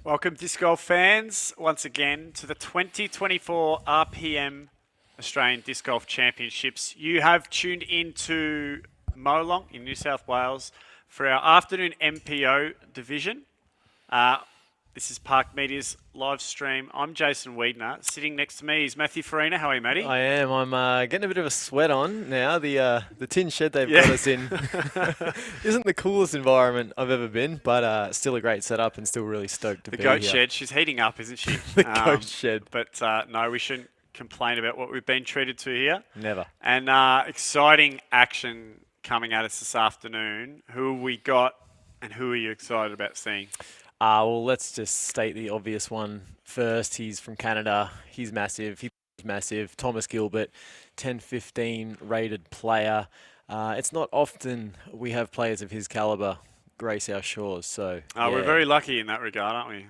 Welcome, disc golf fans, once again to the 2024 RPM Australian Disc Golf Championships. You have tuned into Molong in New South Wales for our afternoon MPO division. This is Park Media's live stream. I'm Jason Wiedner. Sitting next to me is Matthew Farina. How are you, Matty? I am. I'm getting a bit of a sweat on now. The tin shed they've got us in isn't the coolest environment I've ever been, but still a great setup and still really stoked to be here. The goat shed. She's heating up, isn't she? The goat shed. But no, we shouldn't complain about what we've been treated to here. Never. And exciting action coming at us this afternoon. Who have we got and who are you excited about seeing? Well, let's just state the obvious one first. He's from Canada. He's massive. He's massive. Thomas Gilbert, 10-15 rated player. It's not often we have players of his caliber grace our shores. So yeah. We're very lucky in that regard, aren't we?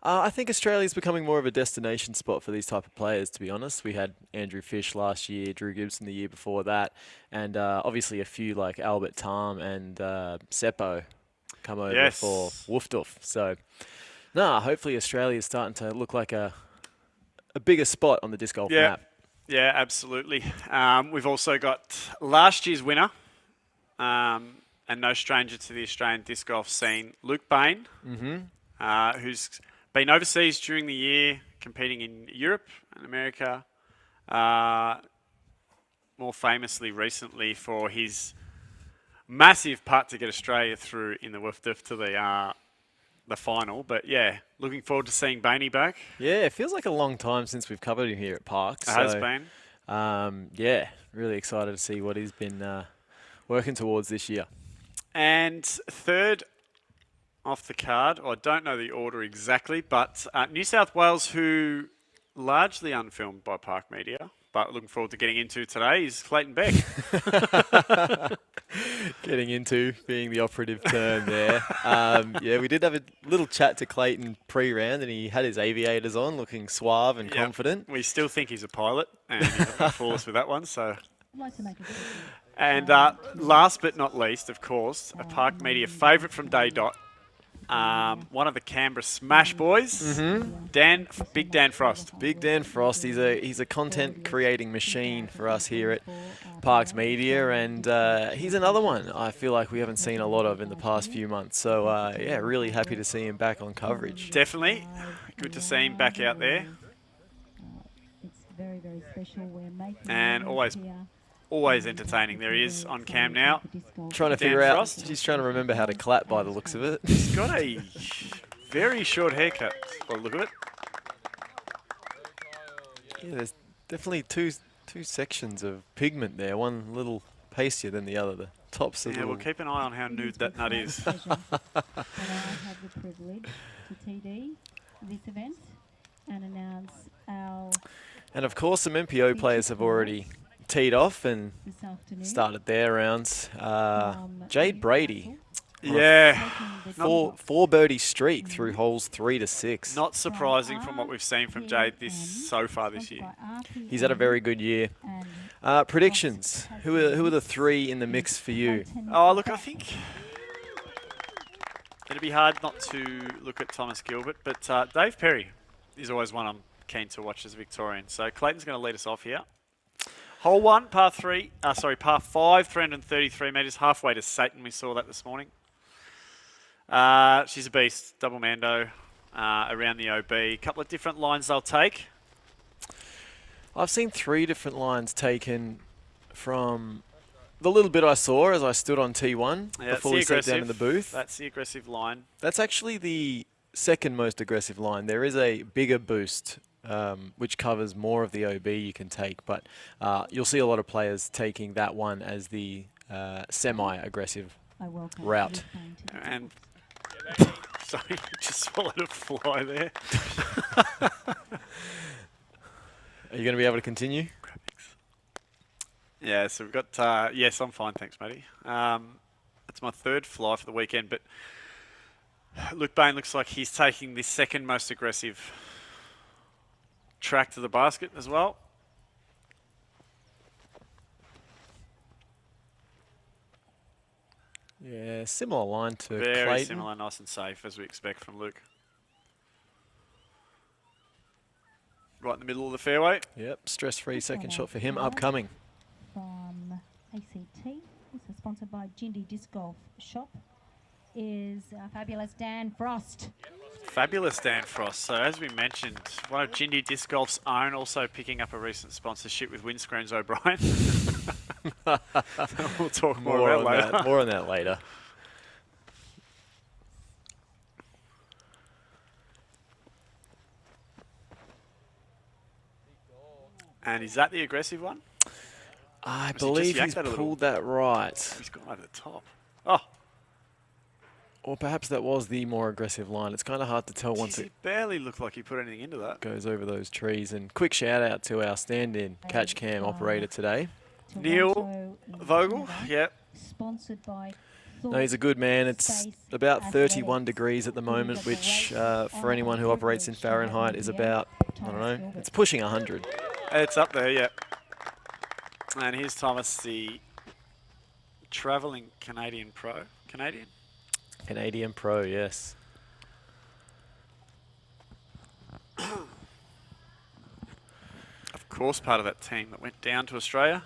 I think Australia's becoming more of a destination spot for these type of players, to be honest. We had Andrew Fish last year, Drew Gibson the year before that, and obviously a few like Albert Tam and Seppo come over for Woofdoof. So, hopefully Australia's starting to look like a bigger spot on the disc golf map. Yeah, absolutely. We've also got last year's winner, and no stranger to the Australian disc golf scene, Luke Bain, who's been overseas during the year, competing in Europe and America, more famously recently for his massive putt to get Australia through in the Woofdoof to the final. But yeah, looking forward to seeing Bainey back. Yeah, it feels like a long time since we've covered him here at Park. It has been. Yeah, really excited to see what he's been working towards this year. And third off the card, I don't know the order exactly, but New South Wales, who largely unfilmed by Park Media, but looking forward to getting into today, is Clayton Beck. Getting into being the operative term there. Yeah, we did have a little chat to Clayton pre-round, and he had his aviators on, looking suave and confident. We still think he's a pilot, and he's not fool us with that one. So, and last but not least, of course, a Park Media favourite from day dot. One of the Canberra Smash Boys, Big Dan Frost. Big Dan Frost. He's a content creating machine for us here at Parks Media, and he's another one I feel like we haven't seen a lot of in the past few months. So yeah, really happy to see him back on coverage. Definitely, good to see him back out there. It's very, very special. We're making and always entertaining. There he is on cam now. Trying to figure out, he's trying to remember how to clap by the looks of it. He's got a very short haircut by the look of it. Yeah, there's definitely two sections of pigment there. One a little pastier than the other. The top's a little... we'll keep an eye on how nude that nut is. And I have the privilege to TD this event and announce our... And of course, some MPO players have already teed off and started their rounds. Jade Brady, four birdie streak through holes 3 to 6. Not surprising from what we've seen from Jade so far this year. He's had a very good year. Predictions: who are the three in the mix for you? Oh, look, I think it'd be hard not to look at Thomas Gilbert, but Dave Perry is always one I'm keen to watch as a Victorian. So Clayton's going to lead us off here. Hole 1, par 5, 333 metres, halfway to Satan. We saw that this morning. She's a beast, double mando around the OB. A couple of different lines they'll take. I've seen 3 different lines taken from the little bit I saw as I stood on T1 before we sat down in the booth. That's the aggressive line. That's actually the second most aggressive line. There is a bigger boost which covers more of the OB you can take, but you'll see a lot of players taking that one as the semi-aggressive route. And sorry, just swallowed a fly there. Are you going to be able to continue? Yeah, so we've got, yes, I'm fine, thanks, Matty. It's my third fly for the weekend, but Luke Bain looks like he's taking the second most aggressive track to the basket as well. Yeah, similar line to Very Clayton. similar, nice and safe as we expect from Luke. right in the middle of the fairway. Yep, stress-free second Hello. shot for him Hello. upcoming. From ACT, this is sponsored by Jindy Disc Golf Shop, is fabulous Dan Frost. Fabulous Dan Frost. So as we mentioned, one of Jindy Disc Golf's own, also picking up a recent sponsorship with Windscreens O'Brien. We'll talk more about later. More on that later. And is that the aggressive one? I Has he just believe yacked he's that a little? pulled that right. He's gone over the top. Oh, Or perhaps that was the more aggressive line. It's kind of hard to tell once geez, it it barely looked like he put anything into that. goes over those trees. And quick shout out to our stand-in catch cam operator today. Neil Toronto in Vogel, Canada, yep. Sponsored by No, he's a good man. It's Space about Athletics. 31 degrees at the moment, which for anyone who operates in Fahrenheit is about, I don't know, it's pushing 100. It's up there, yep. And here's Thomas, the travelling Canadian pro. Canadian? Canadian pro, yes. Of course, part of that team that went down to Australia.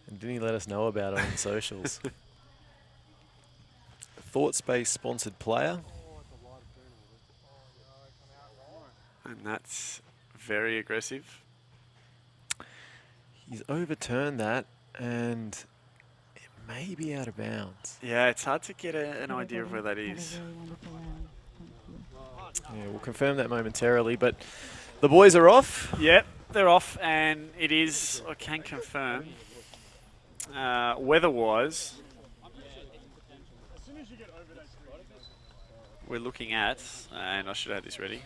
And didn't he let us know about it on socials? ThoughtSpace sponsored player. And that's very aggressive. He's overturned that, and it may be out of bounds. Yeah, it's hard to get an idea of where that is. Yeah, we'll confirm that momentarily, but the boys are off. Yep, they're off, and it is, I can confirm, weather-wise, we're looking at, and I should have this ready.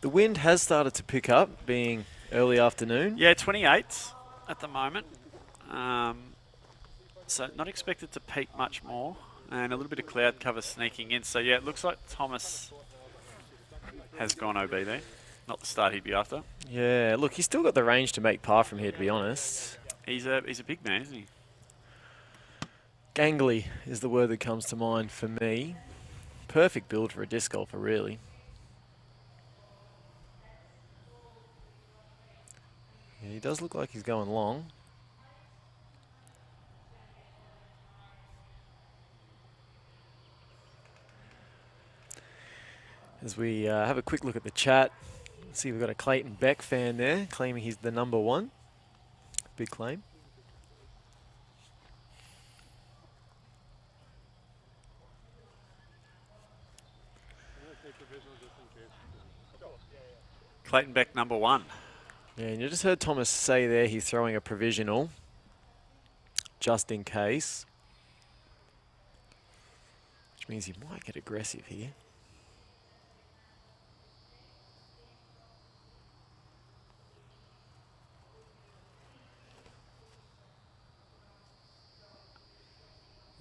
The wind has started to pick up, being early afternoon. Yeah, 28 at the moment. So not expected to peak much more, and a little bit of cloud cover sneaking in. So yeah, it looks like Thomas has gone OB there. Not the start he'd be after. Yeah, look, he's still got the range to make par from here, to be honest. He's a big man, isn't he? Gangly is the word that comes to mind for me. Perfect build for a disc golfer, really. Yeah, he does look like he's going long. As we have a quick look at the chat, see we've got a Clayton Beck fan there claiming he's the #1. Big claim. Clayton Beck, #1. Yeah, and you just heard Thomas say there he's throwing a provisional just in case. Which means he might get aggressive here.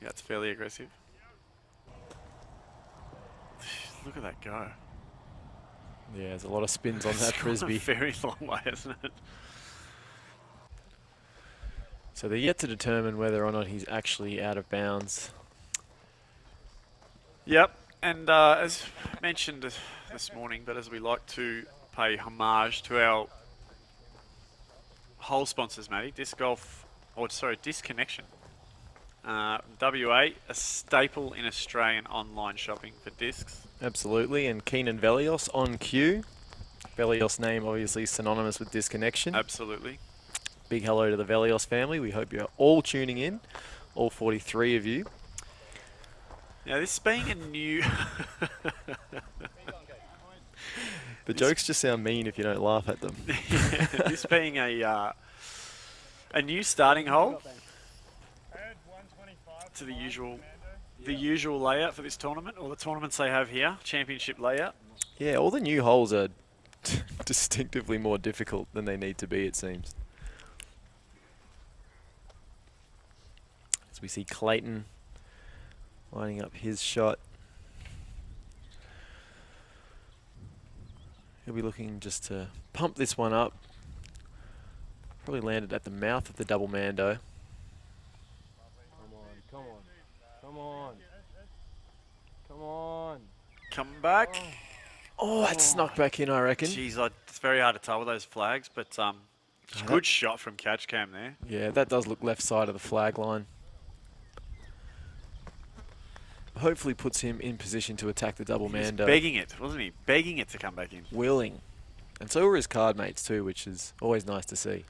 Yeah, it's fairly aggressive. Look at that go. Yeah, there's a lot of spins on It's that gone frisbee. a very long way, hasn't it? So they're yet to determine whether or not he's actually out of bounds. Yep, and as mentioned this morning, but as we like to pay homage to our whole sponsors, Matty, Disc Golf, or sorry, Disc Connection. WA, a staple in Australian online shopping for discs. Absolutely, and Keenan Velios on cue. Velios name obviously synonymous with Disconnection. Absolutely. Big hello to the Velios family. We hope you're all tuning in, all 43 of you. Now, this being a new... The jokes just sound mean if you don't laugh at them. this being a new starting hole to the usual layout for this tournament, or the tournaments they have here, championship layout. Yeah, all the new holes are distinctively more difficult than they need to be, it seems. As we see Clayton lining up his shot. He'll be looking just to pump this one up. Probably landed at the mouth of the double mando. Come on, come on, come on, come on. Coming back. Oh, that snuck back in, I reckon. Jeez, it's very hard to tell with those flags, but it's a good shot from catch cam there. Yeah, that does look left side of the flag line. Hopefully puts him in position to attack the double He was mando. begging it, wasn't he? Begging it to come back in. Willing. And so were his card mates too, which is always nice to see.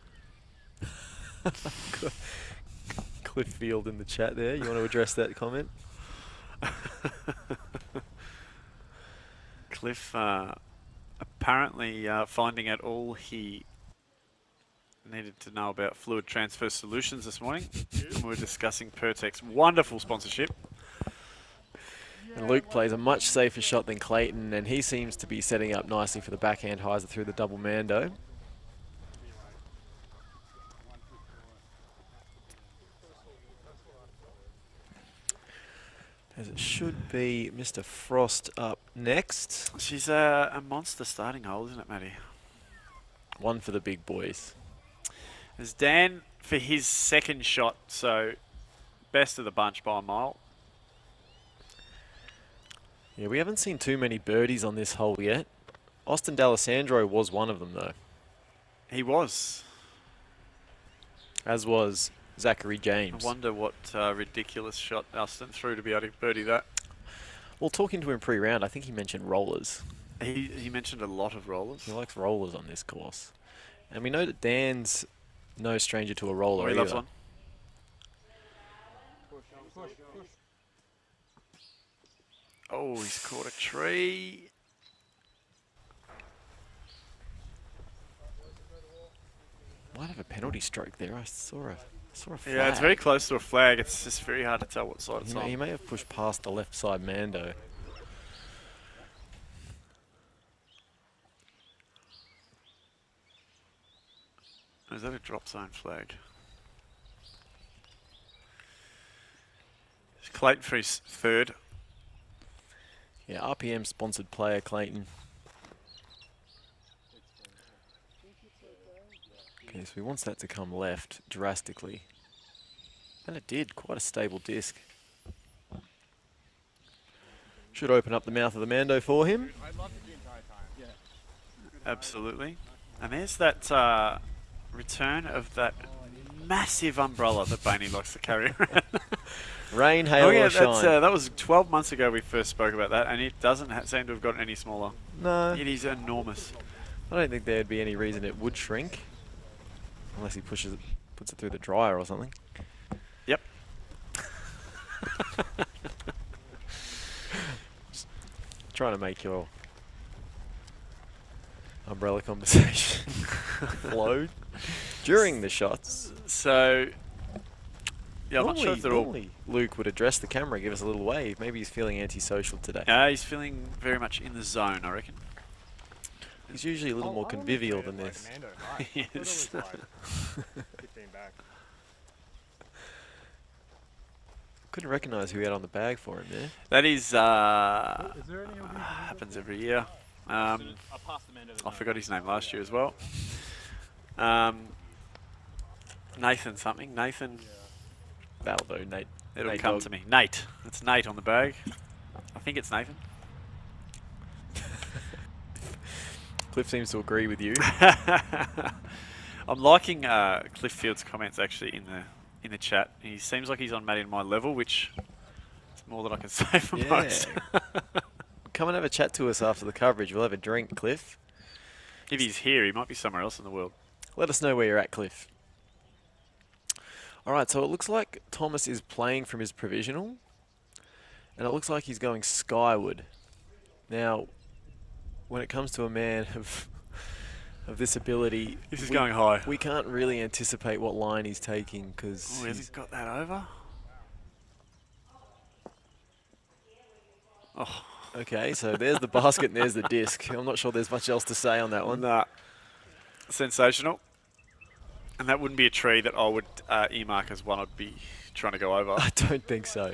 Cliff Field in the chat there. You want to address that comment? Cliff apparently finding out all he needed to know about fluid transfer solutions this morning. And we were discussing Pertek's wonderful sponsorship. And Luke plays a much safer shot than Clayton, and he seems to be setting up nicely for the backhand hyzer through the double mando. As it should be Mr. Frost up next. She's a monster starting hole, isn't it, Matty? One for the big boys. There's Dan for his second shot, so best of the bunch by a mile. Yeah, we haven't seen too many birdies on this hole yet. Austin D'Alessandro was one of them, though. He was. As was Zachary James. I wonder what ridiculous shot Austin threw to be able to birdie that. Well, talking to him pre-round, I think he mentioned rollers. He mentioned a lot of rollers. He likes rollers on this course. And we know that Dan's no stranger to a roller Oh, he either. loves one. Oh, he's caught a tree. Might have a penalty stroke there. I saw a flag. Yeah, it's very close to a flag. It's just very hard to tell what side it's He on. may have pushed past the left side mando. Is that a drop zone flag? It's Clayton for his third. Yeah, RPM sponsored player Clayton. Okay, so he wants that to come left drastically. And it did, quite a stable disc. Should open up the mouth of the mando for him. Absolutely. And there's that return of that massive umbrella that Bainey likes to carry around. Rain, hail, Oh yeah, or shine. that was 12 months ago we first spoke about that, and it doesn't seem to have gotten any smaller. No, It is enormous. I don't think there'd be any reason it would shrink. Unless he puts it through the dryer or something. Yep. Just trying to make your umbrella conversation flow during the shots. So, yeah, I'm not sure if they're all... Normally Luke would address the camera, give us a little wave. Maybe he's feeling antisocial today. He's feeling very much in the zone, I reckon. He's usually a little more convivial than this. Yes. Couldn't recognise who he had on the bag for him there. That is, happens every year. I forgot his name last year as well. Nathan something. Nathan. That'll do, Nate. It'll Nate come Dogg. to me. Nate. It's Nate on the bag. I think it's Nathan. Cliff seems to agree with you. I'm liking Cliff Field's comments actually in the chat. He seems like he's on Matty and my level, which is more than I can say for Yeah. most. Come and have a chat to us after the coverage. We'll have a drink, Cliff. If he's here, he might be somewhere else in the world. Let us know where you're at, Cliff. All right, so it looks like Thomas is playing from his provisional, and it looks like he's going skyward. Now, when it comes to a man of this ability, This is going high. we can't really anticipate what line he's taking because Oh, he hasn't got that over. Oh, okay, so there's the basket and there's the disc. I'm not sure there's much else to say on that one. nah. Sensational. And that wouldn't be a tree that I would earmark as one I'd be trying to go over. I don't think so.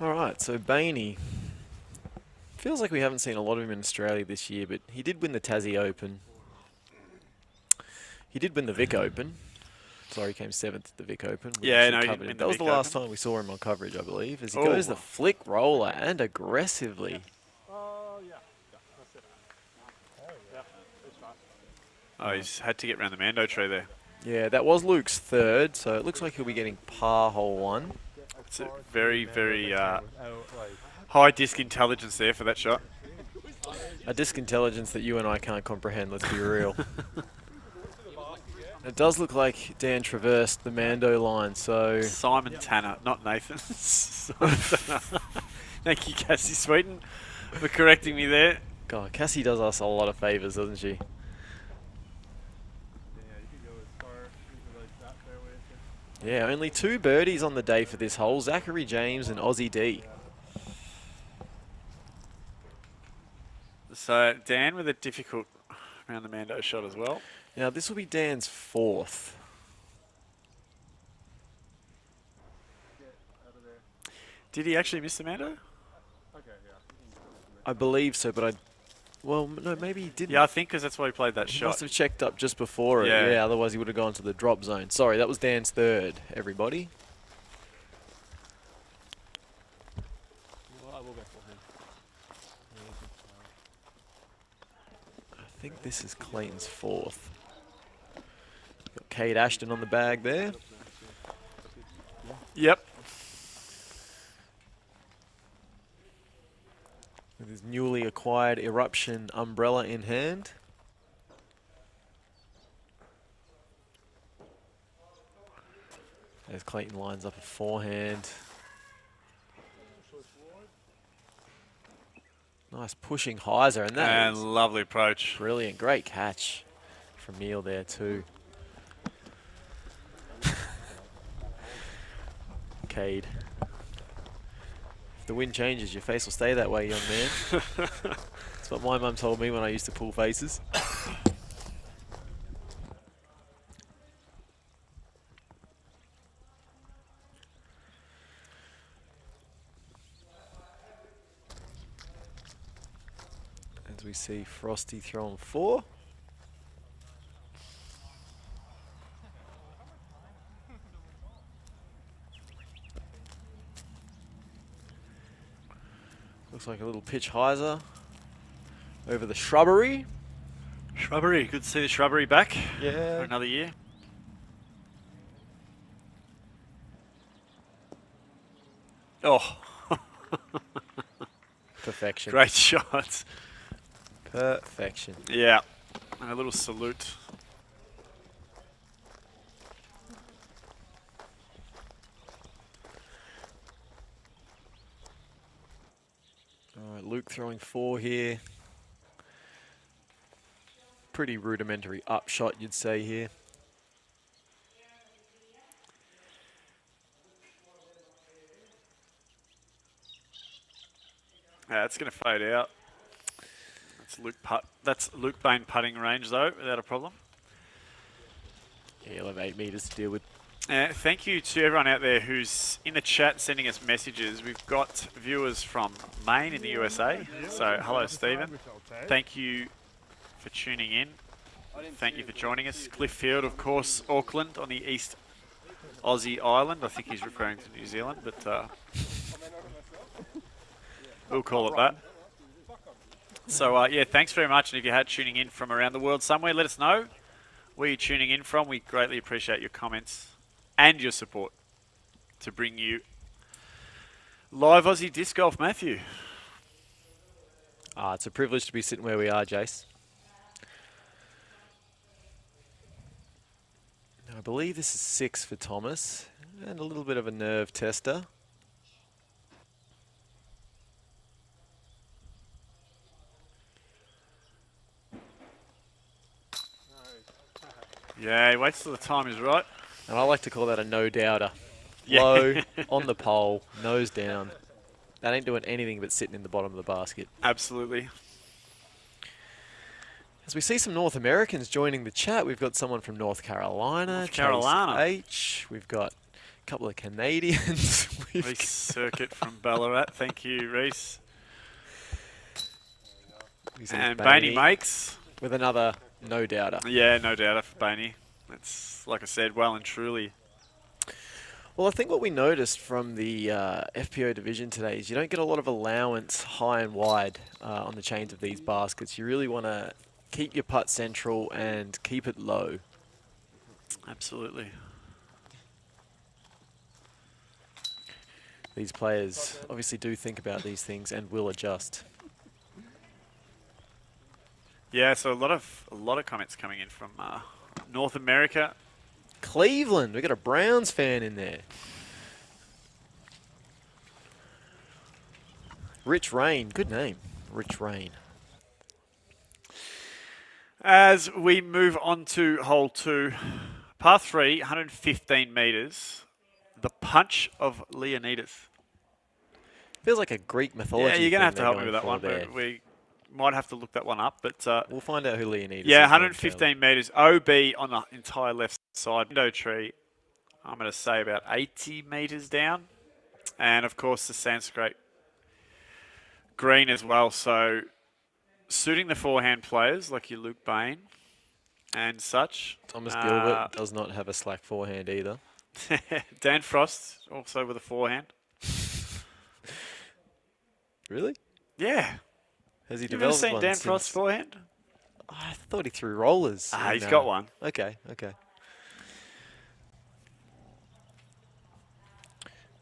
All right, so Bainey. Feels like we haven't seen a lot of him in Australia this year, but he did win the Tassie Open. He did win the Vic Open. Sorry, he came 7th at the Vic Open. We Yeah, actually no, he covered didn't him. win the That was Vic the last Open. time we saw him on coverage, I believe, as he Oh. goes the flick roller and aggressively. Oh, he's had to get around the Mando tree there. Yeah, that was Luke's 3rd, so it looks like he'll be getting par hole 1. It's a very, very high disc intelligence there for that shot. A disc intelligence that you and I can't comprehend, let's be real. It does look like Dan traversed the Mando line, so... Simon Tanner, not Nathan. Simon Tanner. Thank you, Cassie Sweeten, for correcting me there. God, Cassie does us a lot of favours, doesn't she? Yeah, only 2 birdies on the day for this hole. Zachary James and Aussie D. So Dan with a difficult around the Mando shot as well. Now, this will be Dan's 4th. Did he actually miss the Mando? I believe so, but well, no, maybe he didn't. Yeah, I think because that's why he played that He shot. must have checked up just before it. Yeah. Yeah, otherwise he would have gone to the drop zone. Sorry, that was Dan's 3rd, everybody. I think this is Clayton's 4th. Got Kate Ashton on the bag there. Yep. With his newly acquired Eruption umbrella in hand. As Clayton lines up a forehand. Nice pushing hyzer, and that And is lovely approach. brilliant. Great catch from Neil there too. Cade. If the wind changes, your face will stay that way, young man. That's what my mum told me when I used to pull faces. As we see Frosty throwing 4. Looks like a little pitch hyzer over the shrubbery. Shrubbery. Good to see the shrubbery back for Yeah. another year. Oh, Perfection. great shot. Perfection. Yeah. And a little salute. All right, Luke throwing 4 here. Pretty rudimentary upshot, you'd say here. Yeah, that's going to fade out. That's Luke Bain putting range though, without a problem. Yeah, he'll have 8 metres to deal with. Thank you to everyone out there who's in the chat sending us messages. We've got viewers from Maine in the USA. So hello, Stephen. Thank you for tuning in. Thank you for joining us. Clifffield, of course, Auckland on the East Aussie Island. I think he's referring to New Zealand, but we'll call it that. So, yeah, thanks very much. And if you had tuning in from around the world somewhere, let us know where you're tuning in from. We greatly appreciate your comments and your support to bring you live Aussie Disc Golf, Matthew. It's a privilege to be sitting where we are, Jace. Now, I believe this is 6 for Thomas, and a little bit of a nerve tester. Yeah, he waits till the time is right. And I like to call that a no-doubter. Yeah. Low, on the pole, nose down. That ain't doing anything but sitting in the bottom of the basket. Absolutely. As we see some North Americans joining the chat, we've got someone from North Carolina. North Carolina. Chase H. We've got a couple of Canadians. Reese Circuit from Ballarat. Thank you, Reese. And Bainey Makes. with another no-doubter. Yeah, no doubt for Bainey. It's, like I said, well and truly. Well, I think what we noticed from the FPO division today is you don't get a lot of allowance high and wide on the chains of these baskets. You really want to keep your putt central and keep it low. Absolutely. These players obviously do think about these things and will adjust. Yeah, so a lot of comments coming in from North America. Cleveland, we got a Browns fan in there. Rich Rain, good name, Rich Rain. As we move on to hole 2, par 3, 115 metres. The punch of Leonidas. Feels like a Greek mythology. Yeah, you're going to have to they're help me going with that for one. there. But we might have to look that one up. But We'll find out who Leonidas is. yeah, 115 metres. OB on the entire left side. Window tree, I'm going to say about 80 metres down. And, of course, the Sanskrit green as well. So suiting the forehand players like your Luke Bain and such. Thomas Gilbert does not have a slack forehand either. Dan Frost also with a forehand. Really? Yeah. Has he You ever developed seen one Dan since? Frost's forehand? I thought he threw rollers. He's got one. Okay.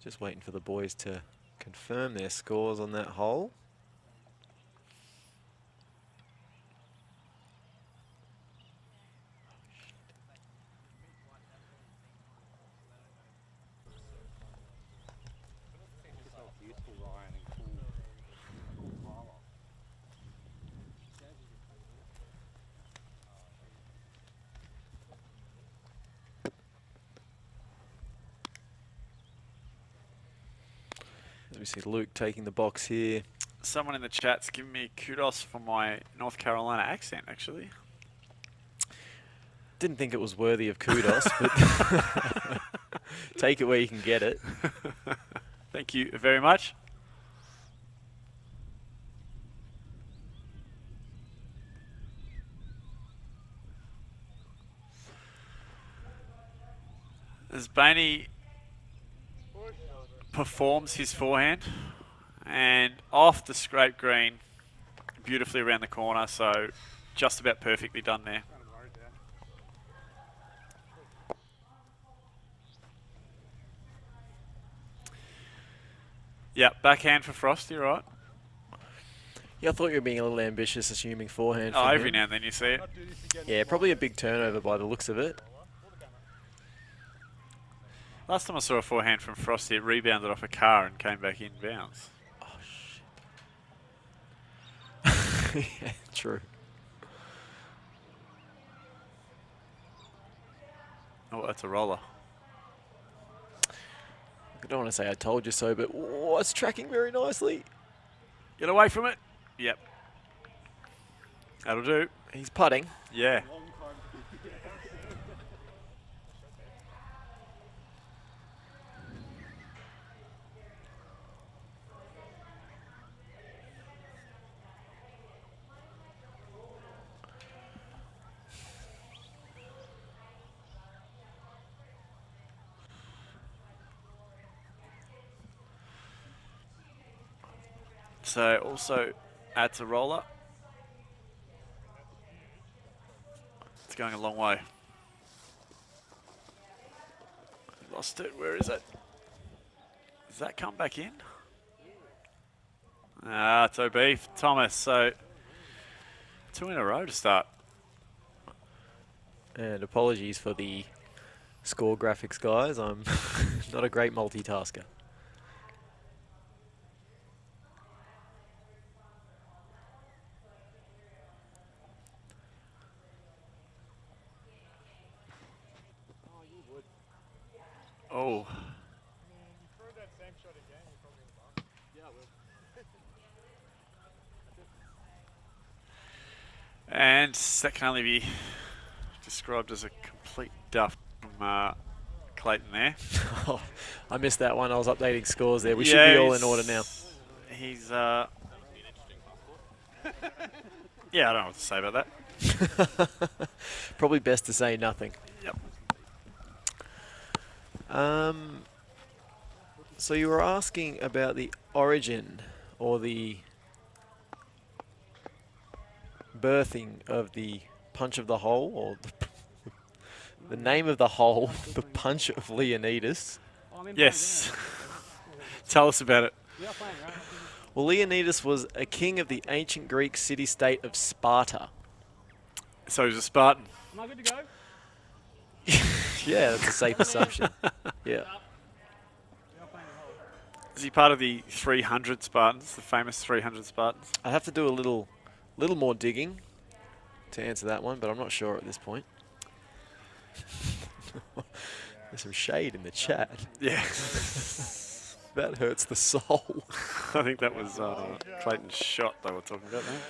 Just waiting for the boys to confirm their scores on that hole. We see Luke taking the box here. Someone in the chat's giving me kudos for my North Carolina accent, actually. Didn't think it was worthy of kudos, but take it where you can get it. Thank you very much. As Bainey performs his forehand and off the scrape green, beautifully around the corner, so just about perfectly done there. Yeah, backhand for Frosty, right? Yeah, I thought you were being a little ambitious, assuming forehand. Oh, from every him. now and then you see it. Yeah, probably a big turnover by the looks of it. Last time I saw a forehand from Frosty, it rebounded off a car and came back in bounds. Oh, shit. Yeah, true. Oh, that's a roller. I don't want to say I told you so, but it's tracking very nicely. Get away from it. Yep. That'll do. He's putting. Yeah. So also adds a roller. It's going a long way. Lost it. Where is it? Does that come back in? It's OB for Thomas. So 2 in a row to start. And apologies for the score graphics, guys. I'm not a great multitasker. Oh. And that can only be described as a complete duff from Clayton there. Oh, I missed that one. I was updating scores there. We should be all in order now. He's yeah, I don't know what to say about that. Probably best to say nothing. Yep. So you were asking about the origin or the birthing of the punch of the hole, or the name of the hole, the punch of Leonidas. Yes. Tell us about it. Well, Leonidas was a king of the ancient Greek city-state of Sparta. So he's a Spartan. Am I good to go? Yeah, that's a safe assumption. Yeah. Is he part of the 300 Spartans, the famous 300 Spartans? I have to do a little more digging to answer that one, but I'm not sure at this point. There's some shade in the chat. Yeah. That hurts the soul. I think that was Clayton's shot they were talking about there.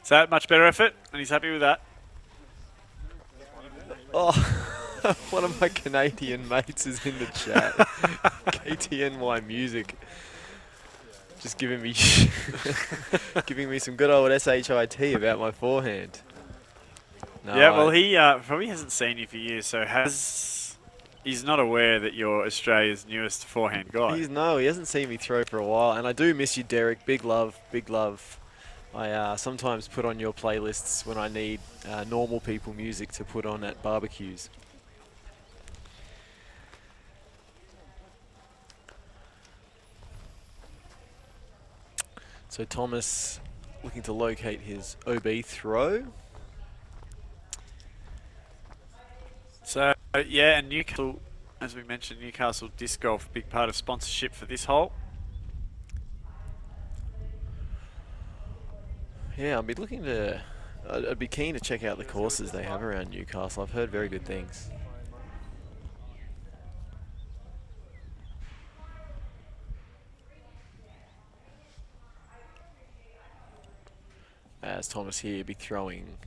So that much better effort, and he's happy with that. Oh, one of my Canadian mates is in the chat. KTNY Music. Just giving me some good old SHIT about my forehand. No, Yeah, well, he probably hasn't seen you for years, so he's not aware that you're Australia's newest forehand guy. he hasn't seen me throw for a while, and I do miss you, Derek. Big love, big love. I sometimes put on your playlists when I need normal people music to put on at barbecues. So Thomas looking to locate his OB throw. So, yeah, and Newcastle, as we mentioned, Newcastle Disc Golf, big part of sponsorship for this hole. Yeah, I'd be keen to check out the courses they have around Newcastle. I've heard very good things. As Thomas here be throwing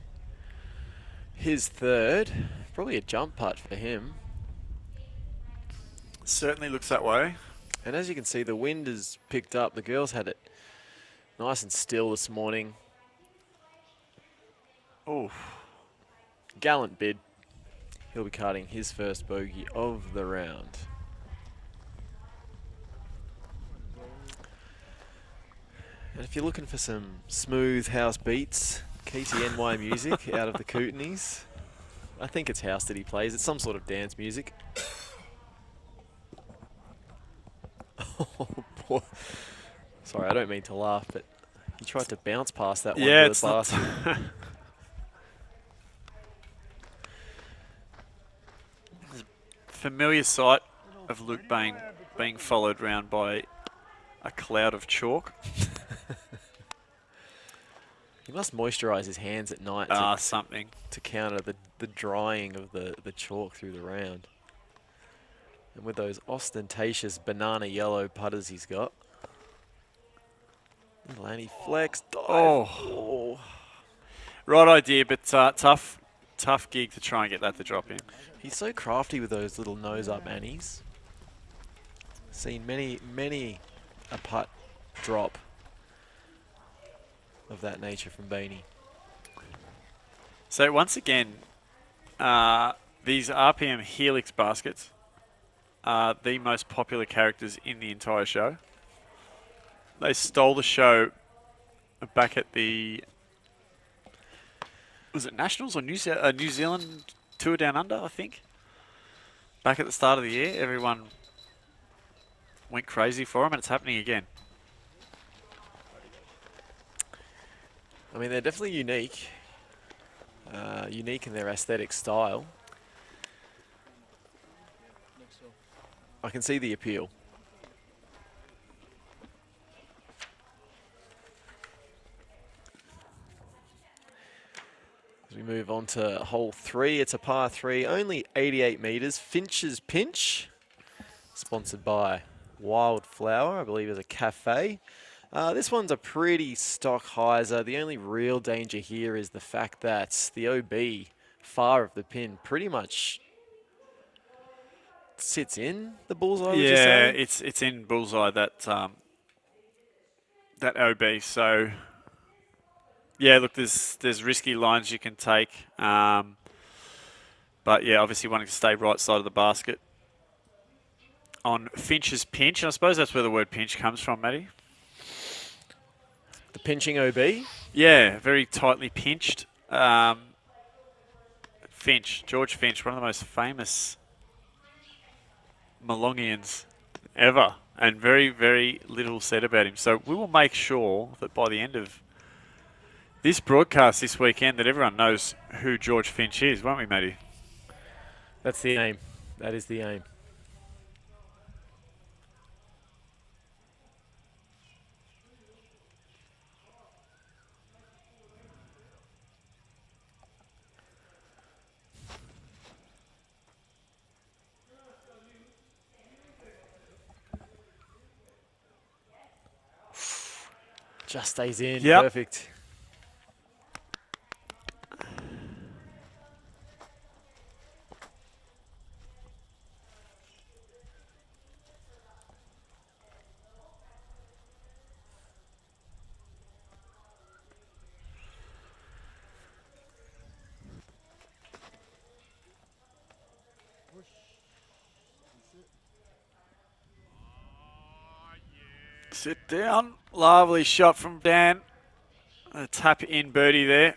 his third, probably a jump putt for him. Certainly looks that way. And as you can see, the wind has picked up. The girls had it nice and still this morning. Oh, Gallant bid. He'll be cutting his first bogey of the round. And if you're looking for some smooth house beats, KTNY Music out of the Kootenays. I think it's house that he plays. It's some sort of dance music. Oh, boy. Sorry, I don't mean to laugh, but he tried to bounce past that one yeah, to it's the not. basket. Familiar sight of Luke being followed round by a cloud of chalk. He must moisturise his hands at night Something. to counter the drying of the chalk through the round. And with those ostentatious banana yellow putters he's got. Little anti-flex dive. Oh. Right idea, but tough gig to try and get that to drop in. He's so crafty with those little nose-up annies. Seen many a putt drop of that nature from Beanie. So once again, these RPM Helix baskets are the most popular characters in the entire show. They stole the show back at the, was it Nationals or New Zealand Tour Down Under, I think? Back at the start of the year, everyone went crazy for them, and it's happening again. I mean, they're definitely unique. Unique in their aesthetic style. I can see the appeal. As we move on to hole 3, it's a par 3, only 88 metres. Finch's Pinch, sponsored by Wildflower, I believe is a cafe. This one's a pretty stock hyzer. The only real danger here is the fact that the OB far of the pin pretty much sits in the bullseye, would you Yeah, say? it's in bullseye, that OB. So yeah, look, there's risky lines you can take, but yeah, obviously wanting to stay right side of the basket. on Finch's pinch. And I suppose that's where the word pinch comes from, Matty. The pinching OB. Yeah, very tightly pinched. Finch, George Finch, one of the most famous Melongians ever, and very, very little said about him. So we will make sure that by the end of this broadcast this weekend that everyone knows who George Finch is, won't we, Matty? That's the aim. That is the aim. Just stays in. Yep. Perfect. Sit down. Lovely shot from Dan. A tap in birdie there.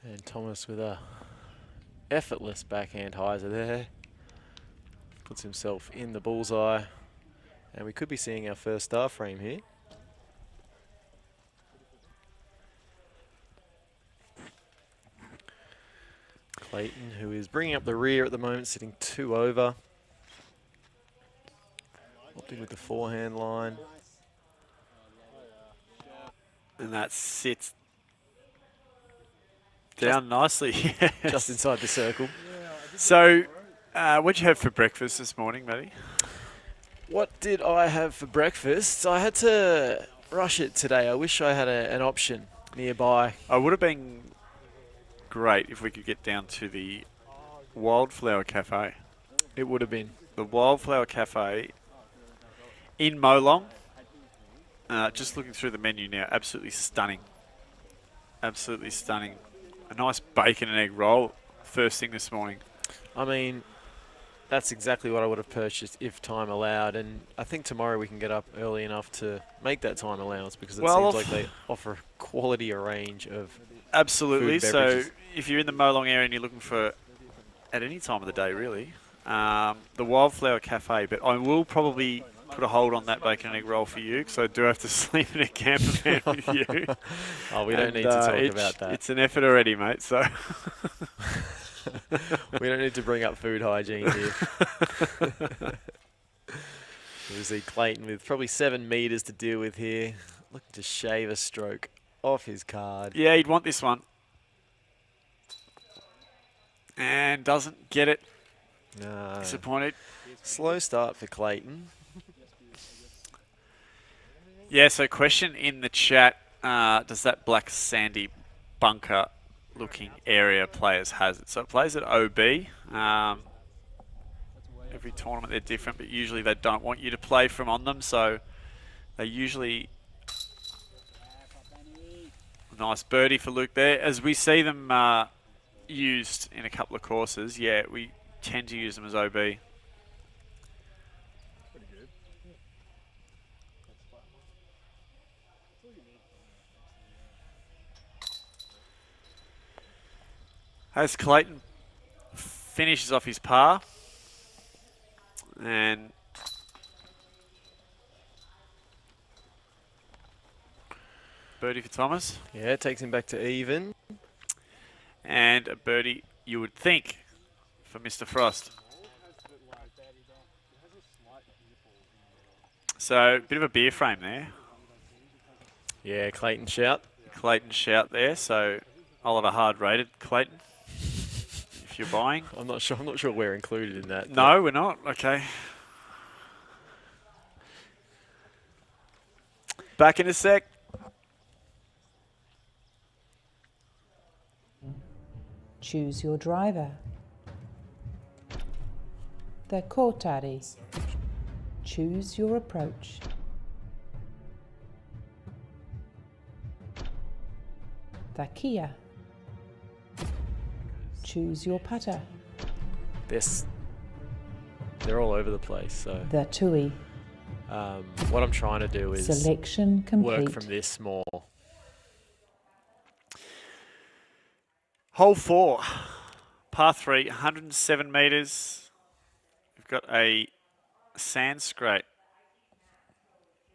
And Thomas with a effortless backhand hyzer there. Puts himself in the bullseye. And we could be seeing our first star frame here. Clayton, who is bringing up the rear at the moment, sitting 2 over. Opting with the forehand line. And that sits down nicely. Yes. Just inside the circle. So, what'd you have for breakfast this morning, Matty? What did I have for breakfast? I had to rush it today. I wish I had an option nearby. I would have been great if we could get down to the Wildflower Cafe. It would have been. The Wildflower Cafe in Molong. Just looking through the menu now, absolutely stunning. Absolutely stunning. A nice bacon and egg roll first thing this morning. I mean, that's exactly what I would have purchased if time allowed. And I think tomorrow we can get up early enough to make that time allowance because it seems like they offer quality a range of absolutely. food and So beverages. if you're in the Molong area and you're looking for, at any time of the day really, the Wildflower Cafe. But I will probably put a hold on that bacon and egg roll for you because I do have to sleep in a camper van with you. Oh, we don't need to talk about that. It's an effort already, mate. So we don't need to bring up food hygiene here. We see Clayton with probably 7 meters to deal with here. Looking to shave a stroke off his card. yeah, he'd want this one. And doesn't get it. No. Disappointed. Slow start for Clayton. Yeah, so question in the chat, does that black sandy bunker looking area players has it? So it plays at OB. Every tournament they're different, but usually they don't want you to play from on them, so they usually... Nice birdie for Luke there. As we see them used in a couple of courses, yeah, we tend to use them as OB. As Clayton finishes off his par, and birdie for Thomas, Yeah, takes him back to even. and a birdie you would think for Mr. Frost. So, bit of a beer frame there. Yeah, Clayton shout. Clayton shout there, so Oliver Hard rated Clayton. If you're buying. I'm not sure we're included in that. No, we're not. Okay. Back in a sec. Choose your driver. The Cortari. Choose your approach. The Kia. Choose your putter. They're all over the place. So The Tui. what I'm trying to do is Selection complete. work from this more. Hole 4, par 3, 107 metres. We've got a sand scrape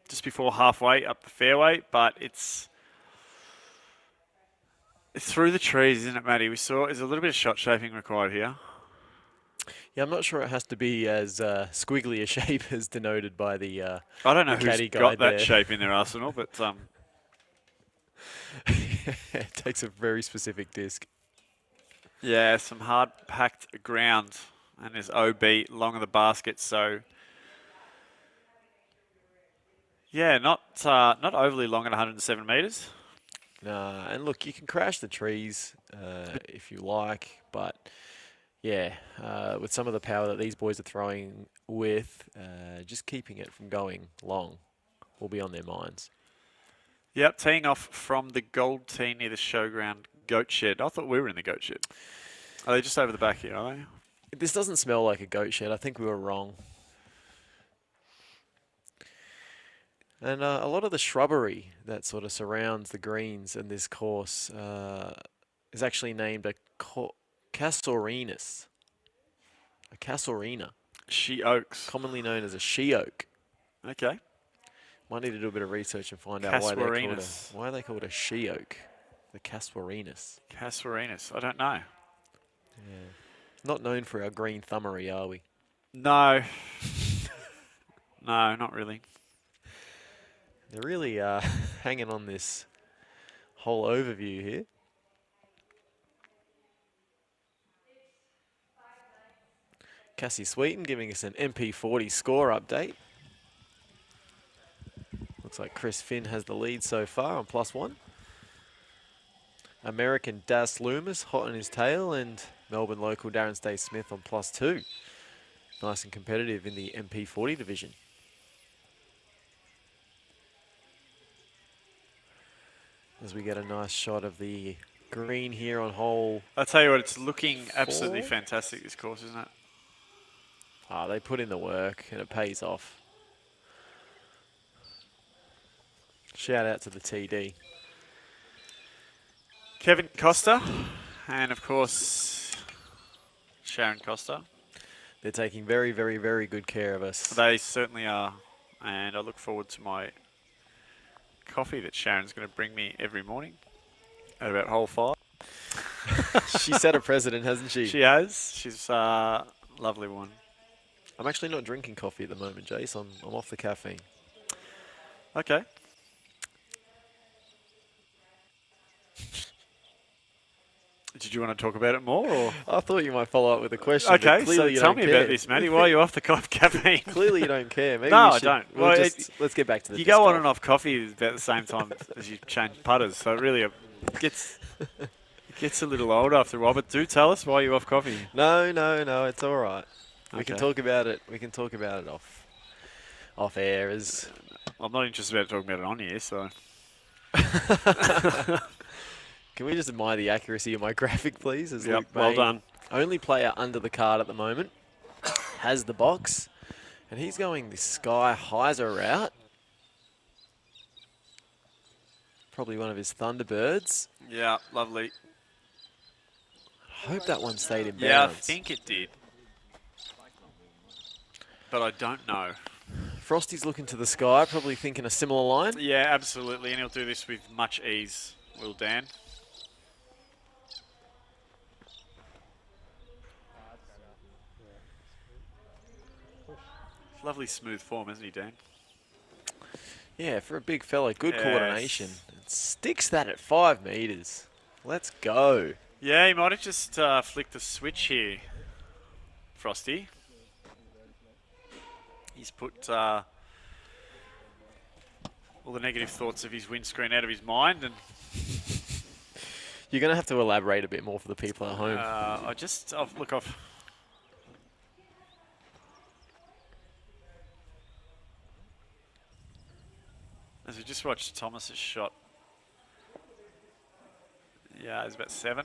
just before halfway up the fairway, but it's through the trees, isn't it, Matty? We saw there's a little bit of shot shaping required here. Yeah, I'm not sure it has to be as squiggly a shape as denoted by the I don't know the who's caddy got guide that there. shape in their arsenal, but It takes a very specific disc. yeah, some hard packed ground, and there's OB long of the basket, so yeah, not overly long at 107 metres. Nah, and look, you can crash the trees if you like, but yeah, with some of the power that these boys are throwing with, just keeping it from going long will be on their minds. Yep, teeing off from the gold tee near the showground goat shed. I thought we were in the goat shed. Are they just over the back here, are they? This doesn't smell like a goat shed. I think we were wrong. And a lot of the shrubbery that sort of surrounds the greens in this course is actually named a casuarinus. A casuarina. She Oaks. Commonly known as a she oak. Okay. Might need to do a bit of research and find out why Casuarinus. are they called a she oak. The casuarinus. Casuarinus. I don't know. Yeah. Not known for our green thumbery, are we? No. No, not really. They're really hanging on this whole overview here. Cassie Sweeten giving us an MP40 score update. Looks like Chris Finn has the lead so far on +1. American Das Loomis hot on his tail, and Melbourne local Darren Stay Smith on +2. Nice and competitive in the MP40 division. As we get a nice shot of the green here on hole. I'll tell you what, it's looking absolutely 4. fantastic, this course, isn't it? They put in the work and it pays off. Shout out to the TD. Kevin Costa and, of course, Sharon Costa. They're taking very, very, very good care of us. They certainly are. And I look forward to my coffee that Sharon's going to bring me every morning at about hole 5. She set a precedent, hasn't she? She has. She's a lovely one. I'm actually not drinking coffee at the moment, Jace. I'm off the caffeine. Okay. Did you want to talk about it more? Or? I thought you might follow up with a question. But Okay, so clearly you tell don't me care. about this, Matty. Why are you off the caffeine? Clearly you don't care. Maybe No, we I should, don't. we'll Well, let's get back to the You disc go on golf. and off coffee about the same time as you change putters, so it really gets a little old after a while. But do tell us why you're off coffee. No, it's all right. We can Okay. talk about it. We can talk about it off air. As I'm not interested about talking about it on here, so. can we just admire the accuracy of my graphic, please? As Yep, Luke well May, done. only player under the card at the moment, has the box, and he's going the Sky Heiser route. Probably one of his Thunderbirds. Yeah, lovely. I hope that one stayed in bounds. Yeah, I think it did. But I don't know. Frosty's looking to the sky, probably thinking a similar line. Yeah, absolutely. And he'll do this with much ease, will Dan. Lovely smooth form, isn't he, Dan? Yeah, for a big fella, good Yes. coordination. It sticks that at 5 metres. Let's go. Yeah, he might have just flicked the switch here, Frosty. He's put all the negative thoughts of his windscreen out of his mind, and You're going to have to elaborate a bit more for the people at home. Look, as we just watched Thomas's shot. Yeah, it's about 7.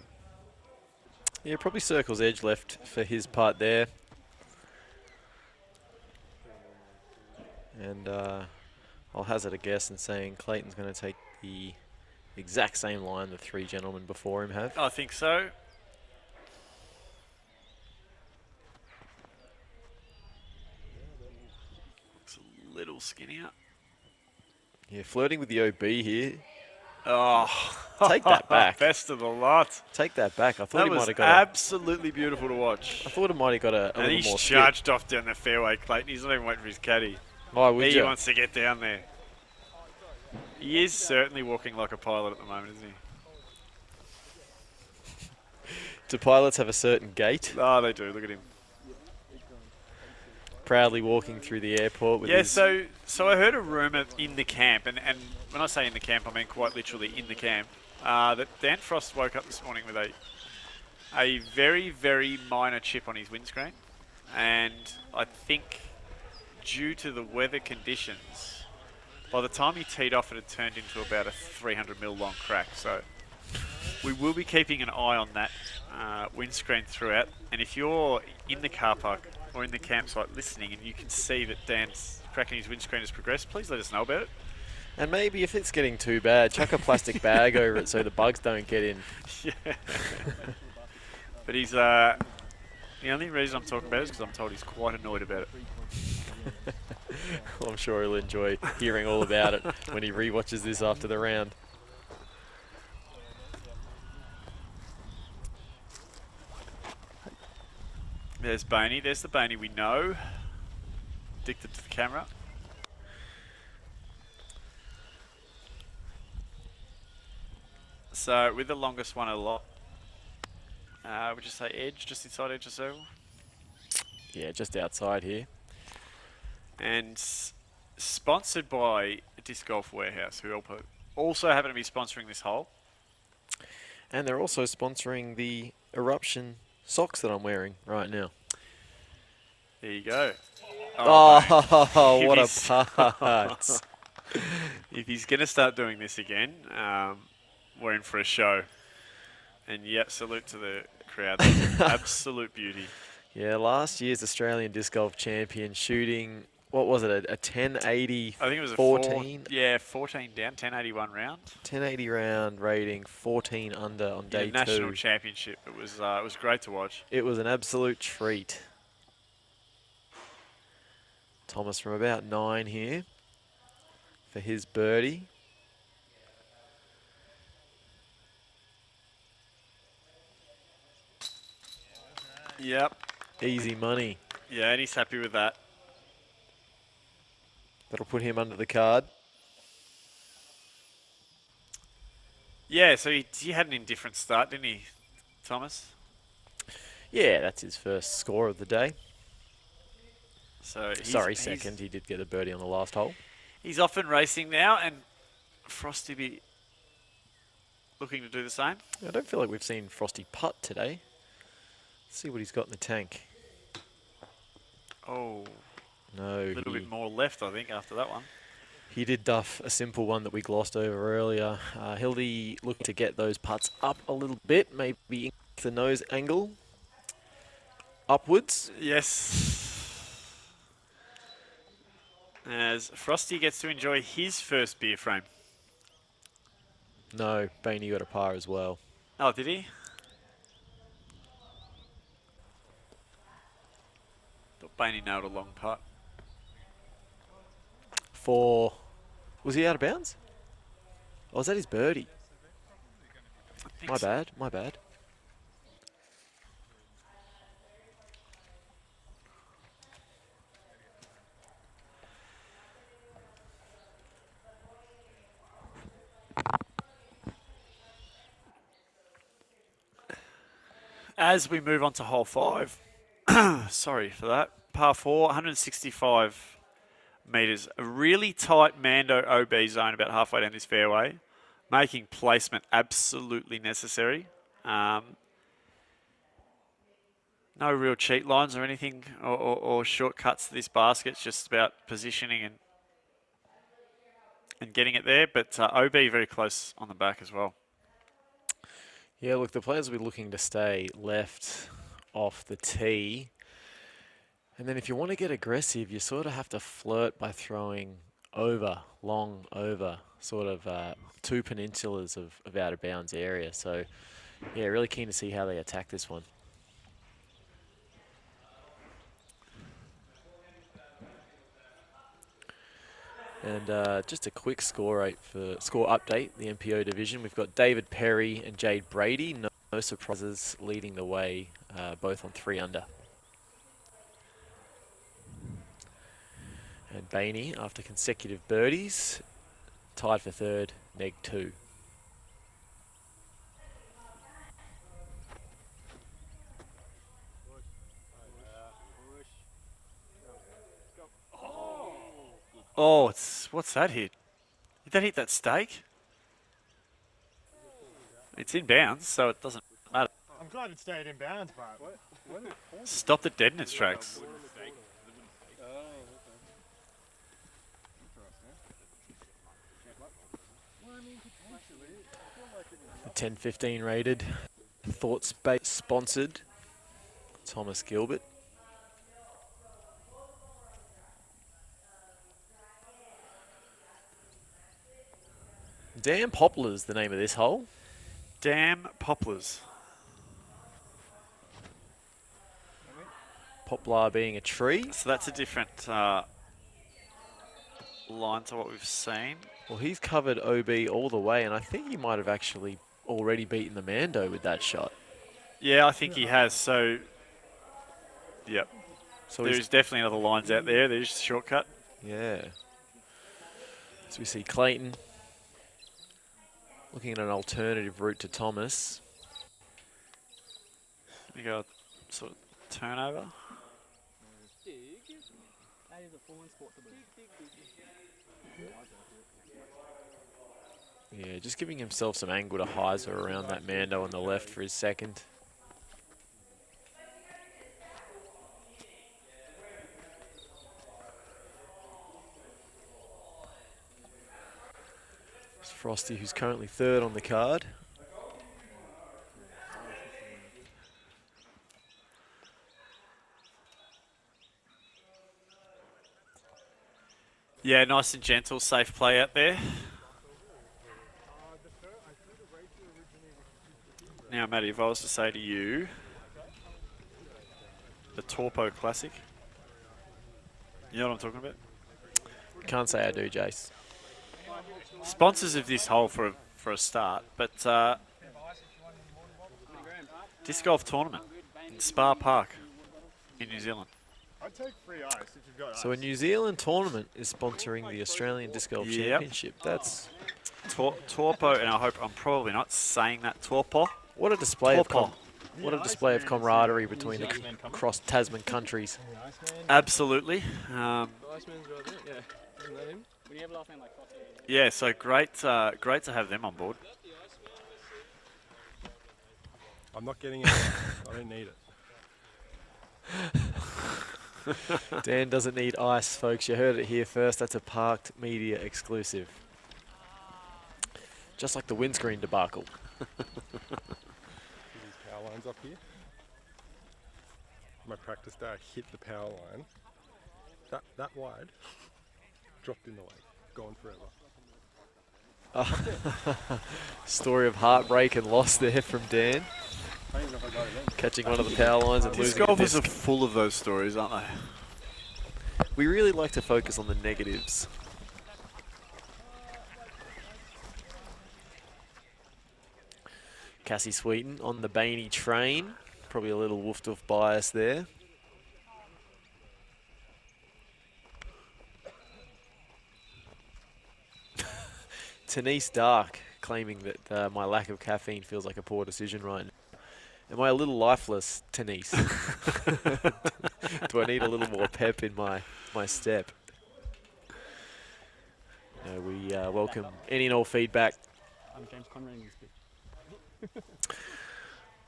Yeah, probably circles edge left for his part there. And I'll hazard a guess in saying Clayton's going to take the exact same line the 3 gentlemen before him have. I think so. Looks a little skinnier. Yeah, flirting with the OB here. Oh, Take that back. Best of the lot. Take that back. I thought That he might was have got absolutely beautiful to watch. I thought it might have got a And little he's more charged off down the fairway, Clayton. He's not even waiting for his caddy. Why would He you? wants to get down there. He is certainly walking like a pilot at the moment, isn't he? Do pilots have a certain gait? Oh, they do. Look at him. Proudly walking through the airport with Yeah, his... so I heard a rumour in the camp, and when I say in the camp, I mean quite literally in the camp, that Dan Frost woke up this morning with a very, very minor chip on his windscreen. And I think due to the weather conditions, by the time he teed off, it had turned into about a 300mm long crack. So we will be keeping an eye on that windscreen throughout. And if you're in the car park or in the campsite listening and you can see that Dan's cracking his windscreen has progressed, please let us know about it. And maybe if it's getting too bad, chuck a plastic bag over it so the bugs don't get in. Yeah. But he's the only reason I'm talking about it is because I'm told he's quite annoyed about it. Well, I'm sure he'll enjoy hearing all about it when he rewatches this after the round. There's Boney. There's the Boney we know. Addicted to the camera. So with the longest one a lot, would you say edge, just inside edge of circle? Yeah, just outside here. And sponsored by Disc Golf Warehouse, who also happen to be sponsoring this hole. And they're also sponsoring the Eruption socks that I'm wearing right now. There you go. Oh, what a If putt. If he's going to start doing this again, we're in for a show. And yeah, salute to the crowd. That's an absolute beauty. Yeah, last year's Australian Disc Golf champion shooting, what was it, a 1080 I think it was 14? 14 down, 1081 round. 1080 round rating, 14 under on day Yeah, national 2. championship. It was great to watch. It was an absolute treat. Thomas from about 9 here for his birdie. Yep. Easy money. Yeah, and he's happy with that. That'll put him under the card. Yeah, so he had an indifferent start, didn't he, Thomas? Yeah, that's his first score of the day. So Sorry, second. He did get a birdie on the last hole. He's off and racing now, and Frosty be looking to do the same. I don't feel like we've seen Frosty putt today. Let's see what he's got in the tank. Oh, No, a little bit more left, I think, after that one. he did duff a simple one that we glossed over earlier. He'll look to get those putts up a little bit, maybe ink the nose angle upwards. Yes. As Frosty gets to enjoy his first beer frame. No, Bainey got a par as well. Oh, did he? Thought Bainey nailed a long putt. Was he out of bounds? Oh, was that his birdie? I think My so. bad, my bad. As we move on to hole 5, sorry for that, par 4, 165 metres. A really tight Mando OB zone about halfway down this fairway. making placement absolutely necessary. No real cheat lines or anything or shortcuts to this basket. It's just about positioning and getting it there. But OB very close on the back as well. Yeah, look, the players will be looking to stay left off the tee. And then if you want to get aggressive, you sort of have to flirt by throwing over, long over, sort of 2 peninsulas of out of bounds area. So, yeah, really keen to see how they attack this one. And just a quick score update, the MPO division. We've got David Perry and Jade Brady. No surprises, leading the way, both on 3 under. And Bainey, after consecutive birdies, tied for 3rd, neg 2. Oh, what's that hit? Did that hit that stake? It's in bounds, so it doesn't matter. I'm glad it stayed in bounds, but Stopped it dead in its tracks. The 10-15 rated, ThoughtSpace sponsored, Thomas Gilbert. Damn Poplars, the name of this hole. Damn poplars. Poplar being a tree. So that's a different line to what we've seen. Well, he's covered OB all the way, and I think he might have actually already beaten the Mando with that shot. Yeah, I think he has. So, yep. So There's definitely other lines out there. There's the shortcut. yeah. So we see Clayton looking at an alternative route to Thomas. We got sort of turnover. Yeah, just giving himself some angle to hyzer around that Mando on the left for his second. It's Frosty, who's currently 3rd on the card. Yeah, nice and gentle, safe play out there. Now, Matty, if I was to say to you, the Torpo Classic, you know what I'm talking about? Can't say I do, Jace. Sponsors of this hole for a start, but disc golf tournament in Spa Park in New Zealand. I'd take free ice if you've got So a ice. New Zealand tournament is sponsoring the Australian Disc Golf Yep. Championship. That's Torpo, and I hope I'm probably not saying that, Torpo. what a display of Torpo. camaraderie between the across Tasman countries. Absolutely. Yeah, so great to have them on board. I'm not getting it. I don't need it. Dan doesn't need ice, folks. You heard it here first. That's a Parked Media exclusive. Just like the windscreen debacle. These power lines up here. My practice day, I hit the power line. That wide. Dropped in the lake. Gone forever. Story of heartbreak and loss there from Dan. I don't even know if I got it in. Catching one of the power lines and Disc losing a golfers are disc. full of those stories, aren't they? We really like to focus on the negatives. Cassie Sweeten on the Bainey train. Probably a little woofed-off bias there. Denise Dark claiming that my lack of caffeine feels like a poor decision right now. Am I a little lifeless, Denise? Do I need a little more pep in my step? No, we welcome any and all feedback I'm James Conrad in this bit.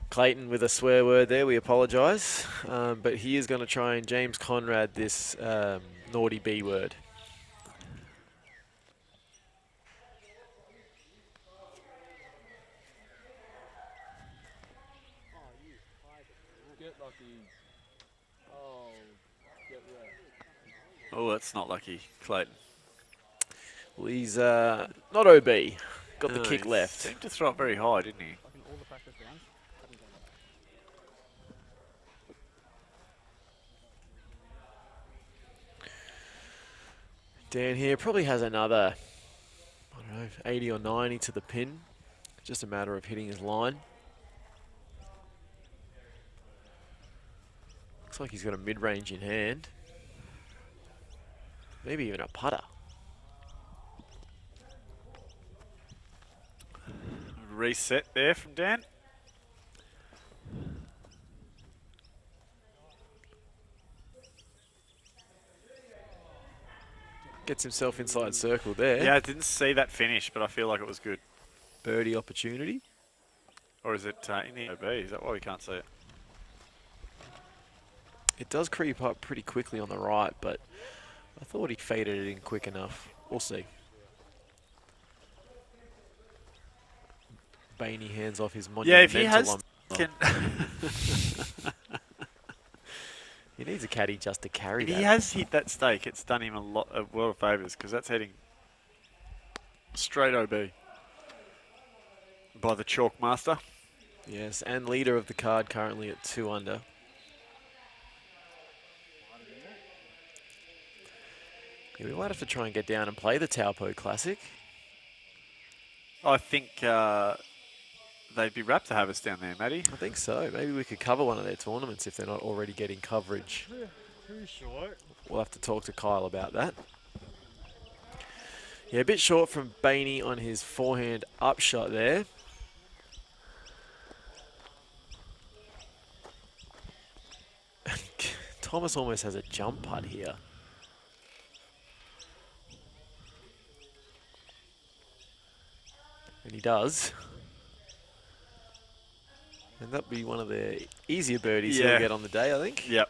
Clayton with a swear word there, we apologise. But he is going to try and James Conrad this naughty B word. Get lucky. Oh, get wrecked. Oh, that's not lucky, Clayton. Well, he's not OB. Got the No, kick he left. Seemed to throw it very high, didn't he? Like in all the practice rounds, haven't done that. Dan here probably has another, I don't know, 80 or 90 to the pin. Just a matter of hitting his line. Looks like he's got a mid-range in hand. Maybe even a putter. Reset there from Dan. Gets himself inside circle there. Yeah, I didn't see that finish, but I feel like it was good. Birdie opportunity. Or is it in the OB? Is that why we can't see it? It does creep up pretty quickly on the right, but I thought he faded it in quick enough. We'll see. Bainey hands off his monumental. Yeah, if he has... He needs a caddy just to carry If that. he has hit that stake, it's done him a world of favours, because that's heading straight OB by the chalk master. Yes, and leader of the card currently at 2 under. Yeah, we might have to try and get down and play the Taupo Classic. I think they'd be rapt to have us down there, Matty. I think so. Maybe we could cover one of their tournaments if they're not already getting coverage. Too short. We'll have to talk to Kyle about that. Yeah, a bit short from Bainey on his forehand upshot there. Thomas almost has a jump putt here. And he does. And that'll be one of the easier birdies he'll get on the day, I think. Yep.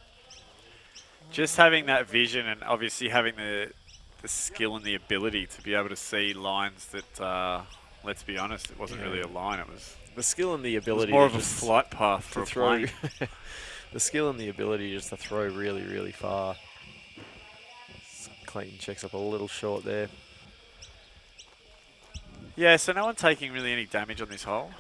Just having that vision and obviously having the skill and the ability to be able to see lines that, let's be honest, it wasn't really a line. It was the skill and the ability. It was more to of a flight path for a plane. The skill and the ability just to throw really, really far. Clayton checks up a little short there. Yeah, so no one taking really any damage on this hole.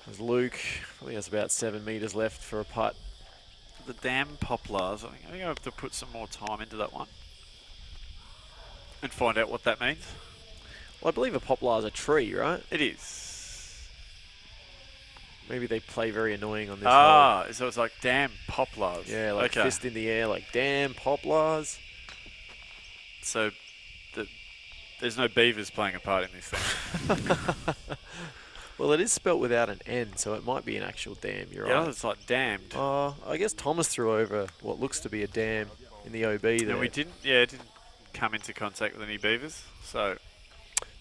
There's Luke. Probably has about 7 meters left for a putt. The damn poplars. I think I have to put some more time into that one and find out what that means. Well, I believe a poplar is a tree, right? It is. Maybe they play very annoying on this hole. So it's like damn poplars. Yeah, like fist in the air, like damn poplars. So there's no beavers playing a part in this thing. Well, it is spelt without an N, so it might be an actual dam. You're right. Yeah, it's like damned. I guess Thomas threw over what looks to be a dam in the OB there. No, we didn't. Yeah, it didn't come into contact with any beavers. So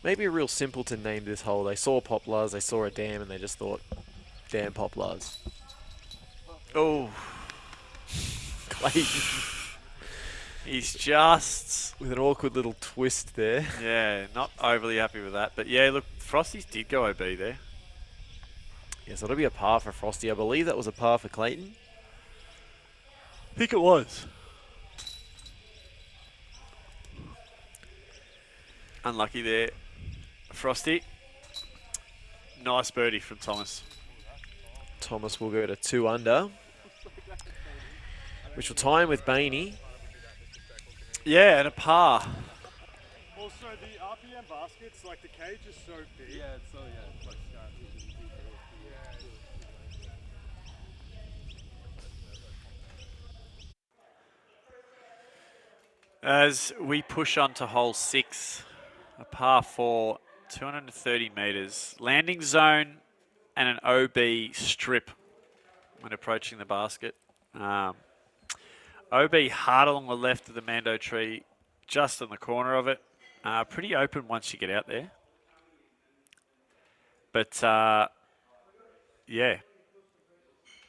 maybe a real simpleton named this hole. They saw poplars, they saw a dam, and they just thought, damn poplars. Oh, Clayton. He's just with an awkward little twist there. Yeah, not overly happy with that. But yeah, look, Frosty's did go OB there. Yeah, so it'll be a par for Frosty. I believe that was a par for Clayton. I think it was. Unlucky there, Frosty. Nice birdie from Thomas. Thomas will go to 2 under, which will tie him with Bainey. Yeah, and a par. Also, the RPM baskets, like the cage is so big. Yeah, it's so, it's like As we push on to hole 6, a par 4, 230 metres, landing zone and an OB strip when approaching the basket. OB hard along the left of the Mando tree, just on the corner of it. Pretty open once you get out there. But, yeah,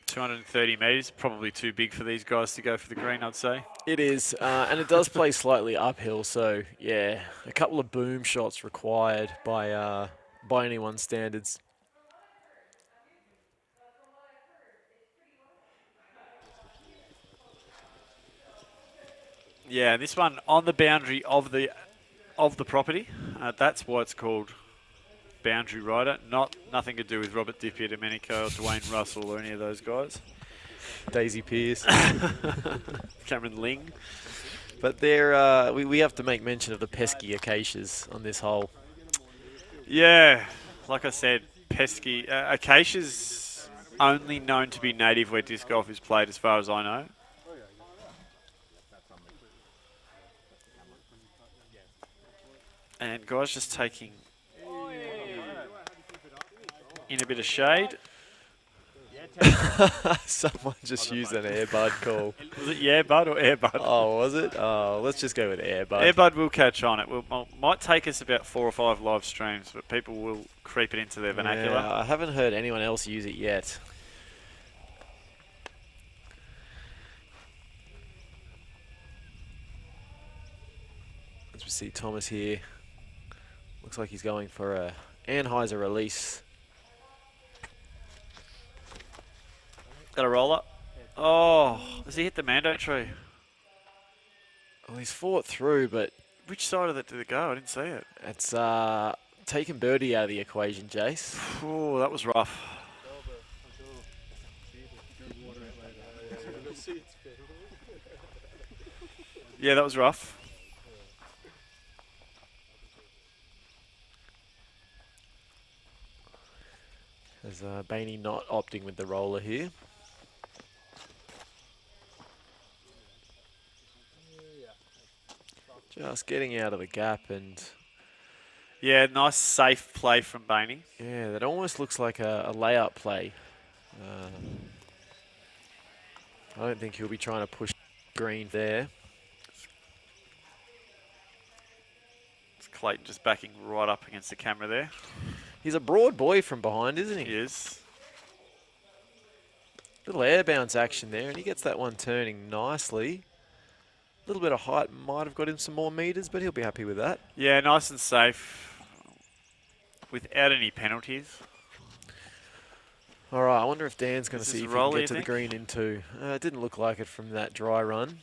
230 metres, probably too big for these guys to go for the green, I'd say. It is, and it does play slightly uphill, so yeah, a couple of boom shots required by anyone's standards. Yeah, this one on the boundary of the property. That's why it's called boundary rider. Nothing to do with Robert Dippier, Domenico, or Dwayne Russell, or any of those guys. Daisy Pierce. Cameron Ling. But they're, we have to make mention of the pesky acacias on this hole. Yeah, like I said, pesky. Acacia's only known to be native where disc golf is played, as far as I know. And guys just taking in a bit of shade. Someone just used an Airbud call. Was it yeah, bud or air bud? Oh, was it? Oh, let's just go with Airbud. Airbud will catch on. It might take us about 4 or 5 live streams, but people will creep it into their vernacular. Yeah, I haven't heard anyone else use it yet. As we see Thomas here, looks like he's going for a Anheuser release. Got a roller. Oh, has he hit the Mando tree? Well, he's fought through, but Which side of it did it go? I didn't see it. it's taken birdie out of the equation, Jace. Oh, that was rough. Yeah, that was rough. As Bainey not opting with the roller here. Just getting out of the gap, and Yeah, nice safe play from Bainey. yeah, that almost looks like a layup play. I don't think he'll be trying to push green there. It's Clayton just backing right up against the camera there. He's a broad boy from behind, isn't he? He is. Little air bounce action there, and he gets that one turning nicely. A little bit of height might have got him some more meters, but he'll be happy with that. Yeah, nice and safe without any penalties. All right, I wonder if Dan's going to Is see this if a he roll, can you get to the think? green in two. It didn't look like it from that dry run.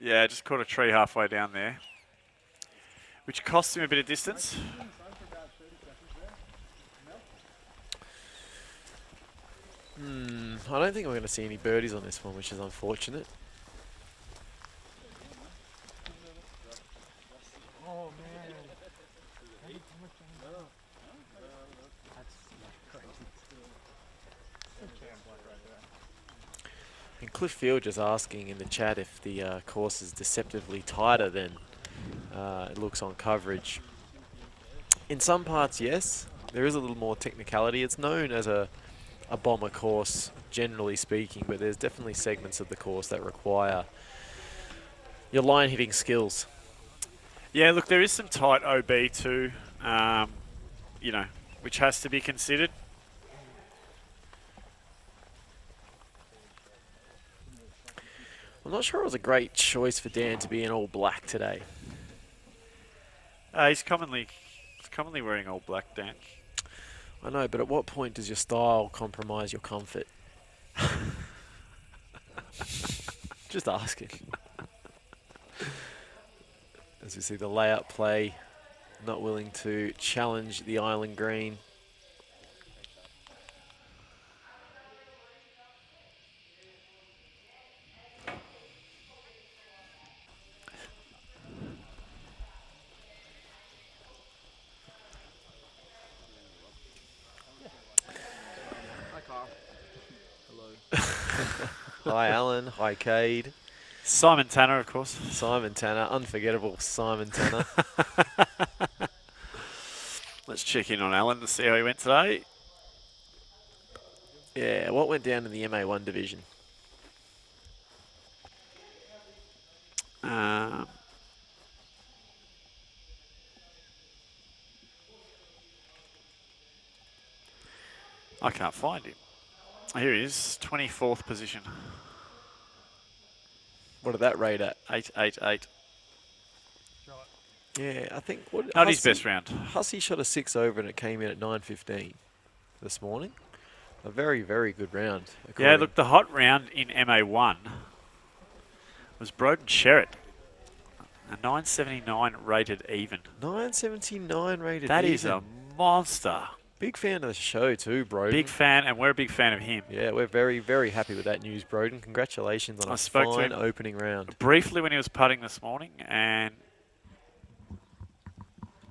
Yeah, just caught a tree halfway down there, which cost him a bit of distance. I don't think we're going to see any birdies on this one, which is unfortunate. And Cliff Field just asking in the chat if the course is deceptively tighter than it looks on coverage. In some parts, yes. There is a little more technicality. It's known as a bomber course, generally speaking, but there's definitely segments of the course that require your line hitting skills. Yeah, look, there is some tight OB too, you know, which has to be considered. I'm not sure it was a great choice for Dan to be in all black today. He's commonly wearing all black, Dan. I know, but at what point does your style compromise your comfort? Just asking. As we see the layup play, not willing to challenge the island green. Hi, Alan. Hi, Cade. Simon Tanner, of course. Simon Tanner. Unforgettable Simon Tanner. Let's check in on Alan to see how he went today. Yeah, what went down in the MA1 division? I can't find him. Here he is, 24th position. What did that rate at? 888. Yeah, I think... What, Not his best round. Hussey shot a 6 over and it came in at 9.15 this morning. A very, very good round. Yeah, look, the hot round in MA1 was Broden Sherritt. A 979 rated even. 979 rated That even. is a monster. Big fan of the show too, Broden. Big fan, and we're a big fan of him. Yeah, we're very, very happy with that news, Broden. Congratulations on I a spoke to fine him opening round. briefly when he was putting this morning, and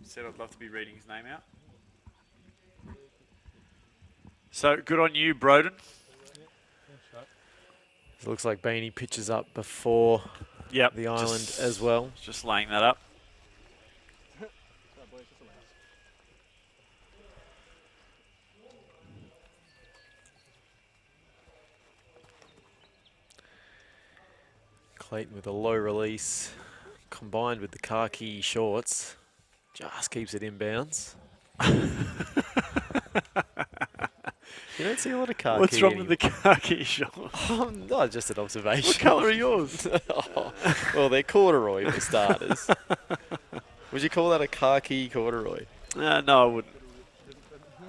said I'd love to be reading his name out. So good on you, Broden. It looks like Bainey pitches up before Yep, the island as well. Just laying that up. Clayton with a low release, combined with the khaki shorts, just keeps it inbounds. You don't see a lot of khaki. What's wrong with the khaki shorts? No, just an observation. What colour are yours? Oh, well, they're corduroy for starters. Would you call that a khaki corduroy? No, I wouldn't.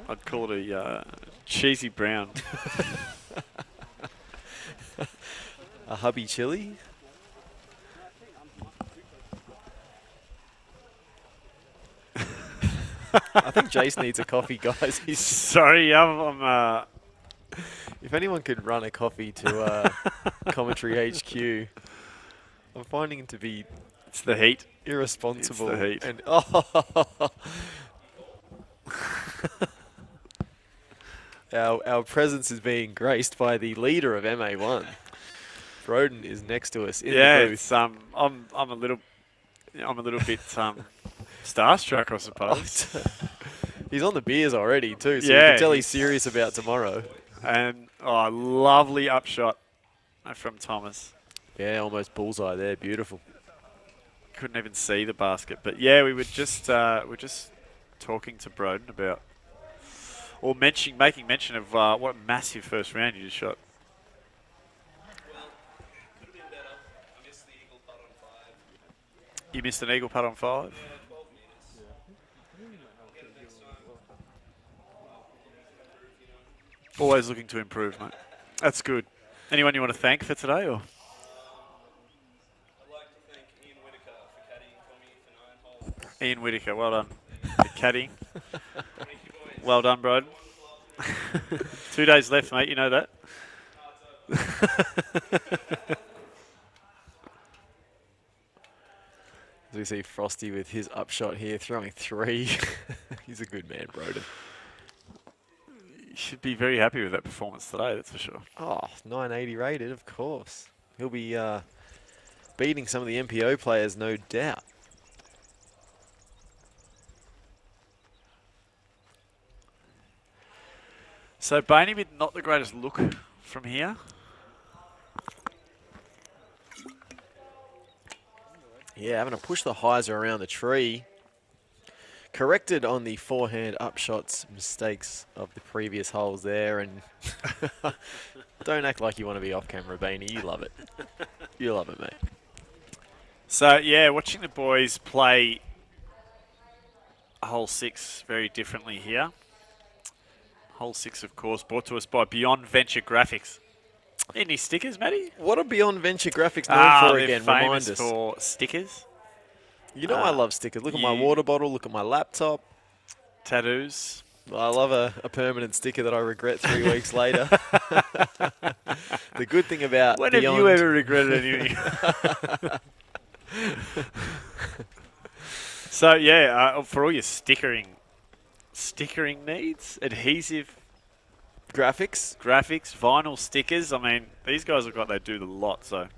I'd call it a cheesy brown. A hubby chili? I think Jace needs a coffee, guys. He's Sorry, I'm if anyone could run a coffee to Commentary HQ, I'm finding him to be it's the heat. irresponsible. It's the heat. And our presence is being graced by the leader of MA1. Broden is next to us in Yeah, the booth. it's, I'm a little bit starstruck, I suppose. He's on the beers already too, so you Yeah, can tell he's serious about tomorrow. And lovely upshot from Thomas. Yeah, almost bullseye there. Beautiful. Couldn't even see the basket, but yeah, we're just talking to Broden about, or making mention of what a massive first round you just shot. You missed an eagle putt on 5? Always looking to improve, mate. That's good. Anyone you want to thank for today, or? I'd like to thank Ian Whitaker for caddying for me for 9 holes. Ian Whitaker, well done. The caddying. Well done, Broden. 2 days left, mate. You know that. As we see Frosty with his upshot here, throwing 3. He's a good man, Broden. You should be very happy with that performance today, that's for sure. Oh, 980 rated, of course. He'll be beating some of the MPO players, no doubt. So Bainey with not the greatest look from here. Yeah, having to push the hyzer around the tree. Corrected on the forehand upshots mistakes of the previous holes there, and don't act like you want to be off camera, Bainey. You love it. You love it, mate. So yeah, watching the boys play hole 6 very differently here. Hole 6, of course, brought to us by Beyond Venture Graphics. Any stickers, Matty? What are Beyond Venture Graphics known for they're again? Remind famous us. for stickers, You know I love stickers. Look at my you- water bottle. Look at my laptop. tattoos. I love a permanent sticker that I regret 3 weeks later. The good thing about When Beyond... have you ever regretted anything? So yeah, for all your stickering needs, adhesive Graphics. graphics, vinyl stickers. I mean, these guys look like they do the lot. So,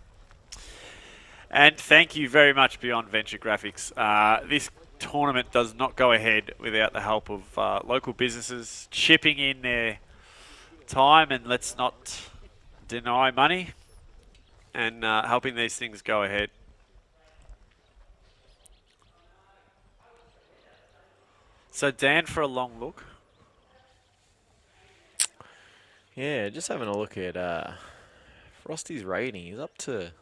and thank you very much, Beyond Venture Graphics. This tournament does not go ahead without the help of local businesses chipping in their time, and let's not deny money, and helping these things go ahead. So Dan, for a long look. Yeah, just having a look at Frosty's rating. He's up to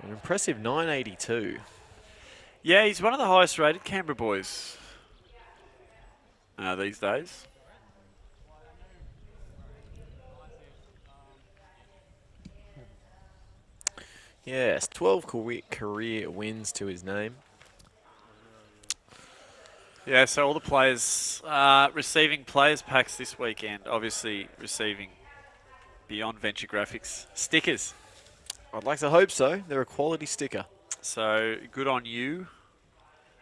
an impressive 982. Yeah, he's one of the highest rated Canberra boys these days. Yes, 12 career wins to his name. Yeah, so all the players receiving players packs this weekend, obviously receiving Beyond Venture Graphics stickers. I'd like to hope so. They're a quality sticker. So good on you.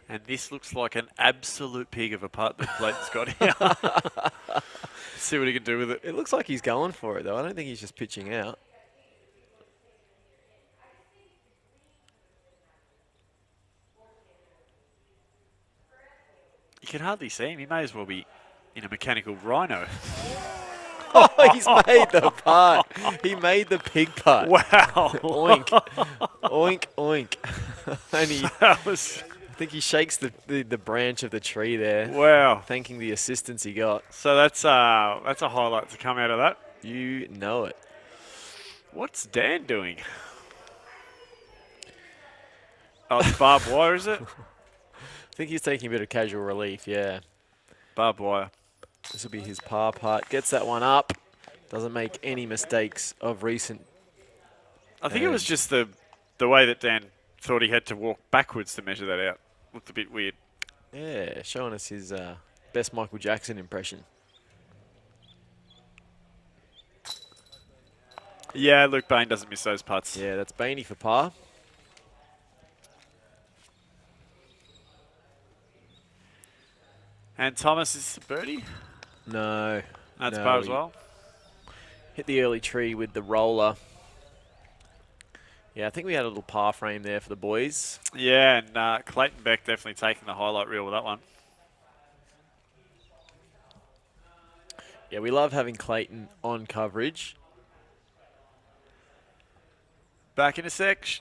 And this looks like an absolute pig of a putt that Clayton's got here. See what he can do with it. It looks like he's going for it, though. I don't think he's just pitching out. You can hardly see him. He may as well be in a mechanical rhino. Oh, he's made the putt. He made the pig putt. Wow. Oink. Oink, oink. And he, That was... I think he shakes the branch of the tree there, Wow. thanking the assistance he got. So that's a highlight to come out of that. You know it. What's Dan doing? Oh, it's barbed wire, is it? I think he's taking a bit of casual relief, yeah. Barbed wire. This will be his par putt. Gets that one up. Doesn't make any mistakes of recent. I think it was just the way that Dan thought he had to walk backwards to measure that out. Looked a bit weird. Yeah, showing us his best Michael Jackson impression. Yeah, Luke Bain doesn't miss those putts. Yeah, that's Bainey for par. And Thomas is birdie. No. That's no, par as he well. Hit the early tree with the roller. Yeah, I think we had a little par frame there for the boys. Yeah, and Clayton Beck definitely taking the highlight reel with that one. Yeah, we love having Clayton on coverage. Back in a sec.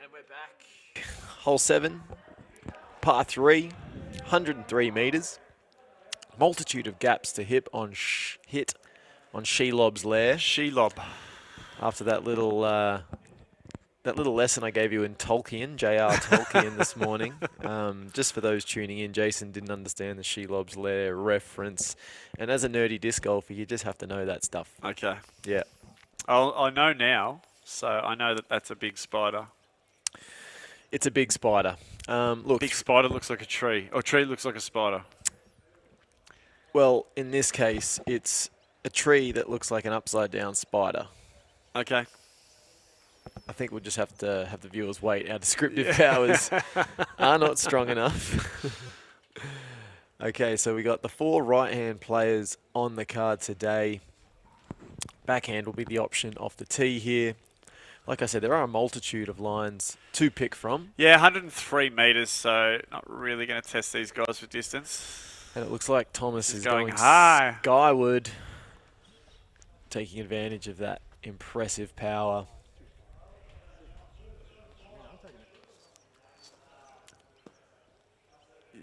And we're back. Hole 7, par 3, 103 metres. Multitude of gaps to hit on Shelob's lair. Shelob. After that little lesson I gave you in Tolkien, J.R. Tolkien this morning. Just for those tuning in, Jason didn't understand the Shelob's lair reference. And as a nerdy disc golfer, you just have to know that stuff. Okay. Yeah. I know now, so I know that that's a big spider. It's a big spider. Look, Big spider looks like a tree. Or tree looks like a spider. well, in this case, it's a tree that looks like an upside-down spider. Okay. I think we'll just have to have the viewers wait. Our descriptive powers are not strong enough. Okay, so we got the 4 right-hand players on the card today. Backhand will be the option off the tee here. Like I said, there are a multitude of lines to pick from. Yeah, 103 metres, so not really going to test these guys for distance. And it looks like Thomas He's is going going high. skyward, taking advantage of that impressive power.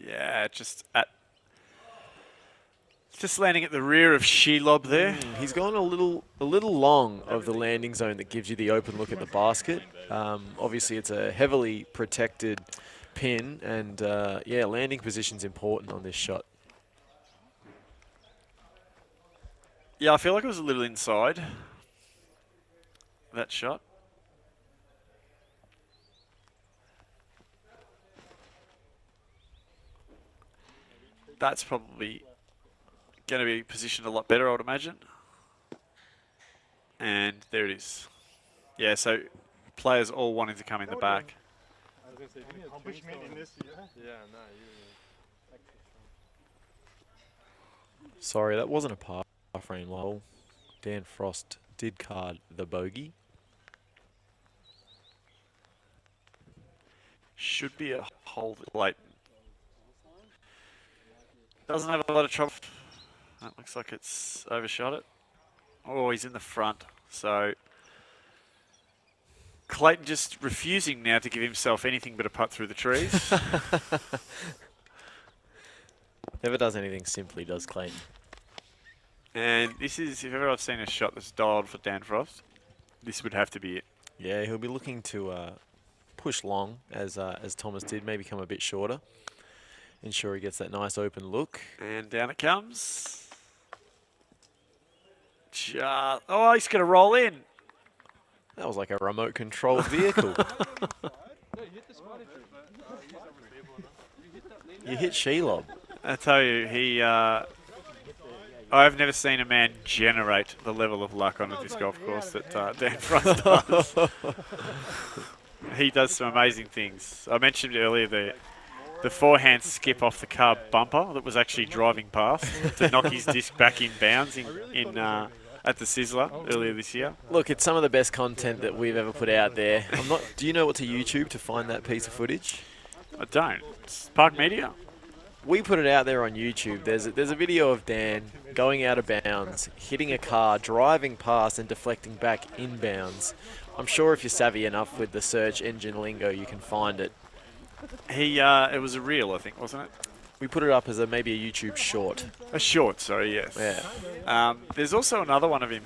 Yeah, just landing at the rear of Shelob there. He's gone a little long of the landing zone that gives you the open look at the basket. Obviously, it's a heavily protected pin, and yeah, landing position's important on this shot. Yeah, I feel like it was a little inside that shot. That's probably going to be positioned a lot better, I would imagine. And there it is. Yeah, so players all wanting to come in the back. I was going to say, the accomplishment in this year. Yeah, no, Sorry, that wasn't a par frame lol. Dan Frost did card the bogey. Should be a hold late. Doesn't have a lot of trouble. That looks like it's overshot it. Oh, he's in the front. So Clayton just refusing now to give himself anything but a putt through the trees. Never does anything simply, does Clayton? And this is, if ever I've seen a shot that's dialed for Dan Frost, this would have to be it. Yeah, he'll be looking to push long, as Thomas did, maybe come a bit shorter. Ensure he gets that nice open look. And down it comes. Oh, he's going to roll in. That was like a remote controlled vehicle. You hit Shelob. I tell you, I've never seen a man generate the level of luck on a disc golf course that Dan Frost does. He does some amazing things. I mentioned earlier the forehand skip off the car bumper that was actually driving past to knock his disc back in bounds at the Sizzler earlier this year. Look, it's some of the best content that we've ever put out there. Do you know what to YouTube to find that piece of footage? I don't. It's Park Media. We put it out there on YouTube. There's a video of Dan going out of bounds, hitting a car, driving past and deflecting back inbounds. I'm sure if you're savvy enough with the search engine lingo, you can find it. It was a reel, I think, wasn't it? We put it up as maybe a YouTube short. A short, sorry, yes. Yeah. There's also another one of him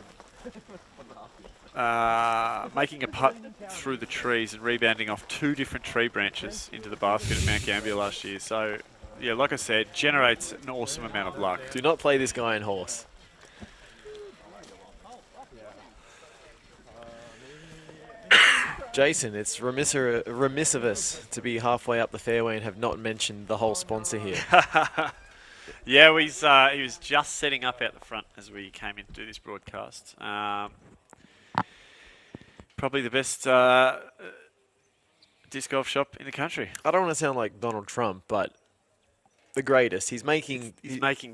making a putt through the trees and rebounding off 2 different tree branches into the basket at Mount Gambier last year. So, yeah, like I said, generates an awesome amount of luck. Do not play this guy in horse. Jason, it's remiss of us to be halfway up the fairway and have not mentioned the whole sponsor here. Yeah, he was just setting up out the front as we came in to do this broadcast. Probably the best disc golf shop in the country. I don't want to sound like Donald Trump, but the greatest. He's making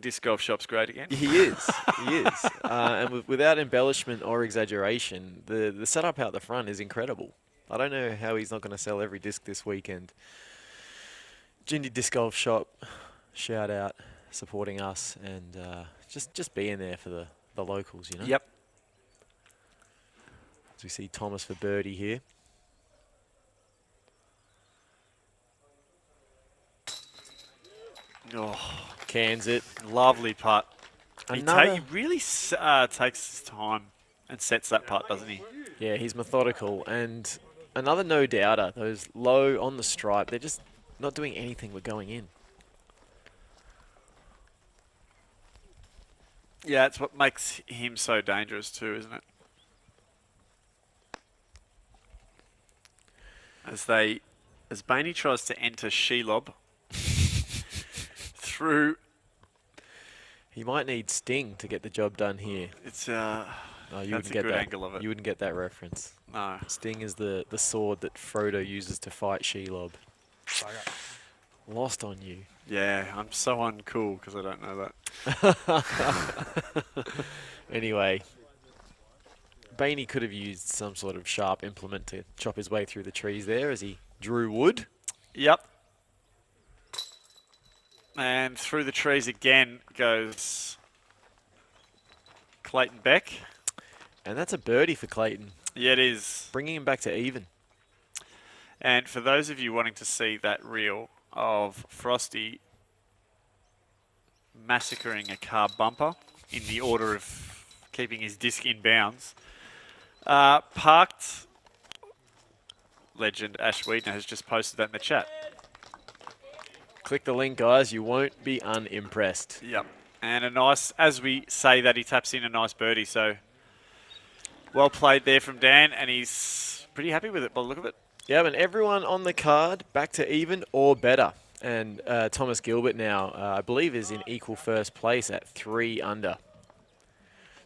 disc golf shops great again. He is. He is. And without embellishment or exaggeration, the setup out the front is incredible. I don't know how he's not going to sell every disc this weekend. Jindy Disc Golf Shop, shout out, supporting us, and just being there for the locals, you know? Yep. As we see Thomas for birdie here. Oh, Cans it. lovely putt. He really takes his time and sets that putt, doesn't he? Yeah, he's methodical. And another no-doubter. Those low on the stripe, they're just not doing anything but going in. Yeah, it's what makes him so dangerous too, isn't it? As Bainey tries to enter Shelob through. He might need Sting to get the job done here. It's No, you that's wouldn't a get good that. angle of it. You wouldn't get that reference. No. Sting is the sword that Frodo uses to fight Shelob. Lost on you. Yeah, I'm so uncool because I don't know that. Anyway, Bainey could have used some sort of sharp implement to chop his way through the trees there as he drew wood. Yep. And through the trees again goes Clayton Beck. And that's a birdie for Clayton, Yeah, it is. bringing him back to even. And for those of you wanting to see that reel of Frosty massacring a car bumper in the order of keeping his disc in bounds, Parked legend Ash Wiedner has just posted that in the chat. Click the link, guys. You won't be unimpressed. Yep. And a nice, as we say that, he taps in a nice birdie. So well played there from Dan, and he's pretty happy with it by the look of it. Yeah, and everyone on the card back to even or better. And Thomas Gilbert now, I believe, is in equal first place at 3 under.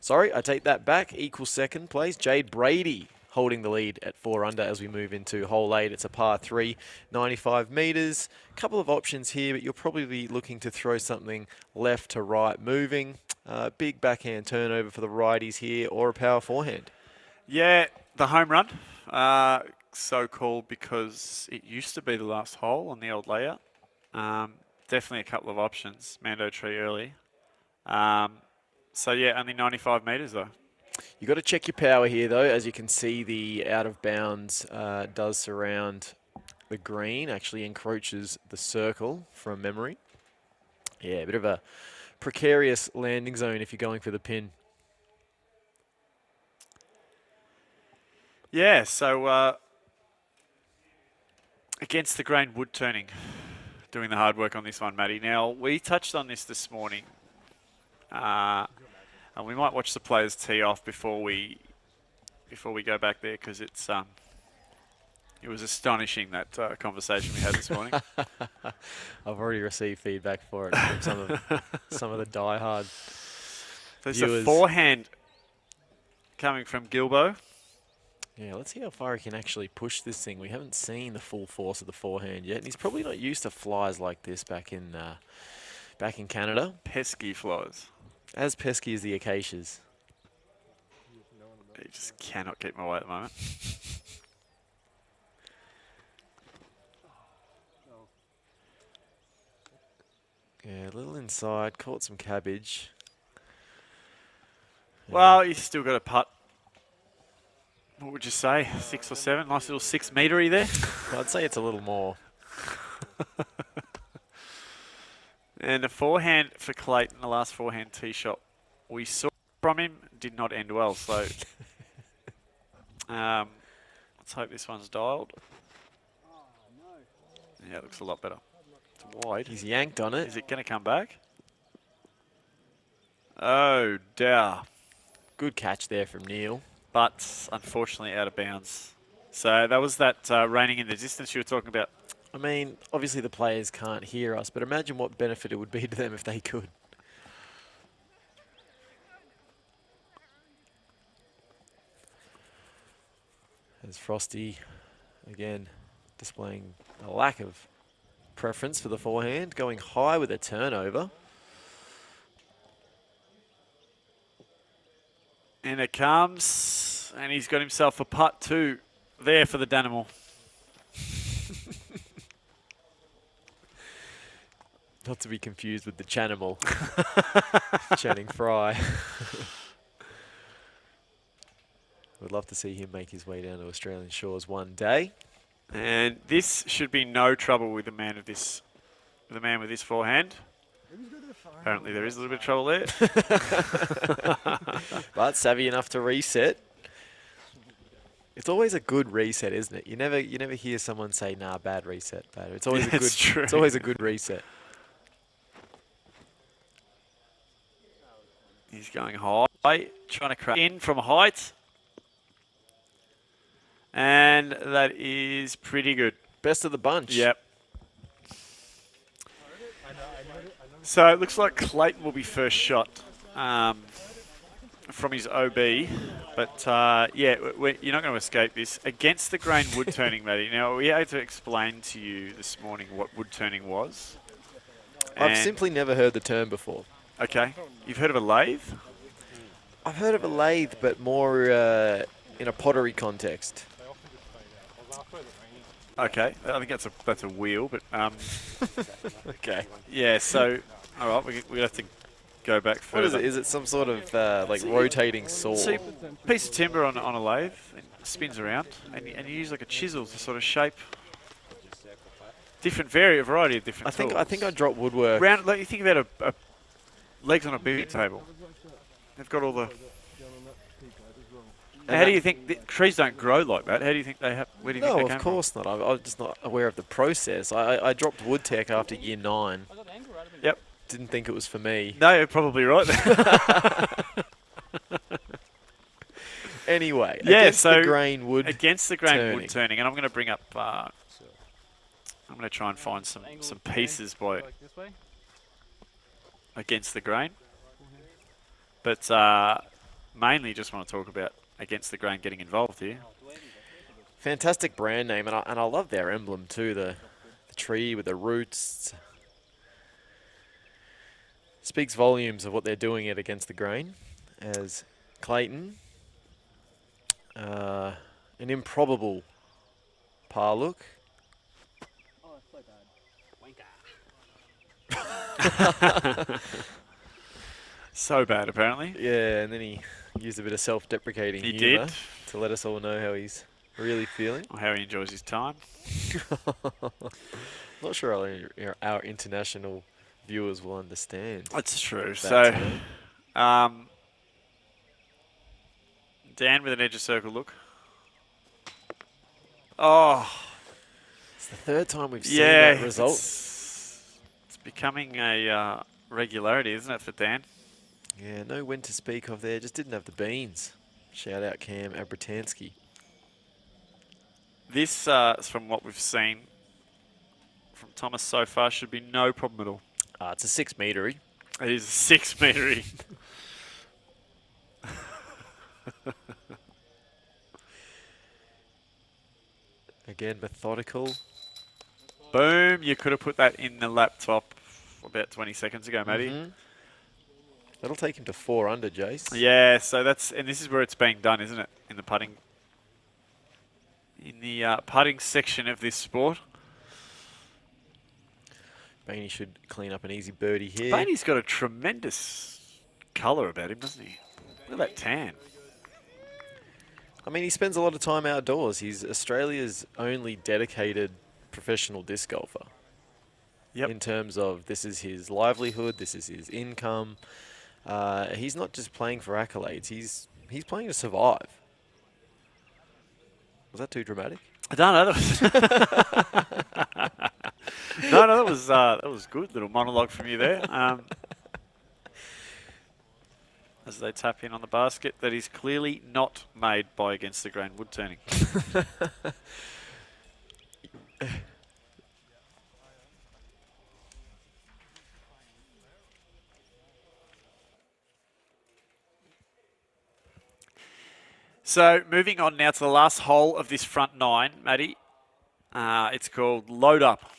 Sorry, I take that back. Equal second place. Jade Brady holding the lead at 4 under as we move into hole 8. It's a par 3, 95 metres. Couple of options here, but you'll probably be looking to throw something left to right moving. Big backhand turnover for the righties here, or a power forehand. Yeah, the home run. So called because it used to be the last hole on the old layout. Definitely a couple of options. Mando tree early. So yeah, only 95 metres though. You've got to check your power here though. As you can see, the out of bounds does surround the green, actually encroaches the circle from memory. Yeah, a bit of a precarious landing zone if you're going for the pin. Yeah, so against the grain wood turning, doing the hard work on this one, Matty. Now, we touched on this morning, and we might watch the players tee off before we go back there, because it was astonishing, that conversation we had this morning. I've already received feedback for it from some of the diehard There's viewers. a forehand coming from Gilbo. Yeah, let's see how far he can actually push this thing. We haven't seen the full force of the forehand yet, and he's probably not used to flies like this back in Canada. Pesky flies. As pesky as the acacias. He just cannot keep my way at the moment. Yeah, a little inside, caught some cabbage. Well, he's still got a putt. What would you say? 6 or 7? Nice little 6-meter-y there. I'd say it's a little more. And a forehand for Clayton, the last forehand tee shot we saw from him did not end well. So let's hope this one's dialed. Yeah, it looks a lot better. It's wide. He's yanked on it. Is it going to come back? Oh, dear. Good catch there from Neil. But unfortunately out of bounds. So that was that raining in the distance you were talking about. I mean, obviously the players can't hear us, but imagine what benefit it would be to them if they could. As Frosty, again, displaying a lack of preference for the forehand, going high with a turnover. And it comes, and he's got himself a putt too there for the Danimal. Not to be confused with the Chanimal. Channing Frye. Would love to see him make his way down to Australian shores one day. And this should be no trouble with the man with this forehand. Apparently there is a little bit of trouble there. But savvy enough to reset. It's always a good reset, isn't it? You never hear someone say, "Nah, bad reset." Bad. It's always a good. It's true. It's always a good reset. He's going high, trying to crack in from height. And that is pretty good. Best of the bunch. Yep. So it looks like Clayton will be first shot from his OB. But, yeah, you're not going to escape this. Against the grain wood turning, Matty. Now, we had to explain to you this morning what wood turning was. I've simply never heard the term before. Okay. You've heard of a lathe? I've heard of a lathe, but more in a pottery context. Okay. I think that's a wheel, but... Okay. yeah, so... All right, we have to go back further. What is it? Is it some sort of rotating saw? See, a piece of timber on a lathe, and it spins around, and you use like a chisel to sort of shape a variety of different tools. I think I dropped woodwork. Round, like you think about a legs on a billiard table. They've got all the How do you think trees don't grow like that? How do you think they have? Where do you think No, they of came course not. I'm just not aware of the process. I dropped wood tech after year 9. from? Yep. Didn't think it was for me. No, you're probably right. Anyway, Yeah, against so the grain wood against the grain turning. wood turning, and I'm going to bring up. I'm going to try and find some pieces by against the grain, but mainly just want to talk about against the grain getting involved here. Fantastic brand name, and I love their emblem too. The tree with the roots speaks volumes of what they're doing it against the grain. As Clayton, an improbable par look. So bad, apparently. Yeah, and then he used a bit of self-deprecating He humour did. to let us all know how he's really feeling. Or how he enjoys his time. Not sure our international viewers will understand. That's true. that So, term. Dan with an edge of circle look. Oh, It's the third time we've seen yeah. that result. It's becoming a regularity, isn't it, for Dan? Yeah, no win to speak of there. Just didn't have the beans. Shout out Cam Abratansky. This, from what we've seen from Thomas so far, should be no problem at all. It's a 6 metre-y. It is a 6 metre-y. Again, methodical. Boom. You could have put that in the laptop about 20 seconds ago, Matty. Mhm. That'll take him to 4 under, Jace. Yeah, so that's, and this is where it's being done, isn't it? In the putting section of this sport. Bainey should clean up an easy birdie here. Bainey's got a tremendous colour about him, doesn't he? Look at that tan. I mean, he spends a lot of time outdoors. He's Australia's only dedicated professional disc golfer. Yep. In terms of this is his livelihood, this is his income. He's not just playing for accolades. He's playing to survive. Was that too dramatic? No, that was good. Little monologue from you there. As they tap in on the basket that is clearly not made by against the grain wood turning. So moving on now to the last hole of this front 9, Matty. It's called Load Up.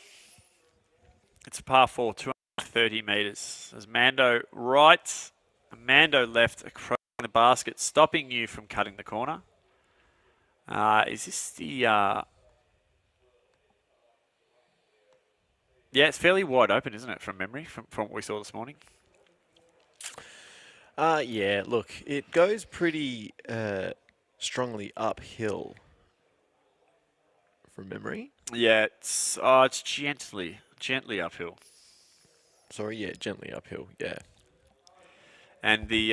It's a par 4, 230 metres. There's Mando right, Mando left, across the basket, stopping you from cutting the corner. Is this the... yeah, it's fairly wide open, isn't it, from memory, from what we saw this morning? Yeah, look, it goes pretty strongly uphill from memory. Yeah, it's gently uphill. Sorry, yeah, gently uphill, yeah. And the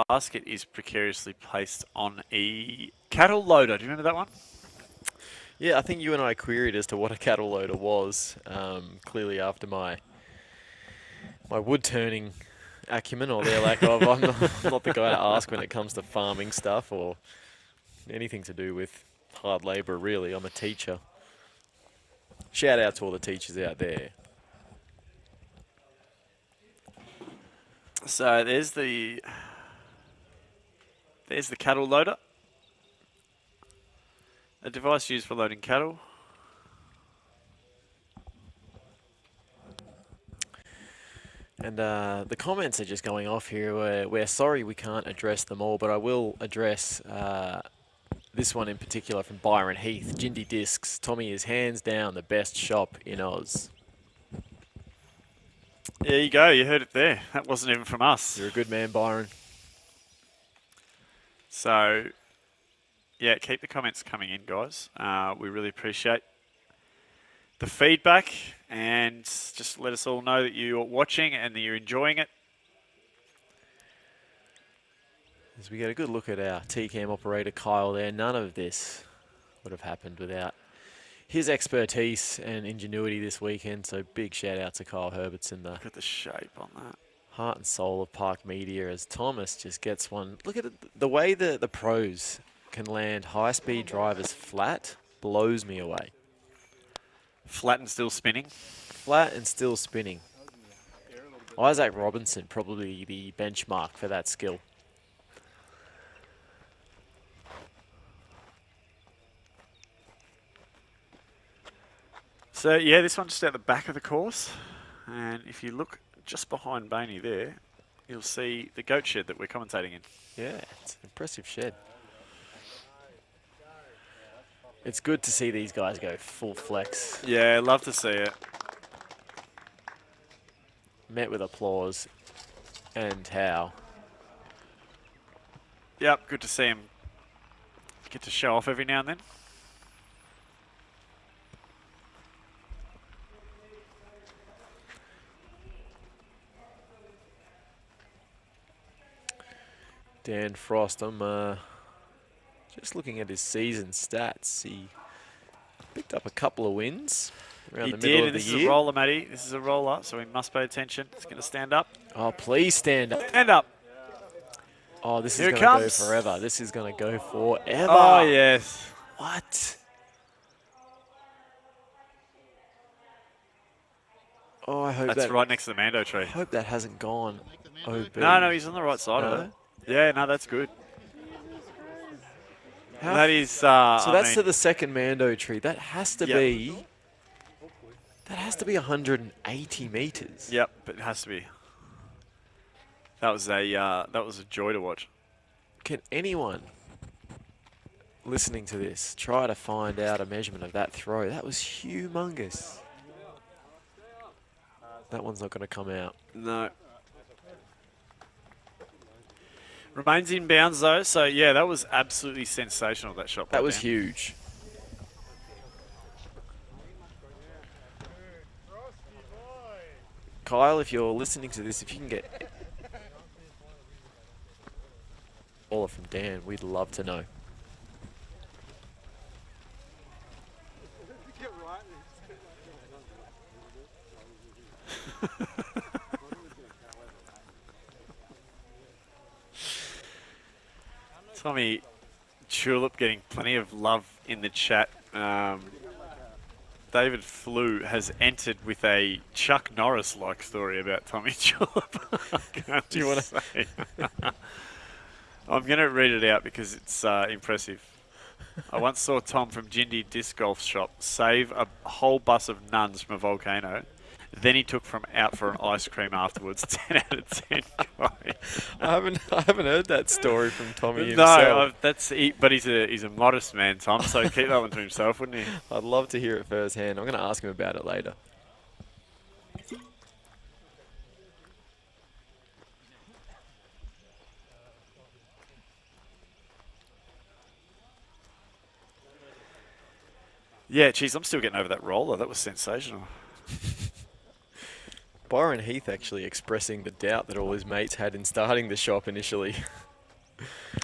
basket is precariously placed on a cattle loader. Do you remember that one? Yeah, I think you and I queried as to what a cattle loader was. Clearly after my wood turning acumen or their lack of. I'm not the guy to ask when it comes to farming stuff or anything to do with hard labour, really. I'm a teacher. Shout out to all the teachers out there. So there's the cattle loader. A device used for loading cattle. And the comments are just going off here. We're sorry we can't address them all, but I will address this one in particular from Byron Heath. Jindy Discs. Tommy is hands down the best shop in Oz. There you go. You heard it there. That wasn't even from us. You're a good man, Byron. So, yeah, keep the comments coming in, guys. We really appreciate the feedback, and just let us all know that you're watching and that you're enjoying it. As we get a good look at our TCAM operator Kyle there, none of this would have happened without his expertise and ingenuity this weekend. So big shout out to Kyle Herbertson, the Look at the shape on that. heart and soul of Park Media, as Thomas just gets one. Look at it, the way the pros can land high-speed drivers flat blows me away. Flat and still spinning. Flat and still spinning. Isaac Robinson, probably the benchmark for that skill. So, yeah, this one's just at the back of the course. And if you look just behind Bainey there, you'll see the goat shed that we're commentating in. Yeah, it's an impressive shed. It's good to see these guys go full flex. Yeah, love to see it. Met with applause. And how? Yep, good to see him get to show off every now and then. Dan Frost, I'm just looking at his season stats. He picked up a couple of wins around He the did, middle and of the this year. is a roller, Matty. This is a roller, so we must pay attention. It's going to stand up. Oh, please stand up. Stand up. Oh, this Here is it going to go comes. forever. This is going to go forever. Oh, yes. What? Oh, I hope That's that right next to the Mando tree. I hope that hasn't gone OB. No, he's on the right side of No? it. Yeah, no, that's good. How That is. So I that's mean, to the second Mando tree. That has to Yep. be. That has to be 180 meters. Yep, it has to be. That was a joy to watch. Can anyone listening to this try to find out a measurement of that throw? That was humongous. That one's not going to come out. No. Remains in bounds though, so yeah, that was absolutely sensational. That shot. That by was Dan. huge. Kyle, if you're listening to this, if you can get all from Dan, we'd love to know. Tommy Tulip getting plenty of love in the chat. David Flew has entered with a Chuck Norris-like story about Tommy Tulip. Do you wanna- say? I'm going to read it out because it's impressive. I once saw Tom from Jindy Disc Golf Shop save a whole bus of nuns from a volcano. Then he took out for an ice cream afterwards. 10 out of 10 guy. I haven't heard that story from Tommy No, himself. but he's a modest man, Tom. So keep that one to himself, wouldn't he? I'd love to hear it firsthand. I'm going to ask him about it later. Yeah, geez, I'm still getting over that roller. That was sensational. Byron Heath actually expressing the doubt that all his mates had in starting the shop initially.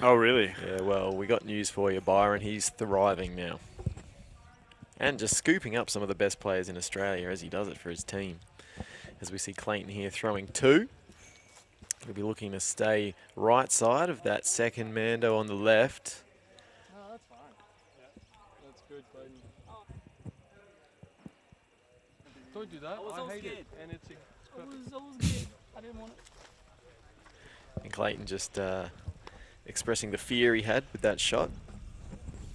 Oh, really? Yeah, well, we got news for you, Byron. He's thriving now. And just scooping up some of the best players in Australia as he does it for his team. As we see Clayton here throwing two. He'll be looking to stay right side of that second Mando on the left. No, that's fine. Yeah, that's good, Clayton. Don't do that. I hate it. And it's perfect. I was scared. I didn't want it. And Clayton just expressing the fear he had with that shot.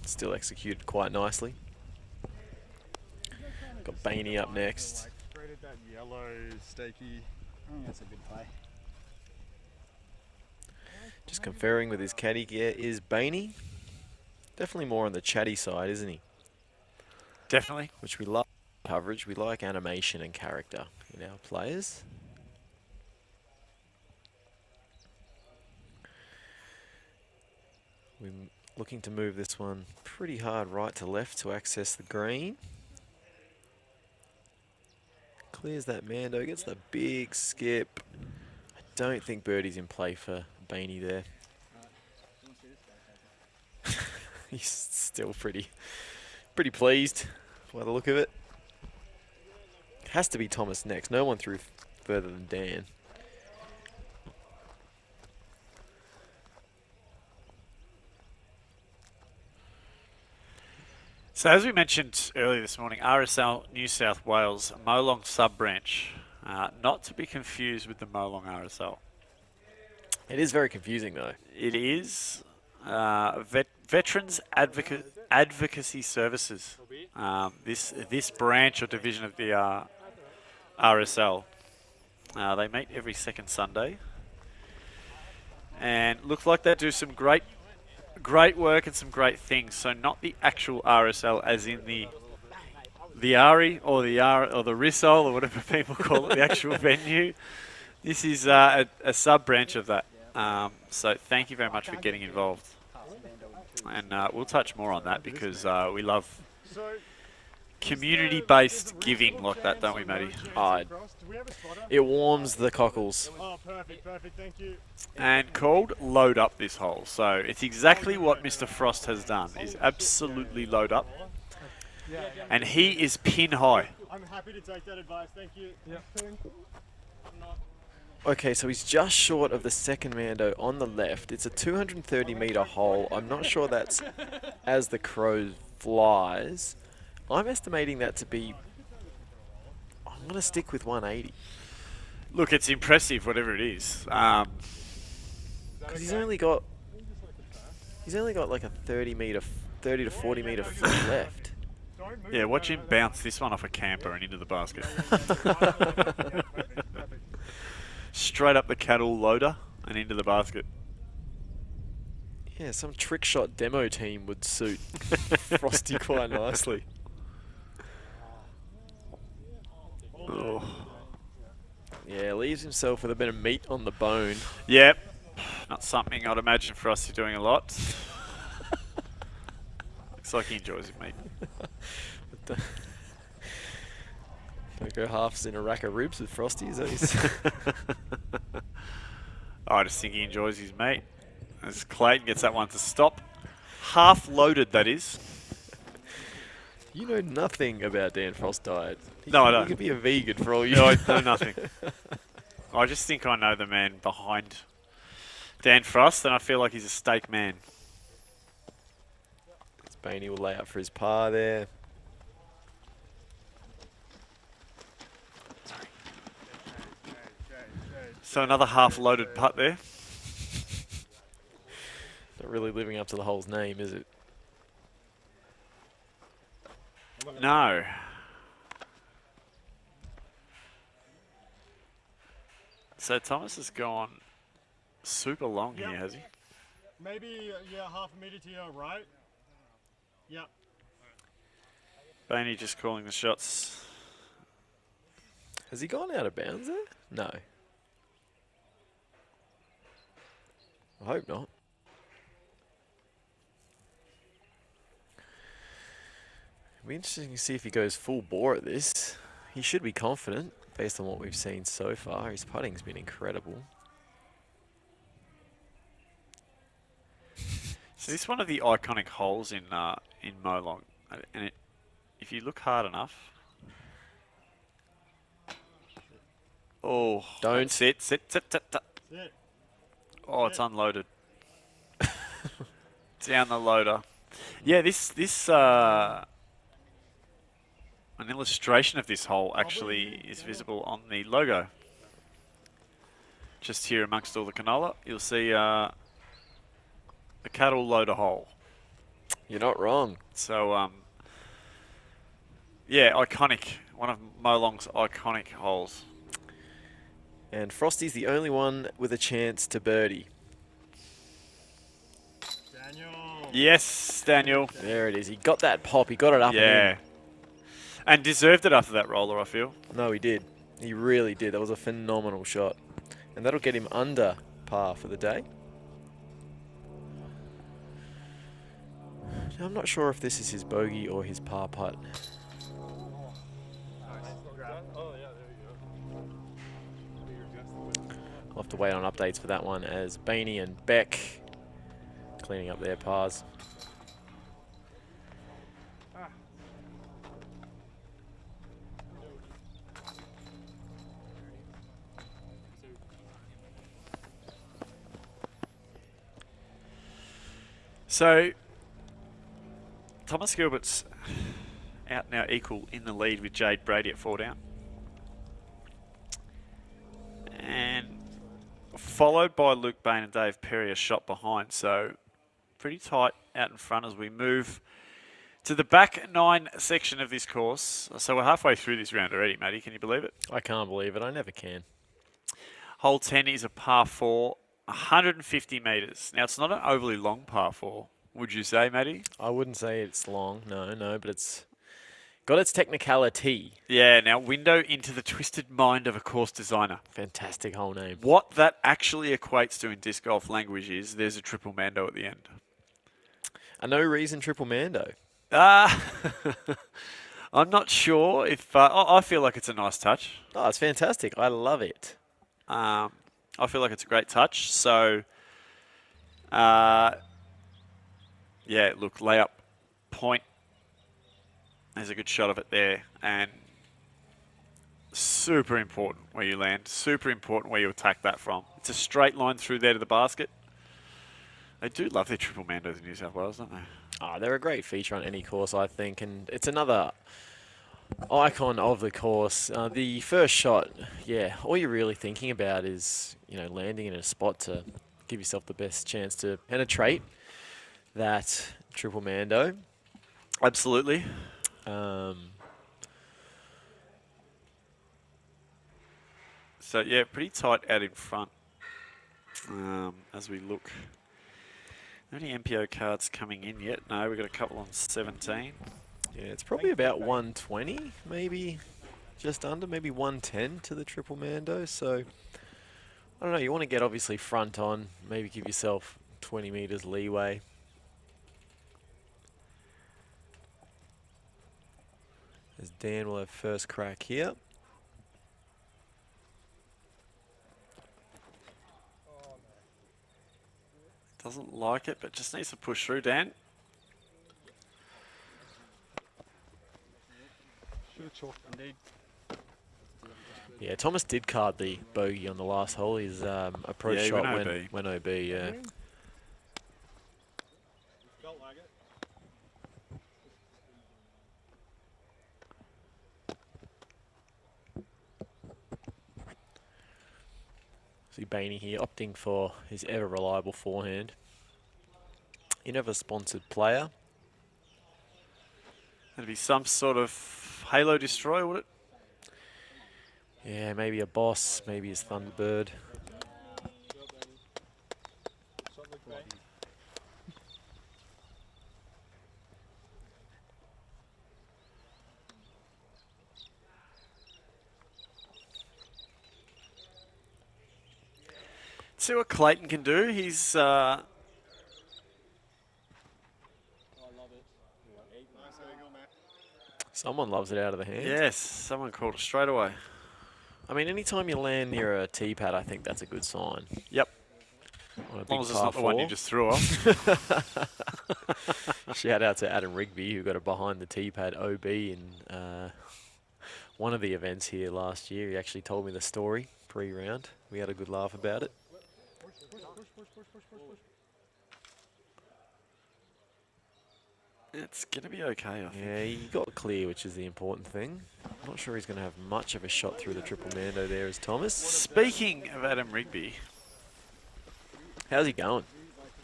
Still executed quite nicely. Got Bainey up next. Created that yellow, stakey. I think that's a good play. Just conferring with his caddy gear is Bainey. Definitely more on the chatty side, isn't he? Definitely. Which we love coverage. We like animation and character in our players. We're looking to move this one pretty hard right to left to access the green. Clears that Mando, gets the big skip. I don't think birdie's in play for Bainey there. He's still pretty pleased by the look of it. Has to be Thomas next. No one threw further than Dan. So as we mentioned earlier this morning, RSL New South Wales Molong sub-branch, not to be confused with the Molong RSL. It is very confusing though. It is Veterans Advocacy Services. This branch or division of the RSL. They meet every second Sunday, and looks like they do some great work and some great things. So not the actual RSL, as in the ARI or the RISOL or whatever people call it, the actual venue. This is a sub branch of that. So thank you very much for getting involved, and we'll touch more on that because we love community-based giving like that, don't we, Matty? It warms the cockles. Oh, perfect, thank you. And called load up this hole. So it's exactly what Mr. Frost has done, is absolutely load up. And he is pin high. I'm happy to take that advice, thank you. Okay, so he's just short of the second Mando on the left. It's a 230-meter hole. I'm not sure that's as the crow flies. I'm estimating that to be... I'm going to stick with 180. Look, it's impressive, whatever it is. 'Cause he's only got like a 30 to 40 meter foot left. Yeah, watch him bounce this one off a camper and into the basket. Straight up the cattle loader and into the basket. Yeah, some trick shot demo team would suit Frosty quite nicely. Oh. Yeah, leaves himself with a bit of meat on the bone. Yep. Not something I'd imagine Frosty doing a lot. Looks like he enjoys it, mate. Don't go halves in a rack of ribs with Frosty, is that his... I just think he enjoys his meat. As Clayton gets that one to stop. Half loaded, that is. You know nothing about Dan Frost's diet. No, I don't. He could be a vegan for all you No, know. I know nothing. I just think I know the man behind Dan Frost, and I feel like he's a steak man. Bainey will lay out for his par there. So another half-loaded putt there. Not really living up to the hole's name, is it? No. So Thomas has gone super long here, has he? Maybe, yeah, half a metre to your right. Yep. Bainey just calling the shots. Has he gone out of bounds there? No. I hope not. It'll be interesting to see if he goes full bore at this. He should be confident based on what we've seen so far. His putting's been incredible. So this is one of the iconic holes in Molong, and if you look hard enough, oh, Don't. Sit. Sit. Oh, it's unloaded. Down the loader. Yeah, this an illustration of this hole actually is visible on the logo. Just here amongst all the canola, you'll see a cattle loader hole. You're not wrong. So, yeah, iconic. One of Molong's iconic holes. And Frosty's the only one with a chance to birdie. Daniel. Yes, Daniel. There it is. He got that pop. He got it up. Yeah. And deserved it after that roller, I feel. No, he did. He really did. That was a phenomenal shot. And that'll get him under par for the day. Now, I'm not sure if this is his bogey or his par putt. I'll have to wait on updates for that one as Bainey and Beck cleaning up their pars. So, Thomas Gilbert's out now equal in the lead with Jade Brady at 4 down. And followed by Luke Bain and Dave Perry a shot behind. So, pretty tight out in front as we move to the back 9 section of this course. So we're halfway through this round already, Matty. Can you believe it? I can't believe it. I never can. Hole 10 is a par 4, 150 metres. Now, it's not an overly long par 4, would you say, Matty? I wouldn't say it's long. No, but it's got its technicality. Yeah, now, window into the twisted mind of a course designer. Fantastic whole name. What that actually equates to in disc golf language is there's a triple mando at the end. A no reason triple mando. I'm not sure if... I feel like it's a nice touch. Oh, it's fantastic. I love it. I feel like it's a great touch. So, yeah, look, layup point. There's a good shot of it there. And super important where you land. Super important where you attack that from. It's a straight line through there to the basket. They do love their triple mandos in New South Wales, don't they? Oh, they're a great feature on any course, I think, and it's another icon of the course. The first shot, yeah, all you're really thinking about is, landing in a spot to give yourself the best chance to penetrate that triple mando. Absolutely. So, yeah, pretty tight out in front as we look. Any MPO cards coming in yet? No, we've got a couple on 17. yeah, it's probably about 120, maybe just under, maybe 110 to the triple mando. So, I don't know, you want to get obviously front on, maybe give yourself 20 metres leeway. As Dan will have first crack here. Doesn't like it, but just needs to push through, Dan. Should have chalked indeed. Yeah, Thomas did card the bogey on the last hole. His approach Yeah, he shot went OB. went OB, yeah. Felt like it. See Bainey here opting for his ever reliable forehand. You never sponsored player. That'd be some sort of Halo Destroyer, would it? Yeah, maybe a boss, maybe his Thunderbird. See what Clayton can do. He's Someone loves it out of the hand. yes, someone called it straight away. I mean, anytime you land near a tee pad, I think that's a good sign. Yep. On a As long big as it's par not the one you four. just threw off. Shout out to Adam Rigby, who got a behind the tee pad OB in one of the events here last year. He actually told me the story pre-round. We had a good laugh about it. It's going to be okay, I think. Yeah, he got clear, which is the important thing. I'm not sure he's going to have much of a shot through the triple mando there as Thomas. Speaking of Adam Rigby, How's he going?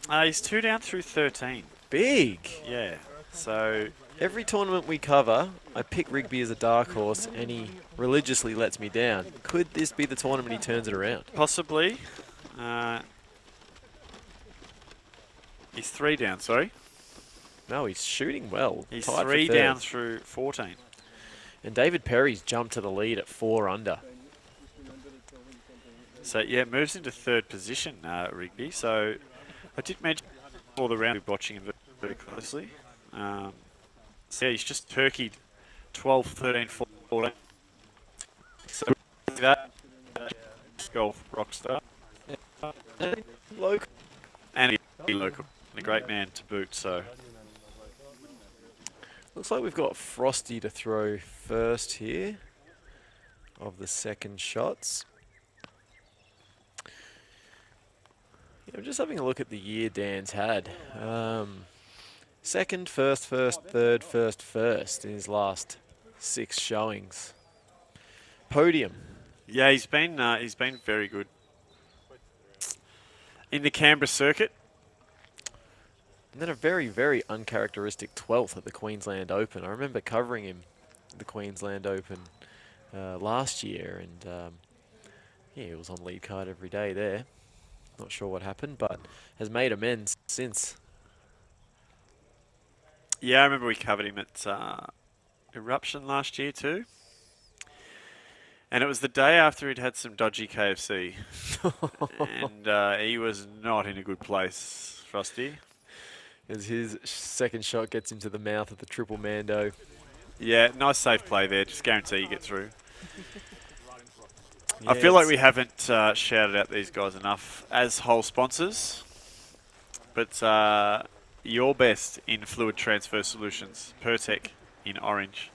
he's 2 down through 13. Big. Yeah. So, Every tournament we cover, I pick Rigby as a dark horse, and he religiously lets me down. Could this be the tournament he turns it around? possibly. He's 3 down, sorry. No, he's shooting well. He's Tied for 3 third. down through 14. And David Perry's jumped to the lead at 4 under. So, yeah, moves into 3rd position, Rigby. So, I did mention all the round, we're watching him very closely. So, yeah, he's just turkeyed 12, 13, 14. So, that golf rock star. Local. And a local. And a great man to boot, so. Looks like we've got Frosty to throw first here of the second shots. I'm just having a look at the year Dan's had. Second, first, third, first in his last 6 showings. Podium. Yeah, he's been very good. In the Canberra circuit. And then a very, very uncharacteristic 12th at the Queensland Open. I remember covering him at the Queensland Open last year, and yeah, he was on lead card every day there. Not sure what happened, but has made amends since. Yeah, I remember we covered him at Eruption last year too. And it was the day after he'd had some dodgy KFC. And he was not in a good place, Frosty. As his second shot gets into the mouth of the triple Mando. Yeah, nice safe play there. Just guarantee you get through. Yeah, I feel like we haven't shouted out these guys enough as whole sponsors. But your best in fluid transfer solutions, Pertec in orange.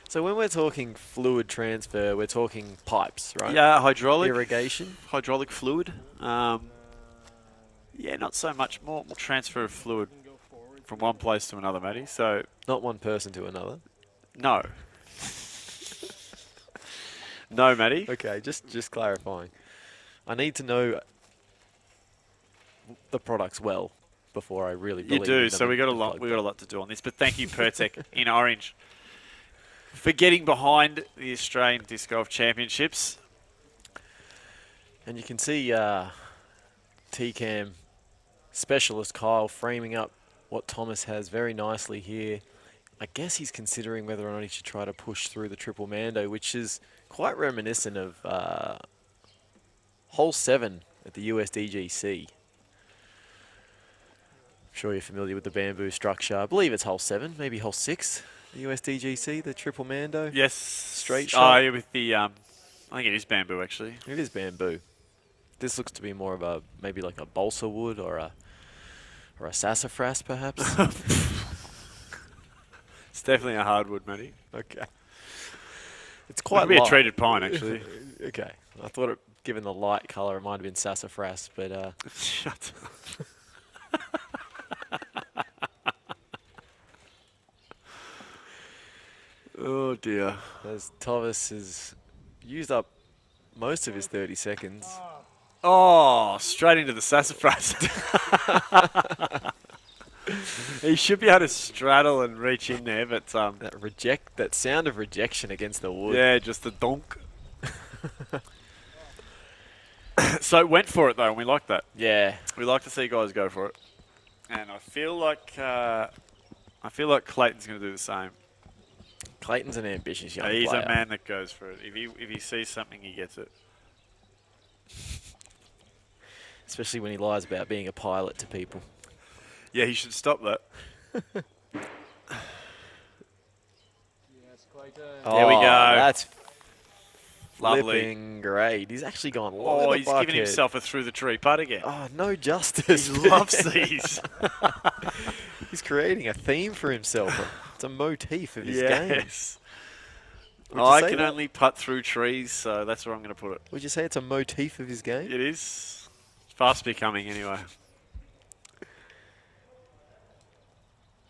So when we're talking fluid transfer, we're talking pipes, right? Yeah, hydraulic. Irrigation. Hydraulic fluid. Yeah, not so much. More transfer of fluid from one place to another, Matty. So Not one person to another. no. No, Matty. Okay, just clarifying. I need to know the products well before I really You believe do. in them So we got a and lot. plug We them. got a lot to do on this. But thank you, Pertec in orange, for getting behind the Australian Disc Golf Championships. And you can see TCAM specialist Kyle framing up what Thomas has very nicely here. I guess he's considering whether or not he should try to push through the triple Mando, which is quite reminiscent of hole 7 at the USDGC. I'm sure you're familiar with the bamboo structure. I believe it's hole 7, maybe hole 6, the USDGC, the triple Mando. Yes. Straight Oh, shot. yeah, with the I think it is bamboo actually. It is bamboo. This looks to be more of a maybe like a balsa wood or a sassafras perhaps. It's definitely a hardwood, Matty. Okay. It's Quite quite be a light. treated pine actually. Okay. I thought it, given the light colour, it might have been sassafras, but Shut up. Oh dear. as Thomas has used up most of his 30 seconds. Oh, straight into the sassafras. He should be able to straddle and reach in there, but That sound of rejection against the wood. yeah, just a donk. So went for it though, and we like that. Yeah. We like to see guys go for it, and I feel like Clayton's going to do the same. Clayton's an ambitious young He's player. a man that goes for it. If he sees something, he gets it. Especially when he lies about being a pilot to people. Yeah, he should stop that. There we go. That's Lovely. flipping great. He's actually gone long Oh, in the he's bucket. giving himself a through the tree putt again. Oh, no justice. He loves these. He's creating a theme for himself. It's a motif of his game. Yes. Would you I say can that? only putt through trees, so that's where I'm going to put it. Would you say it's a motif of his game? It is fast becoming anyway.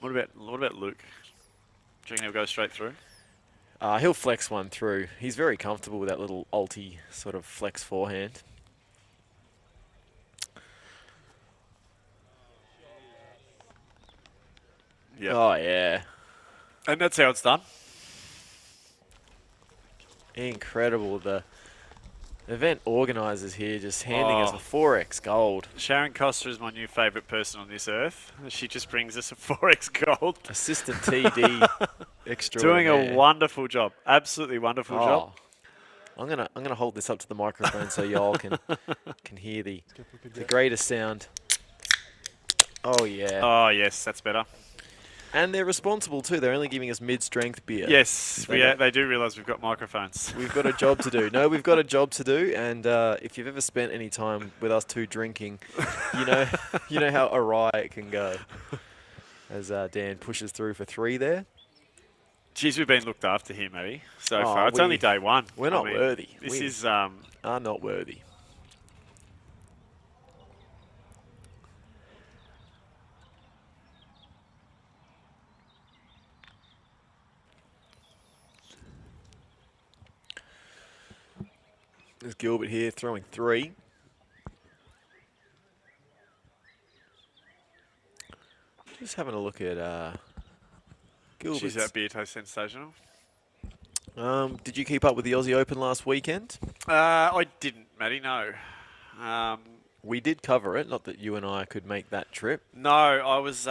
What about Luke? Do you reckon he'll go straight through? He'll flex one through. He's very comfortable with that little alti sort of flex forehand. Yeah. Oh, yeah. And that's how it's done. Incredible. The event organisers here just handing us Oh. a 4x gold. Sharon Coster is my new favourite person on this earth. She just brings us a 4x gold. Assistant TD Doing extraordinaire. a wonderful job. Absolutely wonderful job. I'm gonna hold this up to the microphone so y'all can hear the greatest sound. Oh yeah. Oh, yes, that's better. And they're responsible too. They're only giving us mid-strength beer. Yes, They they do realise we've got microphones. We've got a job to do. No, we've got a job to do. And if you've ever spent any time with us two drinking, you know how awry it can go. As Dan pushes through for 3 there. Geez, we've been looked after here, Matty, so Oh, far. It's only day one. we're not worthy. This We is are not worthy. There's Gilbert here throwing 3. Just having a look at Gilbert's. She's that Beato sensational. Did you keep up with the Aussie Open last weekend? I didn't, Matty, no. We did cover it, not that you and I could make that trip. No, I was...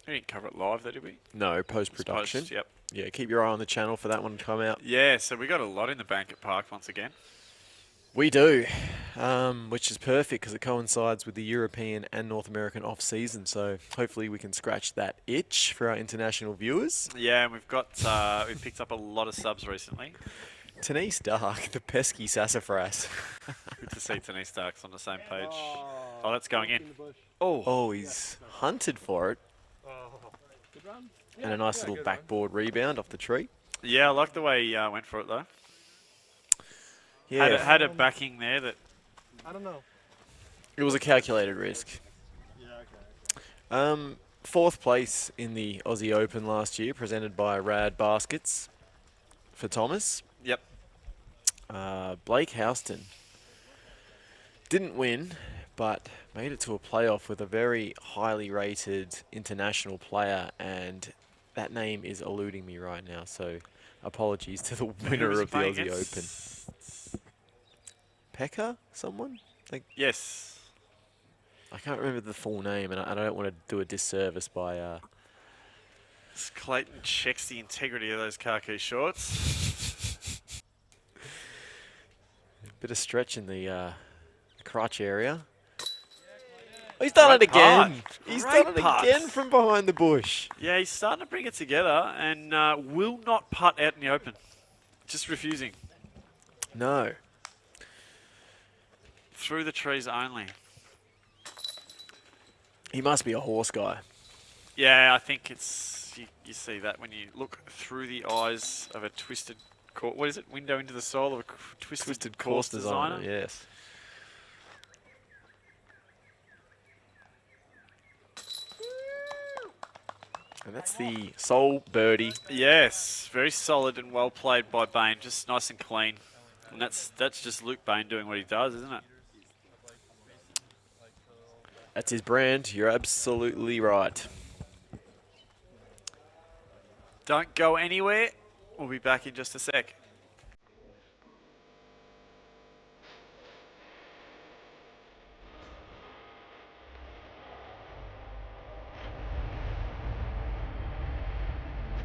we didn't cover it live, though, did we? No, post-production. Post, yep. Yeah, keep your eye on the channel for that one to come out. Yeah, so we got a lot in the bank at Park once again. We do, which is perfect because it coincides with the European and North American off-season. So hopefully we can scratch that itch for our international viewers. Yeah, and we've got we've picked up a lot of subs recently. Denise Dark, the pesky sassafras. Good to see Denise Darks on the same page. Oh, that's going in. Oh, he's hunted for it. Good run. And a nice little backboard rebound off the tree. Yeah, I like the way he went for it, though. Yeah, Had a backing there that... I don't know. it was a calculated risk. Yeah, okay. 4th place in the Aussie Open last year, presented by Rad Baskets for Thomas. Yep. Blake Houston didn't win, but made it to a playoff with a very highly rated international player, and that name is eluding me right now, so apologies to the winner of the Aussie Open. Pekka, someone? Yes. I can't remember the full name, and I don't want to do a disservice by... Clayton checks the integrity of those khaki shorts. bit of stretch in the crotch area. Oh, he's done Great it again. putt. He's Great done it putt. again from behind the bush. Yeah, he's starting to bring it together and will not putt out in the open. Just refusing. No. Through the trees only. He must be a horse guy. Yeah, I think it's... You see that when you look through the eyes of a twisted... What is it? Window into the soul of a twisted course designer? Yes. And that's the sole birdie. Yes, very solid and well played by Bain. Just nice and clean. And that's just Luke Bain doing what he does, isn't it? That's his brand. You're absolutely right. Don't go anywhere. We'll be back in just a sec.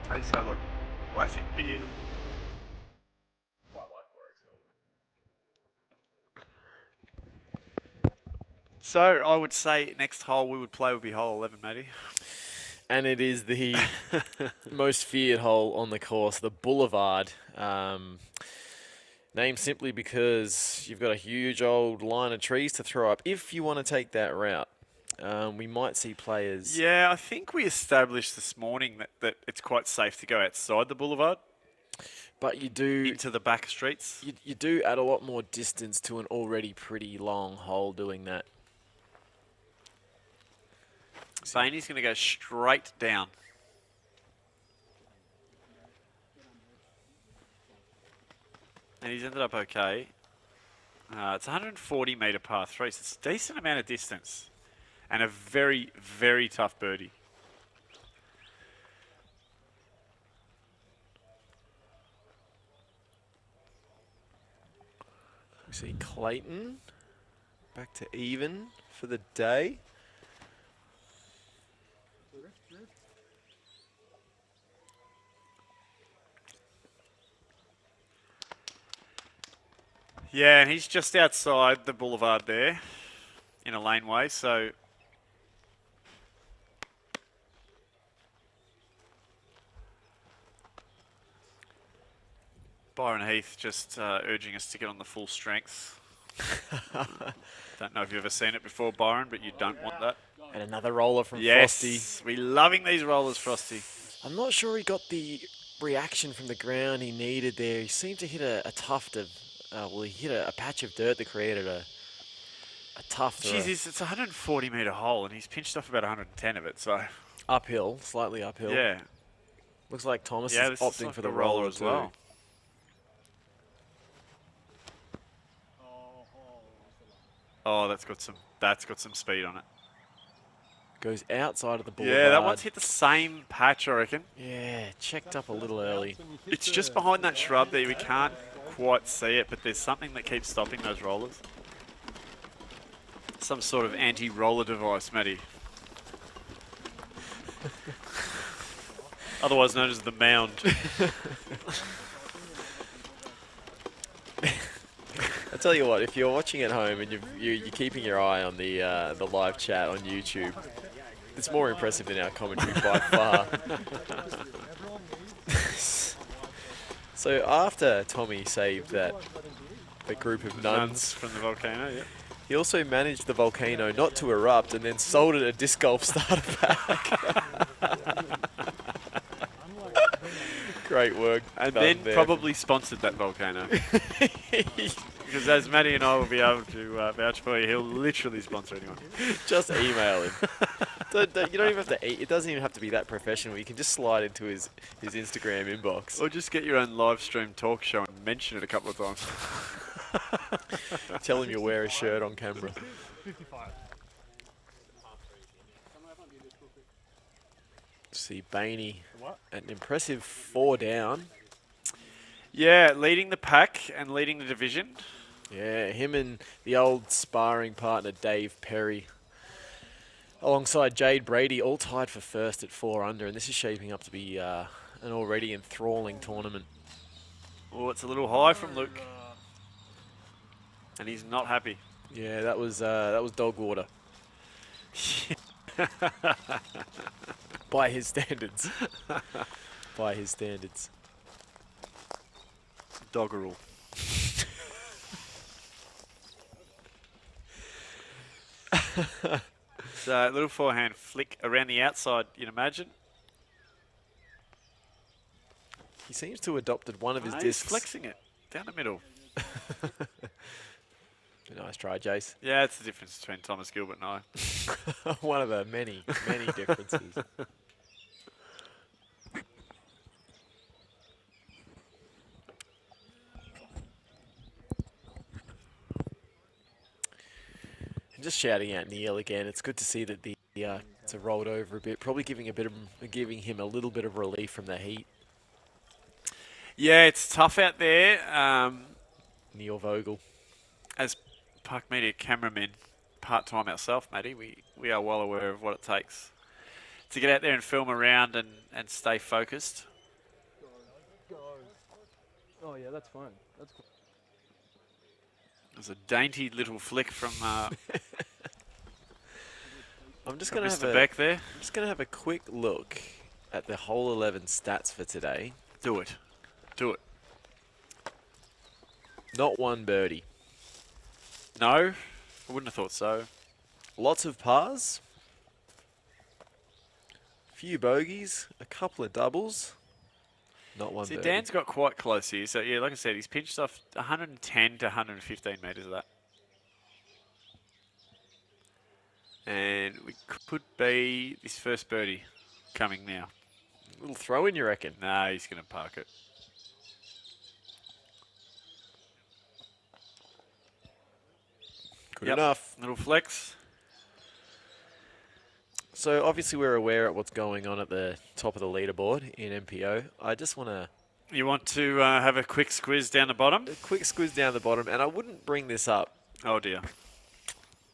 I sound like classic beard. So I would say next hole we would play would be hole 11, Matty. And it is the most feared hole on the course, the Boulevard. Named simply because you've got a huge old line of trees to throw up. If you want to take that route, we might see players... Yeah, I think we established this morning that it's quite safe to go outside the Boulevard. But you do... Into the back streets. You do add a lot more distance to an already pretty long hole doing that. Bainey's going to go straight down. And he's ended up okay. It's 140 metre par 3, so it's a decent amount of distance. And a very, very tough birdie. We see Clayton back to even for the day. Yeah, and he's just outside the Boulevard there in a laneway, so... Byron Heath just urging us to get on the full strength. Don't know if you've ever seen it before, Byron, but you don't want that. And another roller from Yes, Frosty. we're loving these rollers, Frosty. I'm not sure he got the reaction from the ground he needed there. He seemed to hit a tuft of... well, he hit a patch of dirt that created a tuft. Jeez, it's a 140 metre hole, and he's pinched off about 110 of it, so... Uphill, slightly uphill. Yeah. Looks like Thomas Yeah, is this opting like for the a roller as too. well. Oh, that's got some speed on it. Goes outside of the boulevard. Yeah, that one's hit the same patch, I reckon. Yeah, checked up a little early. It's just behind that shrub there. We can't quite see it, but there's something that keeps stopping those rollers. Some sort of anti-roller device, Matty. Otherwise known as the mound. I tell you what, if you're watching at home and you're keeping your eye on the live chat on YouTube, it's more impressive than our commentary by far. So after Tommy saved that group of nuns from the volcano, yeah. he also managed the volcano not to erupt and then sold it a disc golf starter pack. Great work. And done then there. probably sponsored that volcano. Because as Matty and I will be able to vouch for you, he'll literally sponsor anyone. Just email him. You don't even have to. It doesn't even have to be that professional. You can just slide into his Instagram inbox. Or just get your own live stream talk show and mention it a couple of times. Tell him you wear a shirt on camera. 55. See Bainey at an impressive 4 down. Yeah, leading the pack and leading the division. Yeah, him and the old sparring partner Dave Perry, alongside Jade Brady, all tied for first at 4 under, and this is shaping up to be an already enthralling tournament. Oh, it's a little high from Luke, and he's not happy. Yeah, that was dog water. By his standards. By his standards. Doggerel. So, little forehand flick around the outside, you'd imagine. He seems to have adopted one of his He's discs. flexing it down the middle. Nice try, Jace. Yeah, it's the difference between Thomas Gilbert and I. One of the many, many differences. And just shouting out Neil again. It's good to see that the it's rolled over a bit, probably giving him a little bit of relief from the heat. Yeah, it's tough out there. Neil Vogel. As Park Media cameramen, part-time ourselves, Matty, we are well aware of what it takes to get out there and film around and stay focused. Oh yeah, that's fine. That's cool. There's a dainty little flick from I'm just going to Mr. Beck there. I'm just going to have a quick look at the hole 11 stats for today. Do it. Do it. Not one birdie. No, I wouldn't have thought so. Lots of pars. Few bogeys. A couple of doubles. Not one See, birdie. Dan's got quite close here. So, yeah, like I said, he's pinched off 110 to 115 metres of that. And we could be this first birdie coming now. Little throw in, you reckon? No, he's going to park it. Good enough. Little flex. So obviously we're aware of what's going on at the top of the leaderboard in MPO. I just want to... You want to have a quick squiz down the bottom? A quick squiz down the bottom, and I wouldn't bring this up Oh, dear.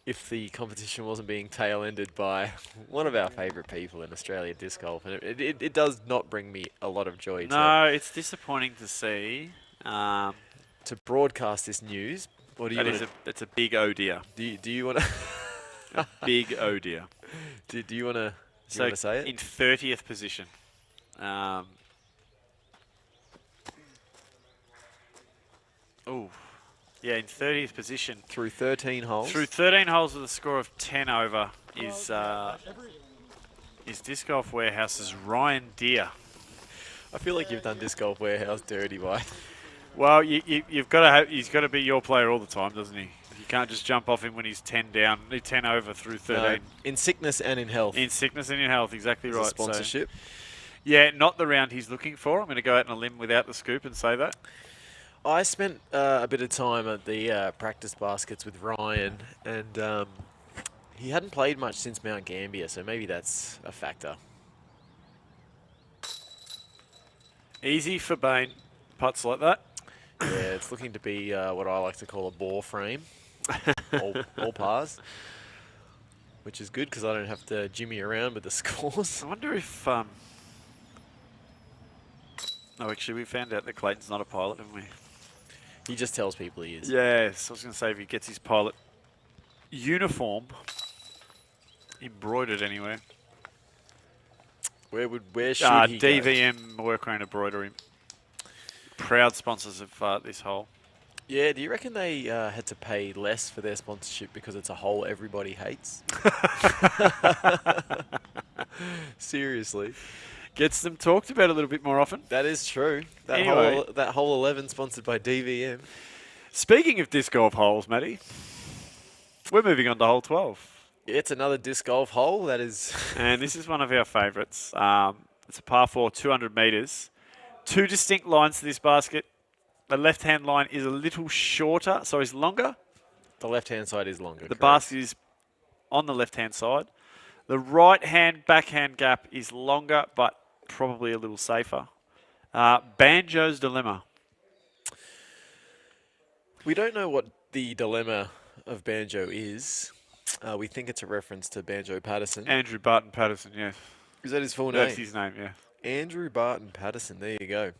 if the competition wasn't being tail-ended by one of our favourite people in Australia, disc golf. And it does not bring me a lot of joy No, it's disappointing to see. to broadcast this news. What do you want It's a big oh dear. do you want to... A big oh dear. do you want to say it? In 30th position. Oh, yeah, in 30th position. Through 13 holes? Through 13 holes with a score of 10 over is Disc Golf Warehouse's Ryan Deere. I feel like you've done Disc Golf Warehouse dirty, by. Well, you've got to have. He's got to be your player all the time, doesn't he? You can't just jump off him when he's 10 down, 10 over through 13. No, in sickness and in health. In sickness and in health, exactly As right. a sponsorship. So, yeah, not the round he's looking for. I'm going to go out on a limb without the scoop and say that. I spent a bit of time at the practice baskets with Ryan, and he hadn't played much since Mount Gambier, so maybe that's a factor. Easy for Bain. Putts like that. Yeah, it's looking to be what I like to call a bore frame. all pars. Which is good because I don't have to jimmy around with the scores. I wonder if... Oh, actually, we found out that Clayton's not a pilot, haven't we? He just tells people he is. Yes, I was going to say if he gets his pilot uniform embroidered anywhere. Where should he go? DVM Workwear Embroidery. Proud sponsors of this hole. Yeah, do you reckon they had to pay less for their sponsorship because it's a hole everybody hates? Seriously. Gets them talked about a little bit more often. That is true. Anyway. That hole 11 sponsored by DVM. Speaking of disc golf holes, Matty, we're moving on to hole 12. It's another disc golf hole. That is... And this is one of our favourites. It's a par 4, 200 metres. Two distinct lines to this basket. The left-hand line is a little shorter, so it's longer. The left-hand side is longer. The correct. basket is on the left-hand side. The right-hand backhand gap is longer, but probably a little safer. Banjo's dilemma. We don't know what the dilemma of Banjo is. We think it's a reference to Banjo Patterson. Andrew Barton Patterson, yes. Is that his full name? That's his name, yeah. Andrew Barton Patterson, there you go.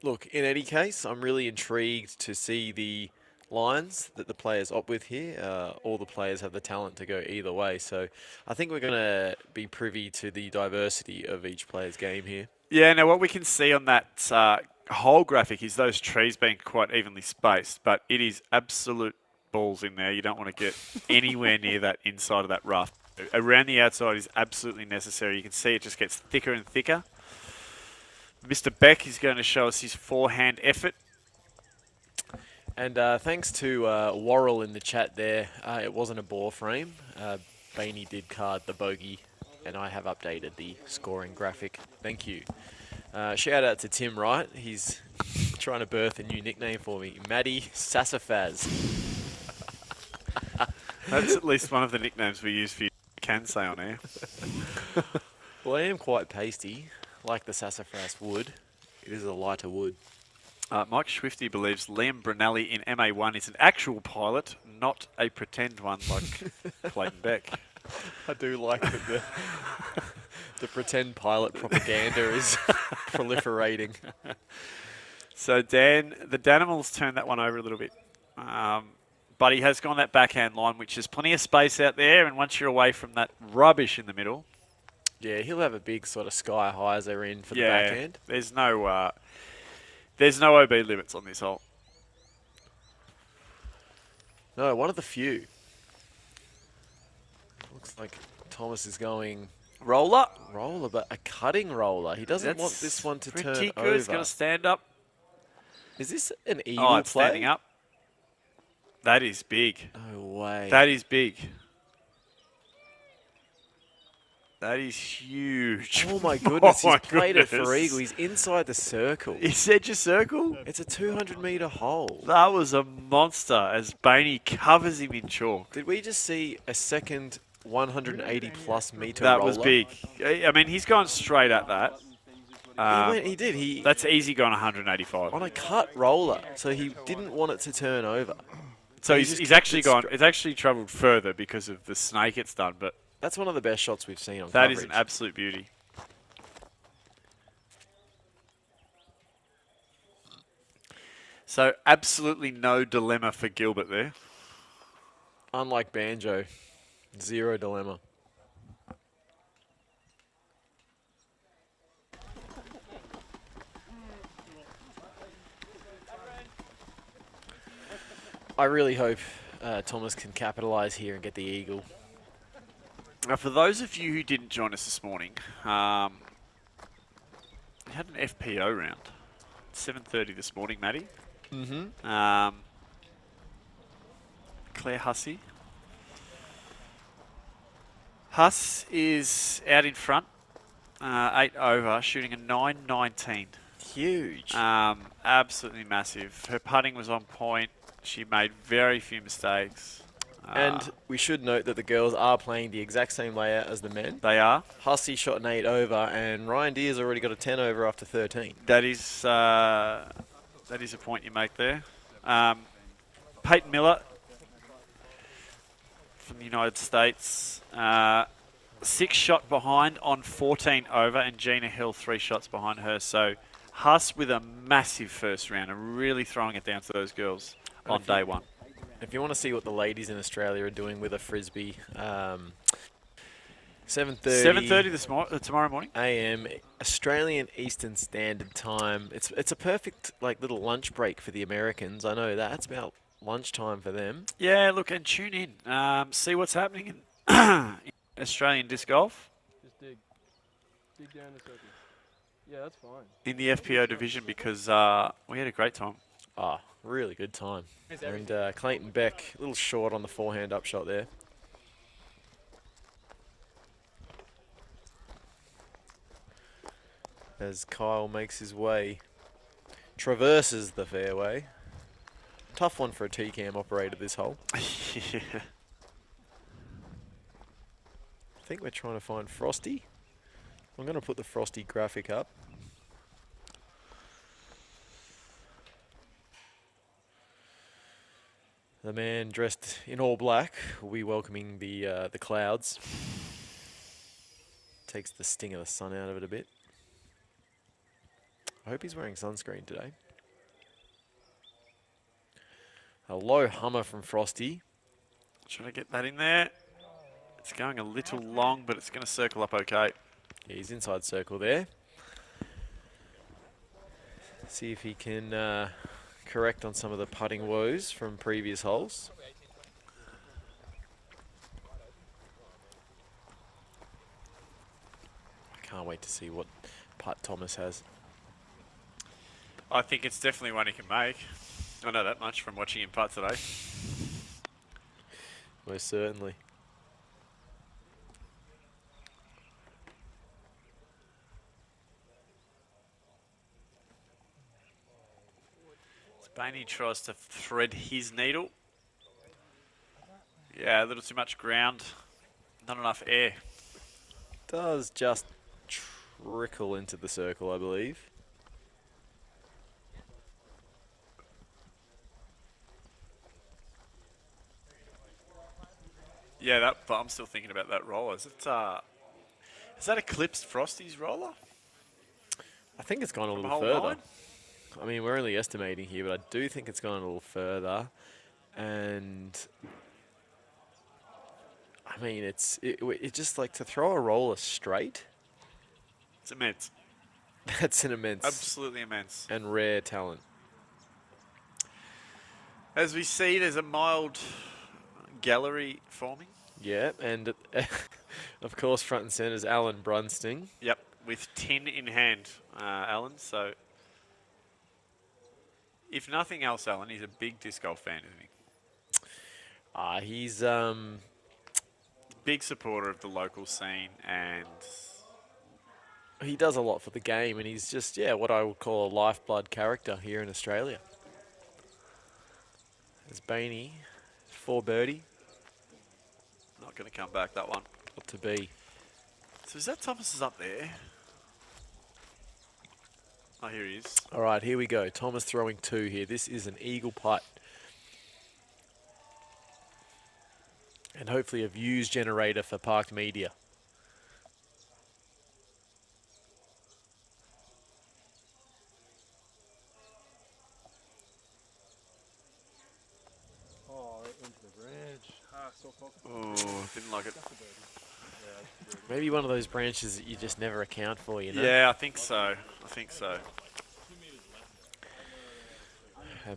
Look, in any case, I'm really intrigued to see the lines that the players opt with here. All the players have the talent to go either way, so I think we're going to be privy to the diversity of each player's game here. Yeah, now what we can see on that whole graphic is those trees being quite evenly spaced, but it is absolute balls in there. You don't want to get anywhere near that inside of that rough. Around the outside is absolutely necessary. You can see it just gets thicker and thicker. Mr. Beck is going to show us his forehand effort. And thanks to Worrell in the chat there, it wasn't a bore frame. Bainey did card the bogey, and I have updated the scoring graphic. Thank you. Shout out to Tim Wright. He's trying to birth a new nickname for me, Matty Sassafaz. That's at least one of the nicknames we use for you. Can say on air. Well, I am quite pasty, like the sassafras wood. It is a lighter wood. Mike Swifty believes Liam Brunelli in MA1 is an actual pilot, not a pretend one like Clayton Beck. I do like that the pretend pilot propaganda is proliferating. So Dan, the Danimals turned that one over a little bit. But he has gone that backhand line, which is plenty of space out there. And once you're away from that rubbish in the middle. Yeah, he'll have a big sort of sky hyzer in for the backhand. There's no OB limits on this hole. No, one of the few. Looks like Thomas is going roller, but a cutting roller. He doesn't want this one to turn pretty good. over. It's going to stand up. Is this an eagle Oh, it's play? standing up. That is big. No way. That is big. That is huge. Oh my goodness, Oh my he's played it for goodness. eagle. He's inside the circle. Is that your circle? It's a 200-metre hole. That was a monster as Bainey covers him in chalk. Did we just see a second 180-plus metre That roller? was big. I mean, he's gone straight at that. He did. That's easy gone 185. On a cut roller, so he didn't want it to turn over. So he he's just actually kept it gone. It's actually travelled further because of the snake it's done, but That's one of the best shots we've seen on that coverage. is an absolute beauty. So absolutely no dilemma for Gilbert there. Unlike Banjo, zero dilemma. I really hope Thomas can capitalise here and get the eagle. Now, for those of you who didn't join us this morning, we had an FPO round. 7:30 this morning, Matty. Mm-hmm. Claire Hussey. Huss is out in front, 8 over, shooting a 9.19. Huge. Absolutely massive. Her putting was on point. She made very few mistakes. And we should note that the girls are playing the exact same layout as the men. They are. Hussey shot an 8 over, and Ryan Deer's already got a 10 over after 13. That is a point you make there. Peyton Miller from the United States, 6 shot behind on 14 over, and Gina Hill 3 shots behind her. So Huss with a massive first round and really throwing it down to those girls on day one. If you want to see what the ladies in Australia are doing with a frisbee, 7:30 tomorrow morning. a.m. Australian Eastern Standard Time. It's a perfect little lunch break for the Americans. I know that. It's about lunchtime for them. Yeah, look, and tune in. See what's happening in Australian disc golf. Just dig. Dig down the circle. Yeah, that's fine. In the FPO division, because we had a great time. Ah, really good time. And Clayton Beck, a little short on the forehand upshot there. As Kyle makes his way, traverses the fairway. Tough one for a T-cam operator, this hole. Yeah. I think we're trying to find Frosty. I'm going to put the Frosty graphic up. The man dressed in all black will be welcoming the clouds. Takes the sting of the sun out of it a bit. I hope he's wearing sunscreen today. A low hummer from Frosty. Should I get that in there? It's going a little long, but it's going to circle up okay. Yeah, he's inside circle there. See if he can correct on some of the putting woes from previous holes. I can't wait to see what putt Thomas has. I think it's definitely one he can make. I know that much from watching him putt today. Most certainly. Bainey tries to thread his needle. Yeah, a little too much ground. Not enough air. Does just trickle into the circle, I believe. Yeah, but I'm still thinking about that roller. Has that eclipsed Frosty's roller? I think it's gone a From little hole further. 9? I mean, we're only estimating here, but I do think it's gone a little further. And I mean, it's just like to throw a roller straight. It's immense. That's an immense Absolutely immense. and rare talent. As we see, there's a mild gallery forming. Yeah, and of course, front and centre is Alan Brunsting. Yep, with tin in hand, Alan. So, if nothing else, Alan, he's a big disc golf fan, isn't he? He's Big supporter of the local scene, and he does a lot for the game, and he's just what I would call a lifeblood character here in Australia. There's Bainey, 4 birdie. not going to come back, that one. Got to be. So is that Thomas's up there? Oh, here he is. All right, here we go. Thomas throwing 2 here. This is an eagle putt. And hopefully a views generator for Park Media. Oh, into the branch. So focused. Oh, didn't like it. Maybe one of those branches that you just never account for, you know? Yeah, I think so. I think so.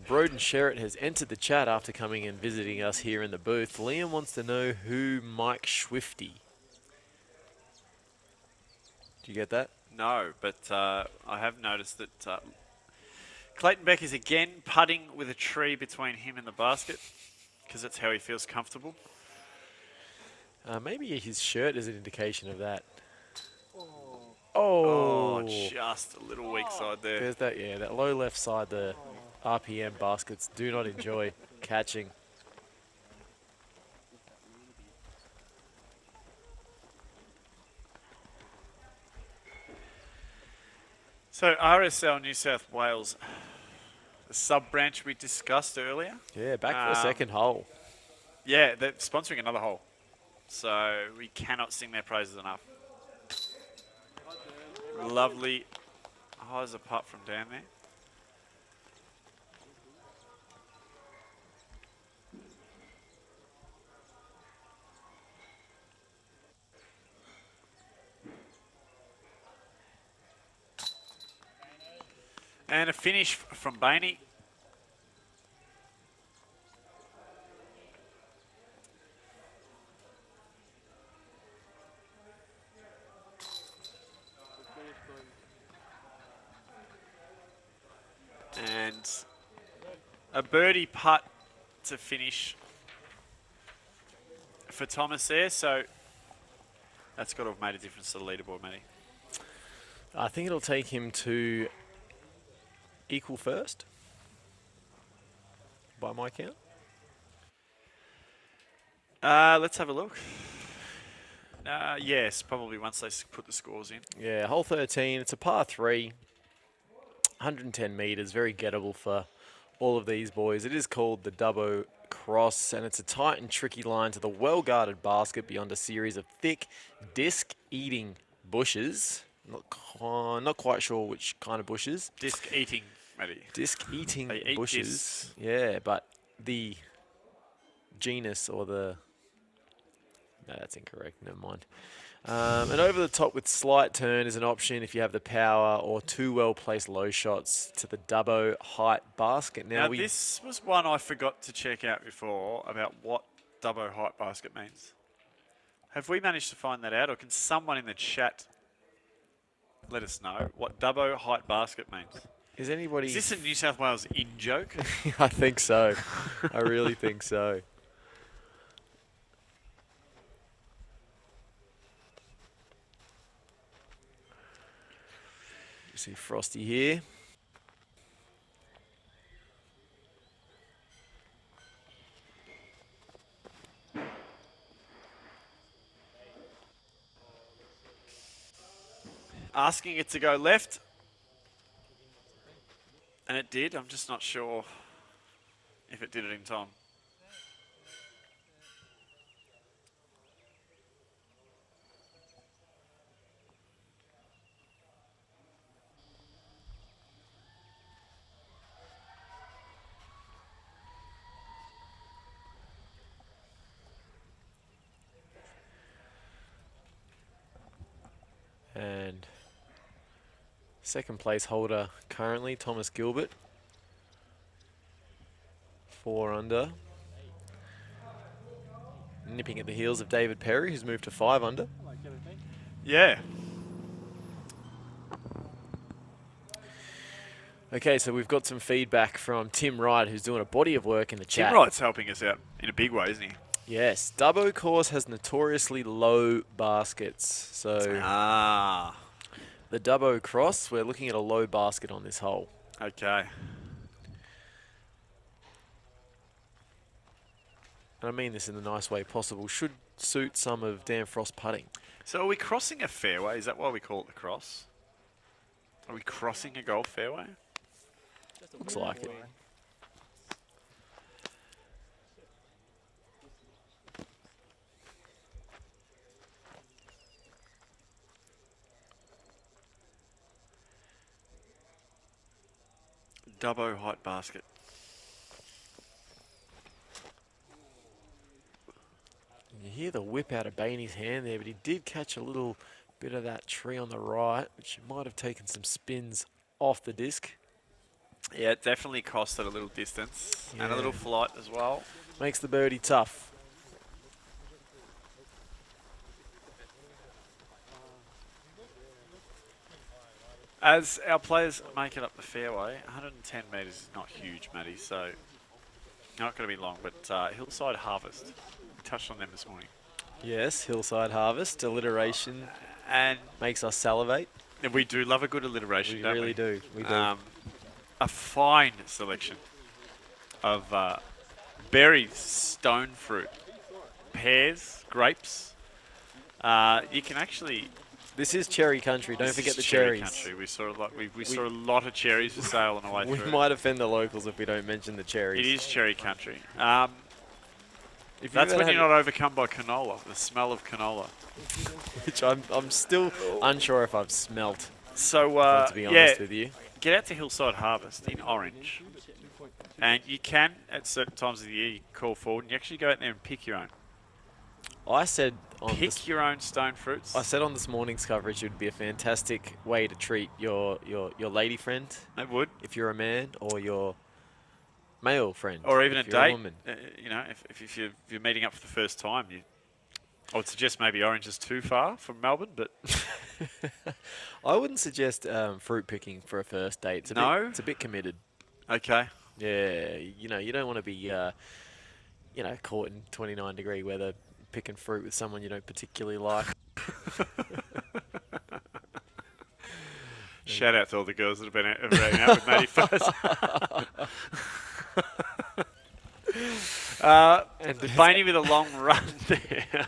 Broden Sherritt has entered the chat after coming and visiting us here in the booth. Liam wants to know who Mike Swifty. Do you get that? No, but I have noticed that Clayton Beck is again putting with a tree between him and the basket because that's how he feels comfortable. Maybe his shirt is an indication of that. Oh, just a little weak side there. There's that, yeah, that low left side, the RPM baskets do not enjoy catching. So RSL New South Wales, the sub-branch we discussed earlier. Yeah, back for a second hole. Yeah, they're sponsoring another hole. So we cannot sing their praises enough. Lovely. Oh, there's a putt from down there. And a finish from Bainey. And a birdie putt to finish for Thomas there. So that's got to have made a difference to the leaderboard, Matty. I think it'll take him to equal first, by my count. Let's have a look. Yes, probably once they put the scores in. Yeah, hole 13. It's a par 3, 110 metres, very gettable for all of these boys. It is called the Dubbo Cross, and it's a tight and tricky line to the well-guarded basket beyond a series of thick, disc-eating bushes. Not quite sure which kind of bushes. Disc eating, Matty. Disc-eating They eat bushes. discs. Yeah, but the genus or the... No, that's incorrect. Never mind. And over the top with slight turn is an option if you have the power or two well-placed low shots to the Dubbo height basket. Now this was one I forgot to check out before about what Dubbo height basket means. Have we managed to find that out, or can someone in the chat let us know what Dubbo height basket means? Is anybody... Is this a New South Wales in-joke? I think so. I really think so. You see Frosty here. Asking it to go left. And it did. I'm just not sure if it did it in time. And second place holder currently, Thomas Gilbert. 4 under. Nipping at the heels of David Perry, who's moved to 5 under. Yeah. Okay, so we've got some feedback from Tim Wright, who's doing a body of work in the chat. Tim Wright's helping us out in a big way, isn't he? Yes, Dubbo course has notoriously low baskets. So the Dubbo Cross, we're looking at a low basket on this hole. Okay. And I mean this in the nice way possible. Should suit some of Dan Frost's putting. So are we crossing a fairway? Is that why we call it the cross? Are we crossing a golf fairway? Looks like it. Dubbo height basket. You hear the whip out of Bainey's hand there, but he did catch a little bit of that tree on the right, which might have taken some spins off the disc. Yeah, it definitely cost it a little distance and a little flight as well. Makes the birdie tough. As our players make it up the fairway, 110 metres is not huge, Matty, so not going to be long, but Hillside Harvest, we touched on them this morning. Yes, Hillside Harvest, alliteration, And makes us salivate. And we do love a good alliteration, We don't really we? do. We do. A fine selection of berries, stone fruit, pears, grapes. You can actually. This is cherry country. Don't This forget is the cherry cherries. country. We saw a lot. We saw a lot of cherries for sale on the way We through. might offend the locals if we don't mention the cherries. It is cherry country. If That's you've when ever you're not overcome by canola, the smell of canola. which I'm still unsure if I've smelt. So, To be honest with you, get out to Hillside Harvest in Orange, and you can, at certain times of the year, you call forward and you actually go out there and pick your own. I said on Pick your own stone fruits. I said on this morning's coverage it would be a fantastic way to treat your lady friend, It would. if you're a man, or your male friend, Or even a if you're date. woman. If you're meeting up for the first time, I would suggest maybe Orange is too far from Melbourne, but I wouldn't suggest fruit picking for a first date. It's a bit committed. okay. Yeah, you don't want to be, caught in 29-degree weather picking fruit with someone you don't particularly like. Shout out to all the girls that have been out with Matty first. And Bainey with a long run there.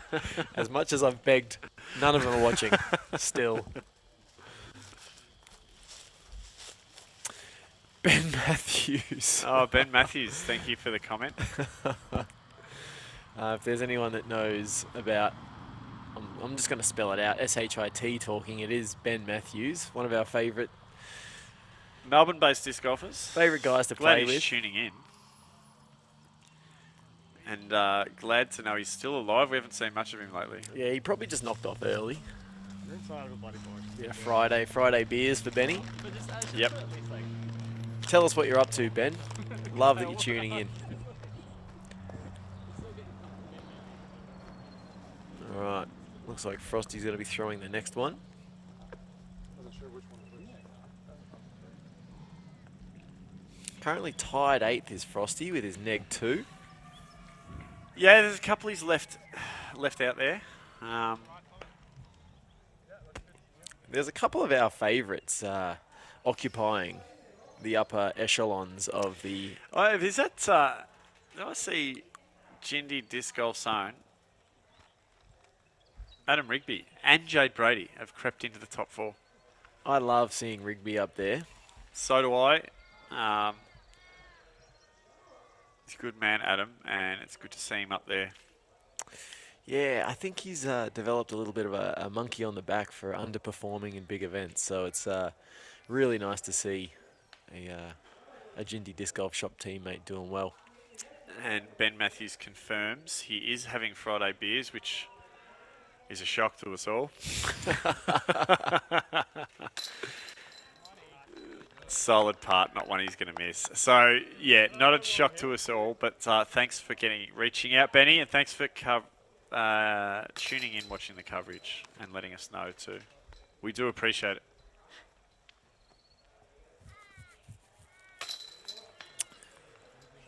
As much as I've begged, none of them are watching. Still. Ben Matthews. Oh, Ben Matthews, thank you for the comment. If there's anyone that knows about, I'm just going to spell it out, SHIT talking, it is Ben Matthews, one of our favourite Melbourne-based disc golfers. guys to Glad play he's with. tuning in. And glad to know he's still alive. We haven't seen much of him lately. Yeah, he probably just knocked off early. You're inside of a bloody board. Yeah, Friday beers for Benny. Yep. Tell us what you're up to, Ben. Love that you're tuning in. All right, looks like Frosty's going to be throwing the next one. Wasn't sure which one it was. Currently tied 8th is Frosty with his neg 2. Yeah, there's a couple he's left out there. There's a couple of our favourites occupying the upper echelons of the... Oh, is that... do I see Jindy Disc Golf Zone? Adam Rigby and Jade Brady have crept into the top 4. I love seeing Rigby up there. So do I. He's a good man, Adam, and it's good to see him up there. Yeah, I think he's developed a little bit of a monkey on the back for underperforming in big events. So it's really nice to see a Jindy Disc Golf Shop teammate doing well. And Ben Matthews confirms he is having Friday beers, which is a shock to us all. Solid part, not one he's going to miss. So, yeah, not a shock to us all, but thanks for reaching out, Benny, and thanks for tuning in, watching the coverage, and letting us know too. We do appreciate it.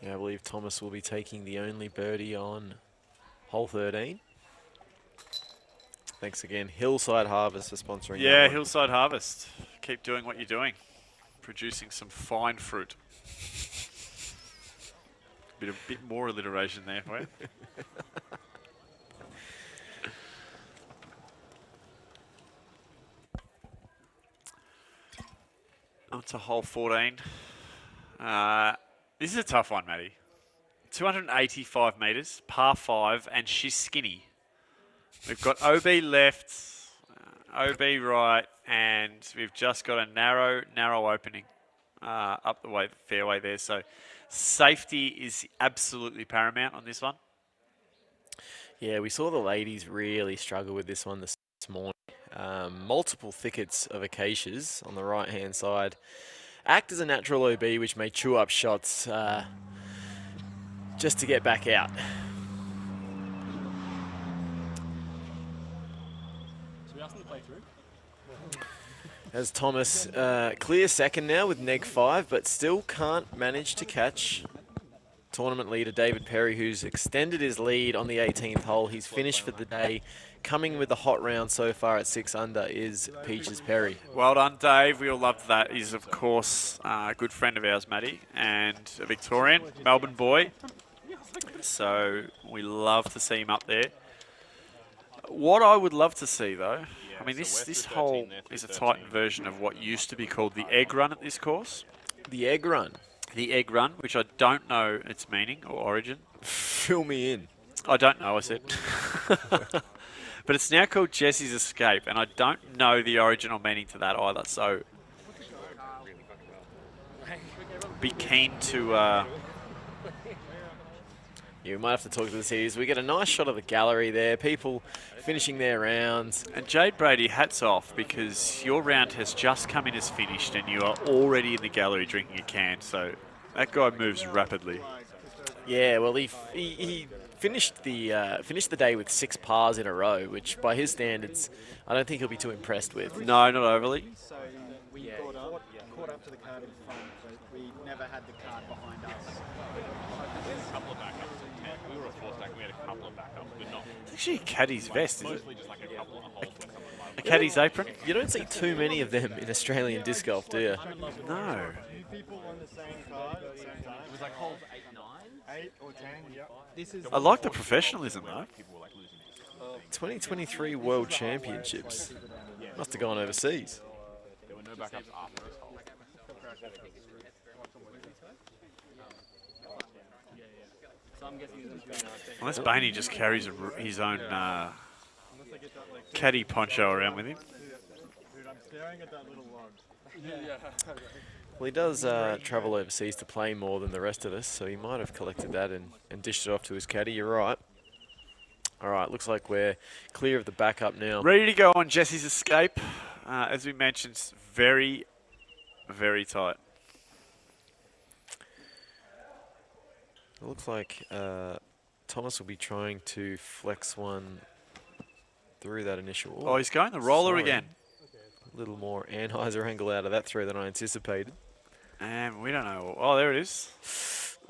Yeah, I believe Thomas will be taking the only birdie on hole 13. Thanks again, Hillside Harvest, for sponsoring. Yeah, that one. Hillside Harvest. Keep doing what you're doing. Producing some fine fruit. A bit more alliteration there for you. On to hole 14. This is a tough one, Matty. 285 metres, par 5, and she's skinny. We've got OB left, OB right, and we've just got a narrow opening up the fairway there. So safety is absolutely paramount on this one. Yeah, we saw the ladies really struggle with this one this morning. Multiple thickets of acacias on the right-hand side act as a natural OB, which may chew up shots just to get back out. Should we ask them to play through? As Thomas clear second now with neg 5, but still can't manage to catch tournament leader David Perry, who's extended his lead on the 18th hole. He's finished for the day. Coming with the hot round so far at 6 under is Peaches Perry. Well done, Dave. We all loved that. He's, of course, a good friend of ours, Matty, and a Victorian, Melbourne boy. So we love to see him up there. What I would love to see, though, I mean, this hole is a Titan version of what used to be called the egg run at this course. The egg run. The egg run, which I don't know its meaning or origin. Fill me in. I don't know, I said. But it's now called Jesse's Escape, and I don't know the original meaning to that either. So be keen to... Yeah, we might have to talk to the cities. We get a nice shot of the gallery there. People finishing their rounds. And Jade Brady, hats off, because your round has just come in as finished and you are already in the gallery drinking a can. So that guy moves rapidly. Yeah, well, he finished the day with 6 pars in a row, which by his standards, I don't think he'll be too impressed with. No, not overly. So we caught up to the card in front, but we never had the card behind us. A couple of backups at 10. We were a 4-stack. We had a couple of backups, but not It's actually a caddy's vest, is it? mostly just like a couple of holes. A caddy's apron? You don't see too many of them in Australian disc golf, do you? No. People on the same card at the same time. It was like holes 8, 9. 8 or 10, yep. This is I like the professionalism, though. 2023 World Championships. Must have gone overseas. There were no backups after this hole. Unless Bainey just carries his own caddy poncho around with him. Dude, I'm staring at that little log. Well, he does travel overseas to play more than the rest of us, so he might have collected that and dished it off to his caddy. You're right. All right, looks like we're clear of the backup now. Ready to go on Jesse's Escape. As we mentioned, it's very, very tight. It looks like Thomas will be trying to flex one through that initial. Oh, he's going the roller sorry. again. A little more Anheuser angle out of that throw than I anticipated. And we don't know. Oh, there it is.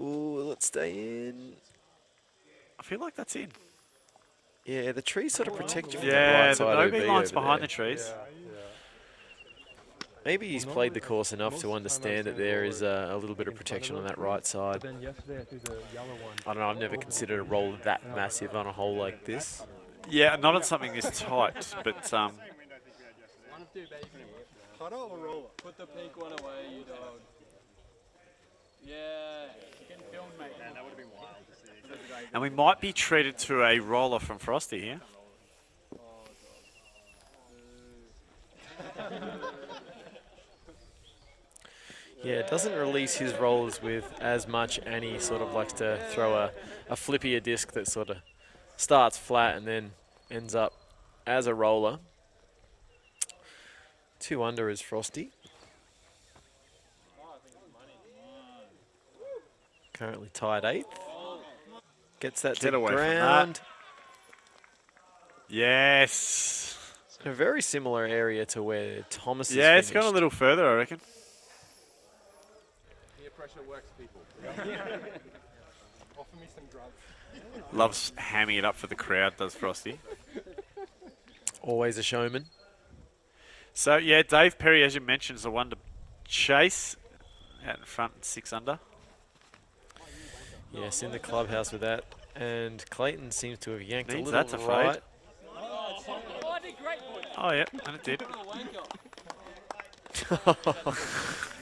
Ooh, let's stay in. I feel like that's in. Yeah, the trees sort of protect you from the Yeah, right the side of the no-B B line's over behind there. the trees. Maybe he's played the course enough to understand that there is a little bit of protection on that right side. Then yesterday I threw the yellow one. I don't know, I've never considered a roll that massive on a hole like this. Yeah, not on something this tight, but One of two, baby. Putter or roller? Put the pink one away, you dog. Yeah. You can film, mate. Man, that would have been wild to see. and we might be treated to a roller from Frosty here. Yeah, doesn't release his rollers with as much, and he sort of likes to throw a flippier disc that sort of starts flat and then ends up as a roller. 2 under is Frosty. Currently tied 8th. Gets that Get to away from that. ground. Yes. In a very similar area to where Thomas is Yeah, it's gone a finished. little further, I reckon. Peer pressure works, people. Offer me some drugs. Loves hamming it up for the crowd, does Frosty. Always a showman. So, yeah, Dave Perry, as you mentioned, is the one to chase out in front, 6 under. Yes, in the clubhouse with that. And Clayton seems to have yanked Means a little that's a fade. right. Oh, yeah, and it did.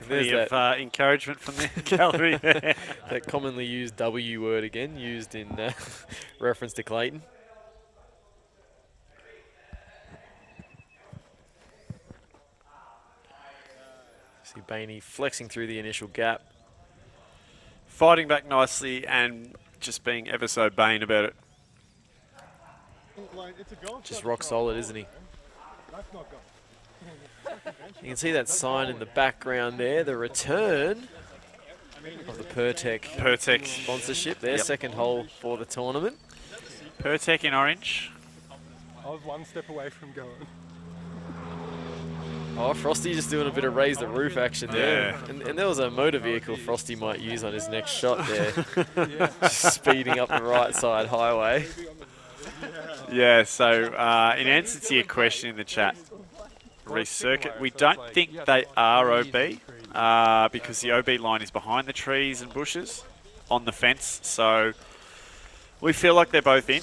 There's Plenty that, of encouragement from the gallery there. that commonly used W word again, used in reference to Clayton. See Bainey flexing through the initial gap. Fighting back nicely and just being ever so Bane about it. Like, it's a golf Just club, rock it's not solid, golf, isn't he? man. That's not golf. You can see that sign in the background there, the return of the Pertec. sponsorship. Their Yep. second hole for the tournament. Pertec in orange. I was one step away from going. Oh, Frosty just doing a bit of raise the roof action there. Yeah. And there was a motor vehicle Frosty might use on his next shot there. Just speeding up the right side highway. Yeah, so in answer to your question in the chat, Reese Circuit, we don't think they are OB because the OB line is behind the trees and bushes on the fence. So we feel like they're both in.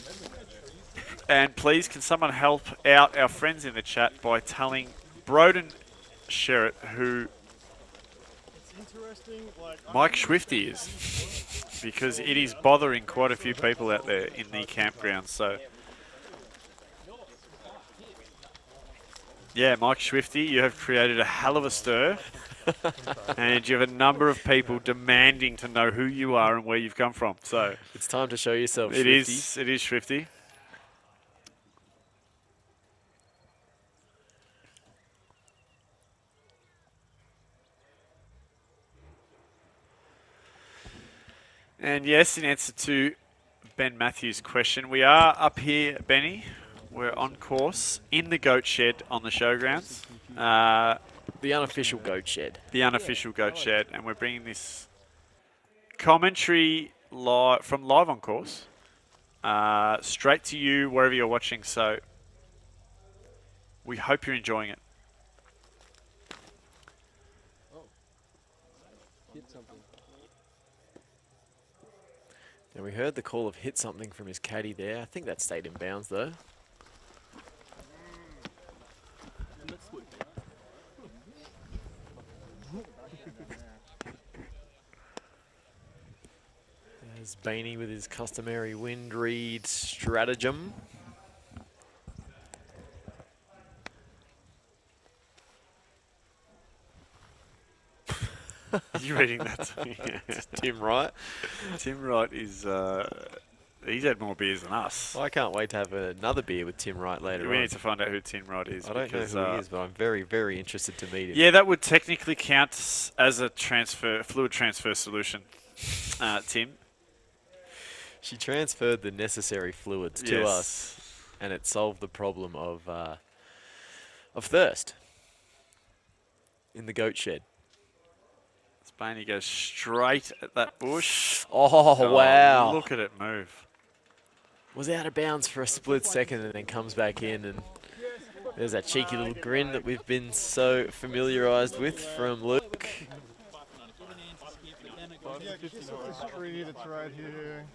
And please, can someone help out our friends in the chat by telling Broden Sherritt who Mike Swifty is? Because it is bothering quite a few people out there in the campground. So, yeah, Mike Swifty, you have created a hell of a stir. And you have a number of people demanding to know who you are and where you've come from. So it's time to show yourself, Swifty. Swifty. It is Swifty. And yes, in answer to Ben Matthews' question, we are up here, Benny. We're on course in the goat shed on the showgrounds. The unofficial goat shed. The unofficial goat shed. And we're bringing this commentary from live on course straight to you wherever you're watching. So we hope you're enjoying it. Hit something. And we heard the call of hit something from his caddy there. I think that stayed in bounds though. There's Bainey with his customary wind read stratagem. You reading that to me? Tim Wright. Tim Wright is, he's had more beers than us. Well, I can't wait to have another beer with Tim Wright later We on. need to find out who Tim Wright is. I don't know who he is, but I'm very, very interested to meet him. Yeah, that would technically count as a fluid transfer solution, Tim. She transferred the necessary fluids to Yes. us, and it solved the problem of thirst in the goat shed. Bainey goes straight at that bush. Oh, wow. Look at it move. Was out of bounds for a split second and then comes back in, and there's that cheeky little grin that we've been so familiarised with from Luke. This is the tree that's right here.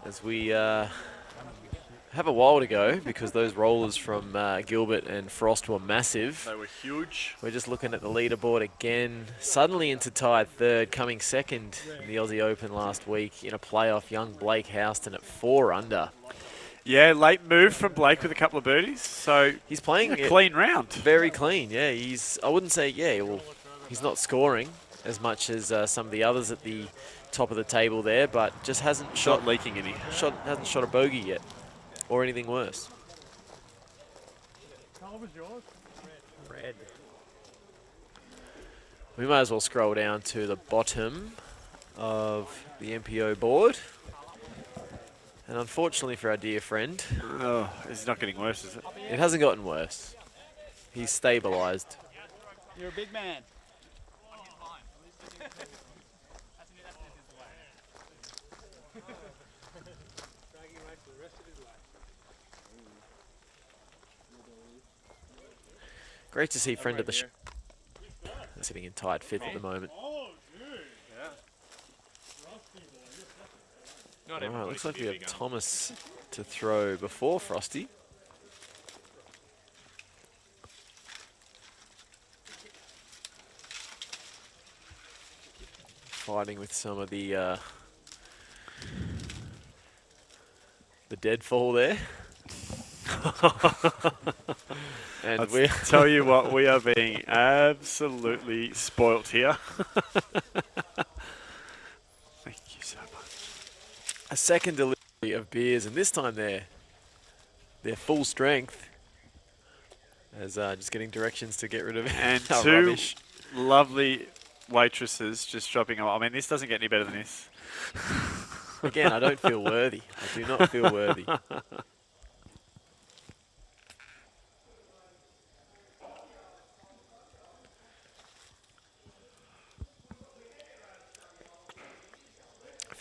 As we have a while to go because those rollers from Gilbert and Frost were massive. They were huge. We're just looking at the leaderboard again. Suddenly into tied third, coming second in the Aussie Open last week in a playoff. Young Blake Houston at 4 under. Yeah, late move from Blake with a couple of birdies. So he's playing a clean round. Very clean, yeah. I wouldn't say, well, he's not scoring as much as some of the others at the top of the table there, but just hasn't Not leaking any. Hasn't shot a bogey yet, or anything worse. How was yours? Red. We might as well scroll down to the bottom of the MPO board. And unfortunately for our dear friend, oh, it's not getting worse, is it? It hasn't gotten worse. He's stabilised. You're a big man. Great to see friend of the show sitting in tight fifth at the moment. Alright, looks like we have Thomas to throw before Frosty. Fighting with some of the deadfall there. And I tell you what, we are being absolutely spoilt here. Thank you so much. A second delivery of beers, and this time they're full strength. As just getting directions to get rid of And our two rubbish. lovely waitresses just dropping them. I mean, this doesn't get any better than this. Again, I don't feel worthy. I do not feel worthy.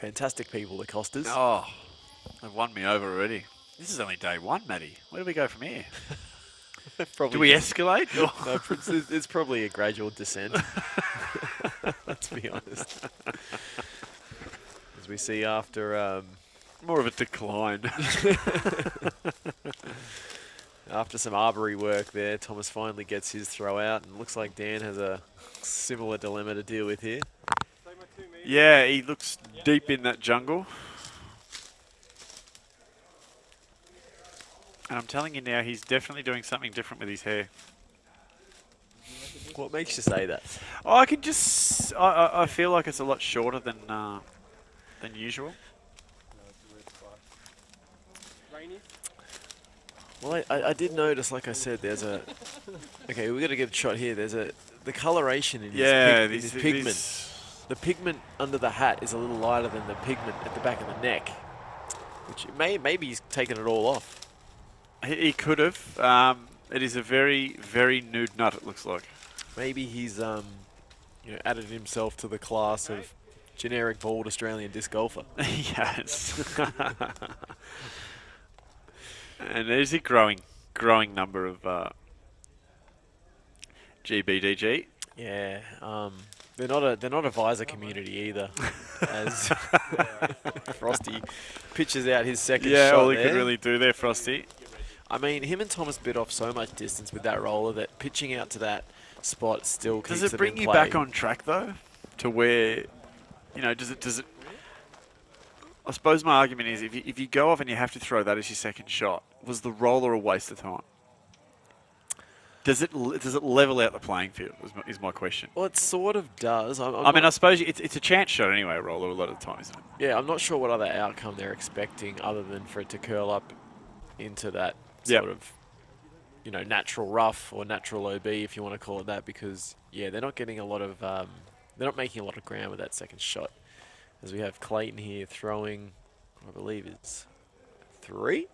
Fantastic people, the Costas. Oh, they've won me over already. This is only day one, Matty. Where do we go from here? Probably Do we just- escalate? No, it's probably a gradual descent. Let's be honest. As we see after More of a decline. after some arbory work there, Thomas finally gets his throw out, and looks like Dan has a similar dilemma to deal with here. Yeah, he looks deep in that jungle. And I'm telling you now, he's definitely doing something different with his hair. What makes you say that? Oh, I can just... I feel like it's a lot shorter than usual. Well, I did notice, like I said, there's a... Okay, we got to get a shot here. There's the coloration in his pigment. The pigment under the hat is a little lighter than the pigment at the back of the neck, which maybe he's taken it all off. He could have. It is a very, very nude nut, it looks like. Maybe he's added himself to the class of generic bald Australian disc golfer. Yes. And there's a growing number of GBDG. Yeah, they're not a visor community either. As Frosty pitches out his second shot. Yeah, all he there. could really do there, Frosty. I mean, him and Thomas bit off so much distance with that roller that pitching out to that spot still keeps Does it bring in you play. back on track though, to where, does it? I suppose my argument is if you go off and you have to throw that as your second shot, was the roller a waste of time? Does it level out the playing field? Is my question. Well, it sort of does. I suppose it's a chance shot anyway, a roller a lot of the time, isn't it? Yeah, I'm not sure what other outcome they're expecting other than for it to curl up into that sort of, natural rough or natural OB, if you want to call it that, because, yeah, they're not getting a lot of, they're not making a lot of ground with that second shot. As we have Clayton here throwing, I believe it's 3.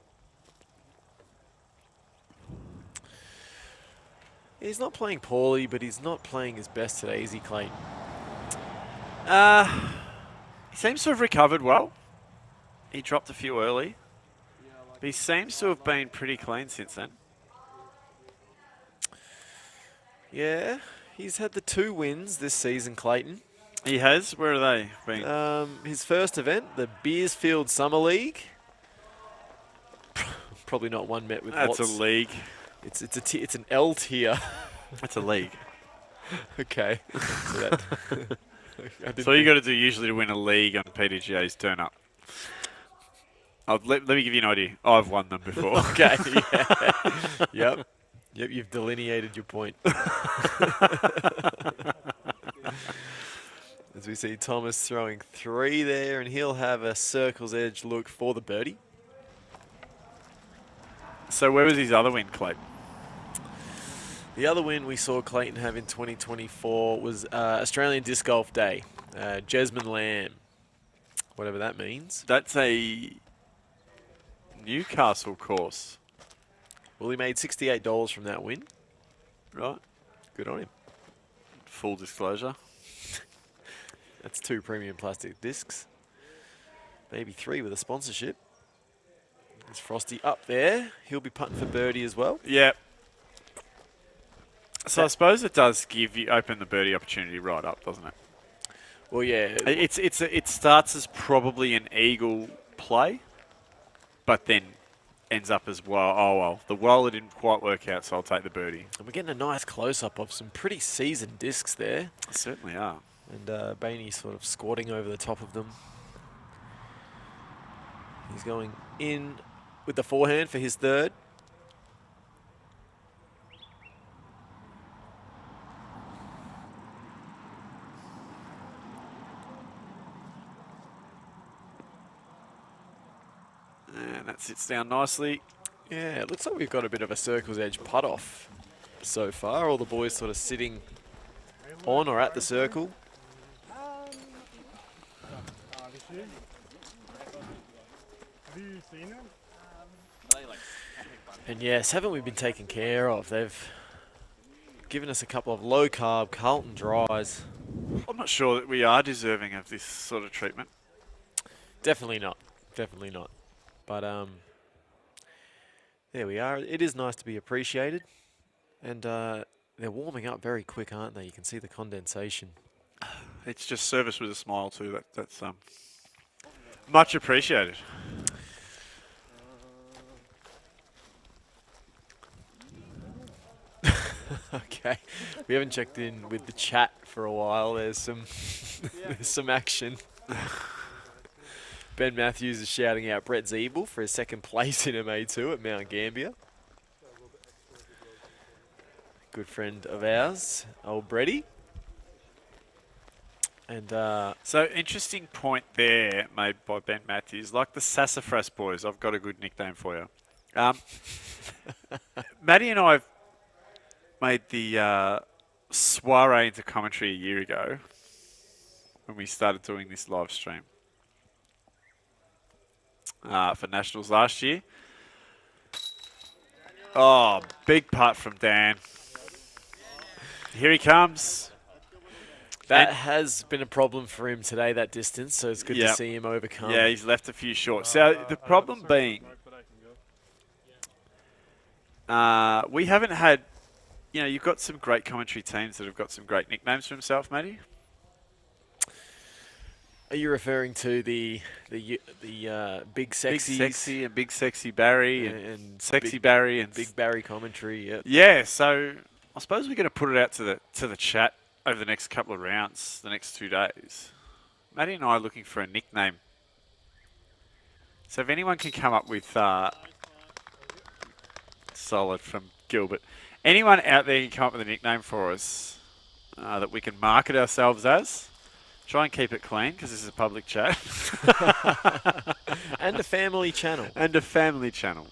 He's not playing poorly, but he's not playing his best today, is he, Clayton? He seems to have recovered well. He dropped a few early. But he seems to have been pretty clean since then. Yeah, he's had the 2 wins this season, Clayton. He has? Where are they been? His first event, the Beersfield Summer League. Probably not one met with That's lots. a league. It's an L tier. That's a league. Okay. So That's all you got to do usually to win a league on PDGA's turn up. Let me give you an idea. I've won them before. Okay. Yeah. Yep. You've delineated your point. As we see Thomas throwing 3 there, and he'll have a circle's edge look for the birdie. So where was his other win, Clayton? The other win we saw Clayton have in 2024 was Australian Disc Golf Day. Jesmond Lamb, whatever that means. That's a Newcastle course. Well, he made $68 from that win. Right. Good on him. Full disclosure. That's 2 premium plastic discs. Maybe 3 with a sponsorship. There's Frosty up there. He'll be putting for birdie as well. Yeah. So I suppose it does open the birdie opportunity right up, doesn't it? Well, yeah. It starts as probably an eagle play, but then ends up as, the roller didn't quite work out, so I'll take the birdie. And we're getting a nice close-up of some pretty seasoned discs there. Certainly are. And Bainey sort of squatting over the top of them. He's going in with the forehand for his 3rd. And that sits down nicely. Yeah, it looks like we've got a bit of a circle's edge putt off so far. All the boys sort of sitting on or at the circle. Have you seen it? And yes, haven't we been taken care of? They've given us a couple of low-carb Carlton dries. I'm not sure that we are deserving of this sort of treatment. Definitely not. Definitely not. But there we are. It is nice to be appreciated. And they're warming up very quick, aren't they? You can see the condensation. It's just service with a smile too. That's much appreciated. Okay. We haven't checked in with the chat for a while. There's some there's some action. Ben Matthews is shouting out Brett Zeeble for his second place in MA2 at Mount Gambier. Good friend of ours, old Bretty. And So interesting point there made by Ben Matthews. Like the Sassafras boys, I've got a good nickname for you. Maddie and I have made the soiree into commentary a year ago when we started doing this live stream for Nationals last year. Oh, big putt from Dan. Here he comes. that has been a problem for him today, that distance, so it's good to Yep. see him overcome. Yeah, he's left a few short. So the problem being, we haven't had, you've got some great commentary teams that have got some great nicknames for himself, Matty. Are you referring to the big sexy, Big Sexy and Big Sexy Barry and Sexy big, Barry and big Barry commentary? Yep. Yeah, so I suppose we're going to put it out to the chat over the next couple of rounds, the next 2 days. Matty and I are looking for a nickname. So if anyone can come up with solid from Gilbert, anyone out there can come up with a nickname for us that we can market ourselves as. Try and keep it clean because this is a public chat. And a family channel. And a family channel.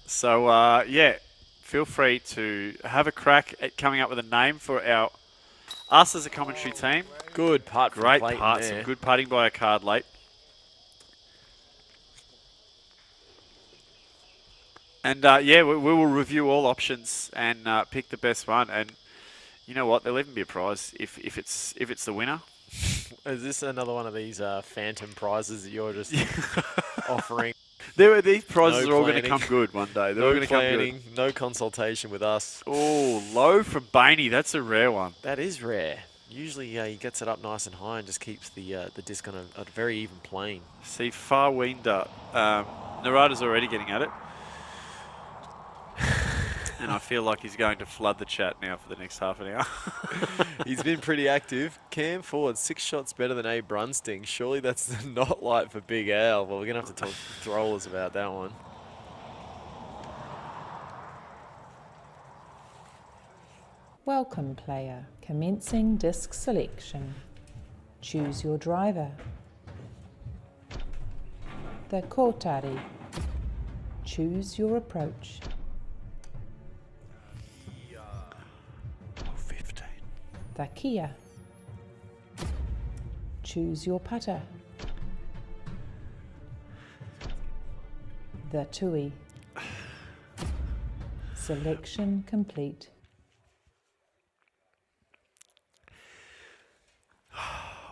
So, yeah, feel free to have a crack at coming up with a name for us as a commentary team. Good putt from Great Clayton putt. there. Some good putting by a card late. And, yeah, we will review all options and pick the best one. And you know what? There'll even be a prize if it's the winner. Is this another one of these phantom prizes that you're just offering? These prizes No are all going to planning. come good one day. They're all No going to come good. planning, no consultation with us. Oh, low from Bainey. That's a rare one. That is rare. Usually he gets it up nice and high and just keeps the disc on a very even plane. See, far winder. Narada's already getting at it. And I feel like he's going to flood the chat now for the next half an hour. He's been pretty active. Cam Ford, 6 shots better than Abe Brunsting. Surely that's not light for Big Al. Well, we're going to have to talk to the throwers about that one. Welcome, player. Commencing disc selection. Choose your driver. The Kotari. Choose your approach. 15. The Kia. Choose your putter. The Tui. Selection complete.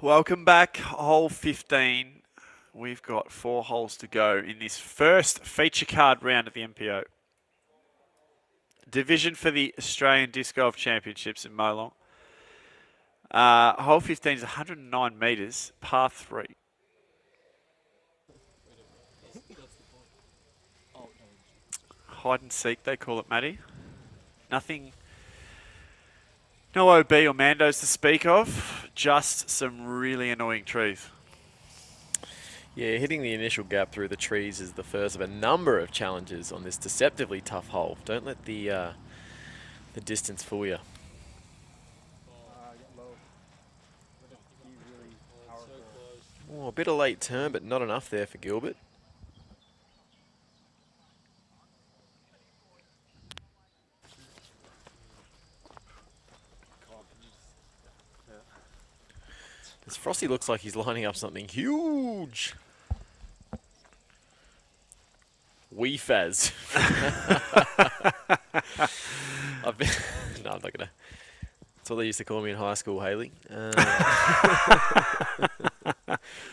Welcome back. Hole 15. We've got 4 holes to go in this first feature card round of the MPO. Division for the Australian Disc Golf Championships in Molong. Hole 15 is 109 metres, par 3. Hide and seek, they call it, Matty. Nothing, no OB or Mandos to speak of, just some really annoying trees. Yeah, hitting the initial gap through the trees is the first of a number of challenges on this deceptively tough hole. Don't let the distance fool you. Oh, a bit of late turn, but not enough there for Gilbert. This Frosty looks like he's lining up something huge. Wee Faz. I've been no, I'm not gonna. That's what they used to call me in high school, Haley.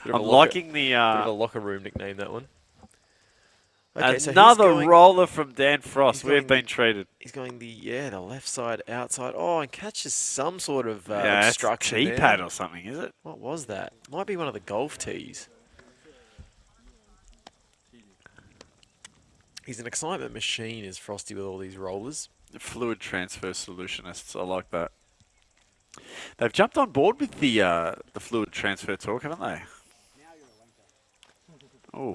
Bit of a I'm locker- liking the bit of a locker room nickname, that one. Okay, so he's another going- roller from Dan Frost. he's We've going been treated. He's going the left side, outside. Oh, and catches some sort of Yeah, it's obstruction tee there. pad or something, is it? What was that? Might be one of the golf tees. He's an excitement machine, is Frosty, with all these rollers. Fluid transfer solutionists. I like that. They've jumped on board with the fluid transfer talk, haven't they? Oh.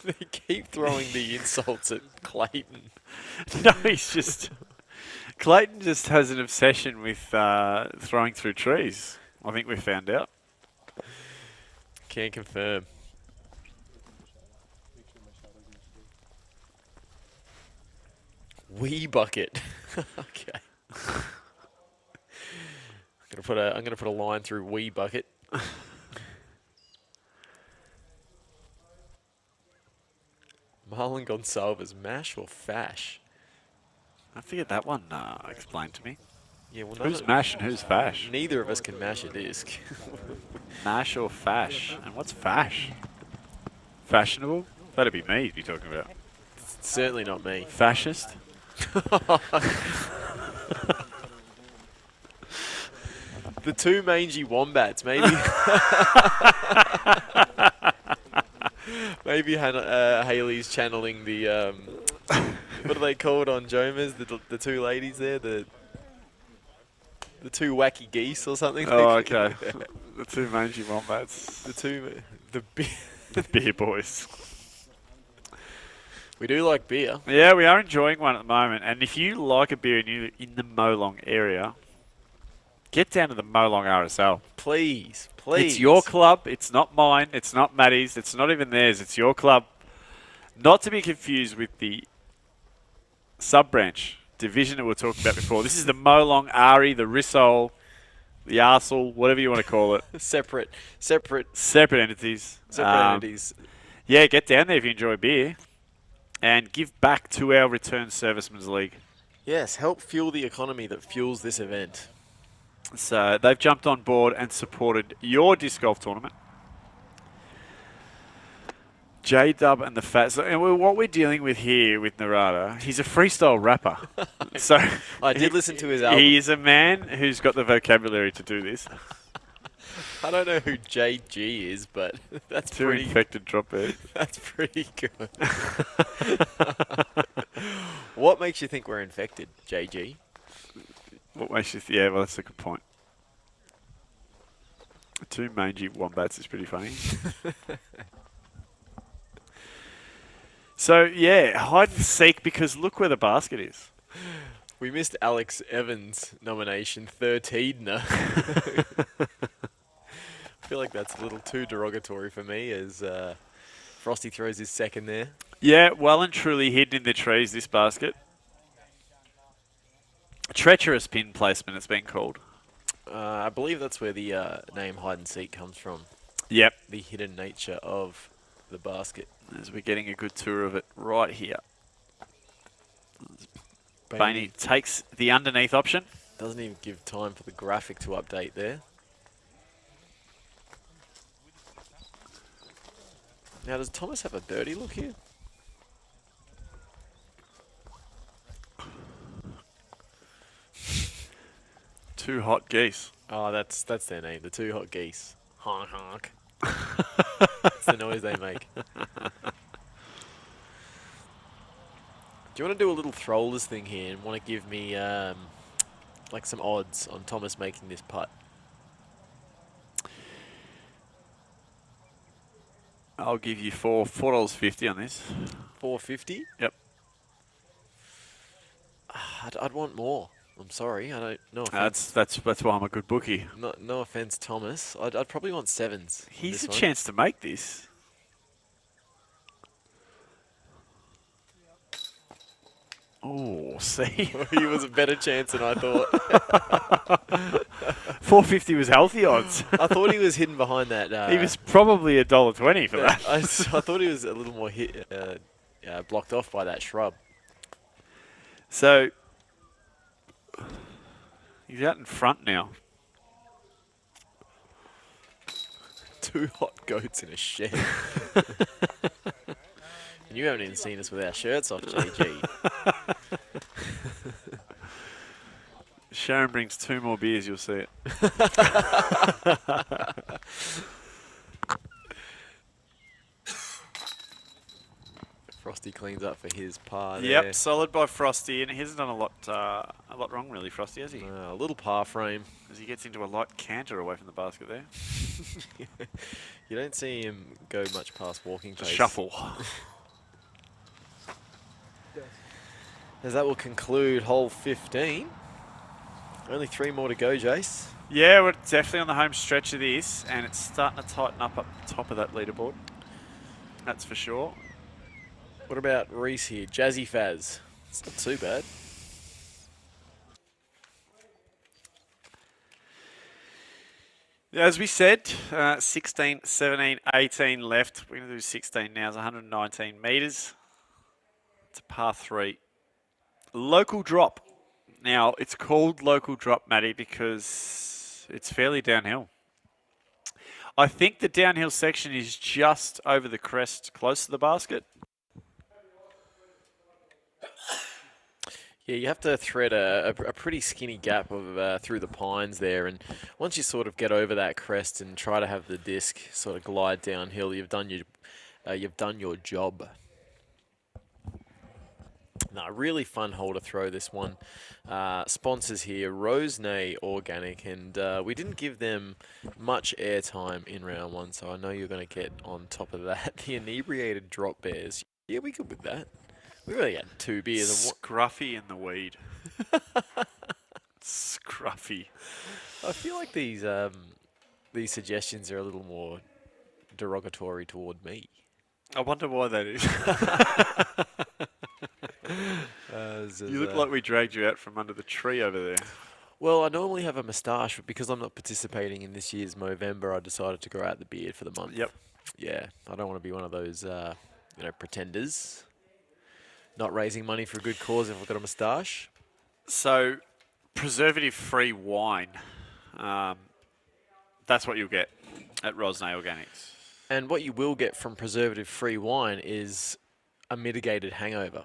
They keep throwing the insults at Clayton. No, he's just... Clayton just has an obsession with throwing through trees. I think we found out. Can confirm. Wee bucket. Okay. I'm gonna put a line through wee bucket. Marlon Gonsalves, mash or fash? I have to get that one explained to me. Yeah, well, Who's mash and who's fash? Neither of us can mash a disc. Mash or fash? And what's fash? Fashionable? That'd be me you'd be talking about. Certainly not me. Fascist? The two mangy wombats, maybe. Maybe Haley's channeling the what are they called on Jomers? The two ladies there, the two wacky geese or something. Oh, okay. The two mangy wombats. The beer boys. We do like beer. Yeah, we are enjoying one at the moment. And if you like a beer and you're in the Molong area, get down to the Molong RSL. Please, please. It's your club. It's not mine. It's not Maddie's. It's not even theirs. It's your club. Not to be confused with the sub-branch division that we were talking about before. This is the Molong Ari, the Rissole, the Arsel, whatever you want to call it. Separate entities. entities. Yeah, get down there if you enjoy beer. And give back to our Return Servicemen's League. Yes, help fuel the economy that fuels this event. So they've jumped on board and supported your disc golf tournament. J-Dub and the Fat. So, and what we're dealing with here with Narada, he's a freestyle rapper. So I did listen to his album. He is a man who's got the vocabulary to do this. I don't know who JG is, but that's Two pretty infected drophead. That's pretty good. What makes you think we're infected, JG? What makes you yeah, well, that's a good point. Two mangy wombats is pretty funny. So, yeah, hide and seek, because look where the basket is. We missed Alex Evans' nomination, 13er. I feel like that's a little too derogatory for me as Frosty throws his second there. Yeah, well and truly hidden in the trees, this basket. Treacherous pin placement, it's been called. I believe that's where the name hide and seek comes from. Yep. The hidden nature of the basket. As we're getting a good tour of it right here. Bainey Bainey takes the underneath option. doesn't even give time for the graphic to update there. Now, does Thomas have a dirty look here? Two hot geese. Oh, that's their name, the two hot geese. Honk honk. That's the noise they make. Do you want to do a little throwlers thing here and want to give me like some odds on Thomas making this putt? I'll give you $4.50 on this. $4.50? Yep. I'd want more. I'm sorry. I don't. No offense. That's why I'm a good bookie. No offense, Thomas. I'd probably want sevens. He's a this one. chance to make this. Oh, see? He was a better chance than I thought. 450 was healthy odds. I thought he was hidden behind that. He was probably $1.20 for that. I thought he was a little more blocked off by that shrub. So, he's out in front now. 2 hot goats in a shed. And you haven't even seen us with our shirts off, JG. Sharon brings 2 more beers, you'll see it. Frosty cleans up for his par there. Yep, solid by Frosty, and he hasn't done a lot wrong really, Frosty, has he? A little par frame. As he gets into a light canter away from the basket there. You don't see him go much past walking pace. Just shuffle. As that will conclude hole 15. Only 3 more to go, Jace. Yeah, we're definitely on the home stretch of this, and it's starting to tighten up top of that leaderboard. That's for sure. What about Reese here? Jazzy Faz. It's not too bad. As we said, 16, 17, 18 left. We're going to do 16 now. It's 119 metres. It's a par 3. Local drop. Now, it's called local drop, Matty, because it's fairly downhill. I think the downhill section is just over the crest, close to the basket. Yeah, you have to thread a pretty skinny gap of through the pines there, and once you sort of get over that crest and try to have the disc sort of glide downhill, you've done your job. No, really fun hole to throw this one. Sponsors here, Rosenay Organic, and we didn't give them much airtime in round 1, so I know you're going to get on top of that. The inebriated drop bears. Yeah, we good with that. We really had 2 beers. Scruffy in the weed. Scruffy. I feel like these suggestions are a little more derogatory toward me. I wonder why that is. You look like we dragged you out from under the tree over there. Well, I normally have a moustache, but because I'm not participating in this year's Movember, I decided to grow out the beard for the month. Yep. Yeah, I don't want to be one of those, pretenders. Not raising money for a good cause if I've got a moustache. So, preservative-free wine. That's what you'll get at Rosenay Organics. And what you will get from preservative-free wine is a mitigated hangover.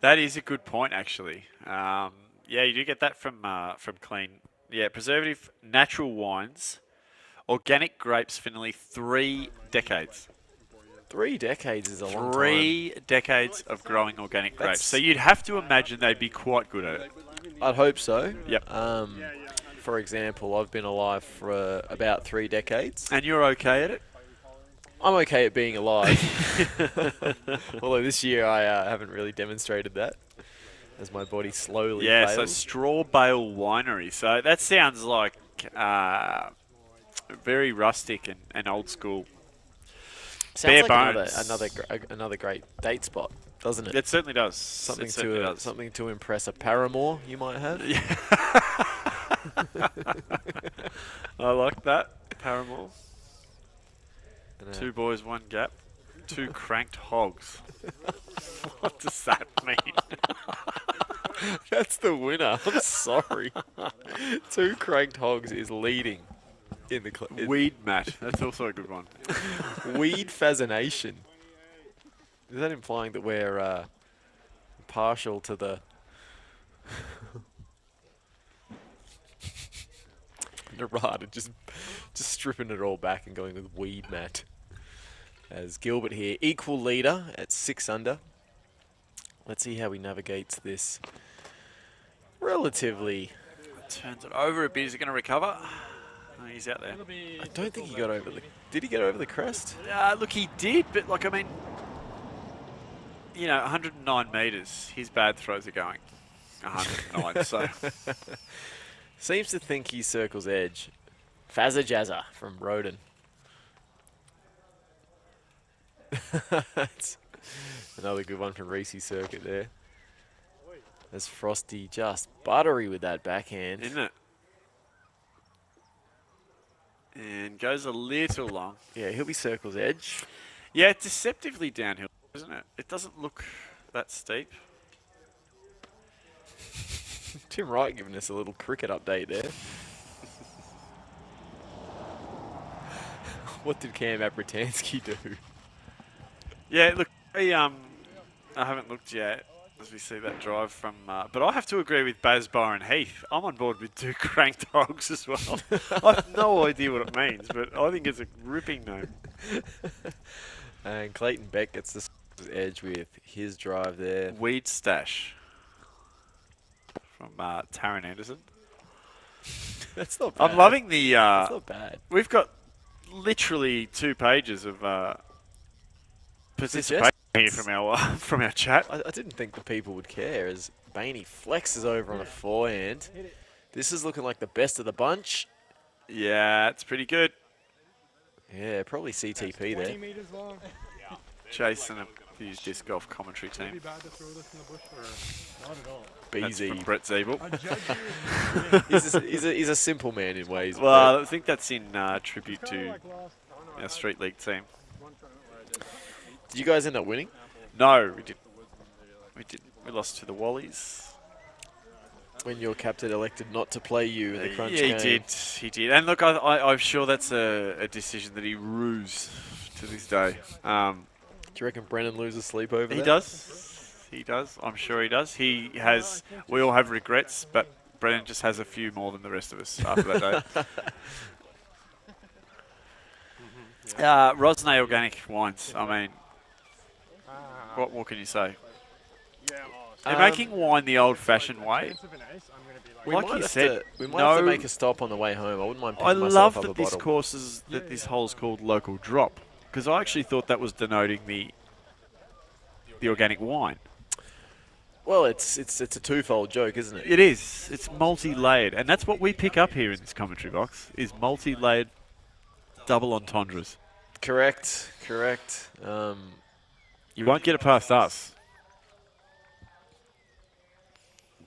That is a good point, actually. Yeah, you do get that from clean. Yeah, preservative natural wines, organic grapes for nearly 3 decades. 3 decades is a long time. 3 decades of growing organic grapes. So you'd have to imagine they'd be quite good at it. I'd hope so. Yep. For example, I've been alive for about 3 decades. And you're okay at it? I'm okay at being alive. Although this year I haven't really demonstrated that, as my body slowly fails. So Straw Bale Winery. So that sounds like very rustic and old school. Sounds bare like bones. another great date spot, doesn't it? It certainly does. Something does. to impress a paramour you might have. Yeah. I like that. Paramore. 2 boys, 1 gap. 2 cranked hogs. What does that mean? That's the winner. I'm sorry. 2 cranked hogs is leading in the Weed Matt. That's also a good one. Weed fascination. Is that implying that we're partial to the Narada just stripping it all back and going with Weed Matt? As Gilbert here, equal leader at 6 under. Let's see how he navigates this relatively. Turns it over a bit. Is he going to recover? Oh, he's out there. I don't think he got over the. Did he get over the crest? Look, he did, but 109 metres. His bad throws are going 109. So seems to think he circles edge. Fazza Jazza from Roden. That's another good one from Reese Circuit there. As Frosty just buttery with that backhand. Isn't it? And goes a little long. Yeah, he'll be circle's edge. Yeah, it's deceptively downhill, isn't it? It doesn't look that steep. Tim Wright giving us a little cricket update there. What did Cam Abratansky do? Yeah, look, I haven't looked yet as we see that drive from, but I have to agree with Baz Byron Heath. I'm on board with 2 cranked dogs as well. I have no idea what it means, but I think it's a ripping name. And Clayton Beck gets the edge with his drive there. Weed Stash from Taron Anderson. That's not bad. I'm loving the. That's not bad. We've got literally 2 pages of participation here from our chat. I didn't think the people would care as Bainey flexes over on a forehand. This is looking like the best of the bunch. Yeah, it's pretty good. Yeah, probably CTP 20 there. meters long. Jason, the disc golf commentary Would it be team. bad to throw this in the bush or not at all? That's BZ. from Brett Zeeble. I judge you. He's a simple man in ways. Well, I think that's in tribute Kinda to like last- our Street League team. one tournament where I did. Did you guys end up winning? No, we didn't. We didn't. We lost to the Wallies. When your captain elected not to play you in the crunch Yeah, game. he did. He did. And look, I'm sure that's a decision that he rues to this day. Do you reckon Brennan loses sleep over He that? does. He does. I'm sure he does. He has. We all have regrets, but Brennan just has a few more than the rest of us after that day. Rosnay Organic Wines. I mean, what more can you say? They're making wine the old-fashioned way. Chance of an ace, I'm gonna be like, We Like might you have said, we might have to no- make a stop on the way home. I wouldn't mind I picking myself love up that a this bottle. course is this hole's called local drop because I actually thought that was denoting the organic wine. Well, it's a twofold joke, isn't it? It is. It's multi-layered, and that's what we pick up here in this commentary box: is multi-layered double entendres. Correct. You won't get it past us.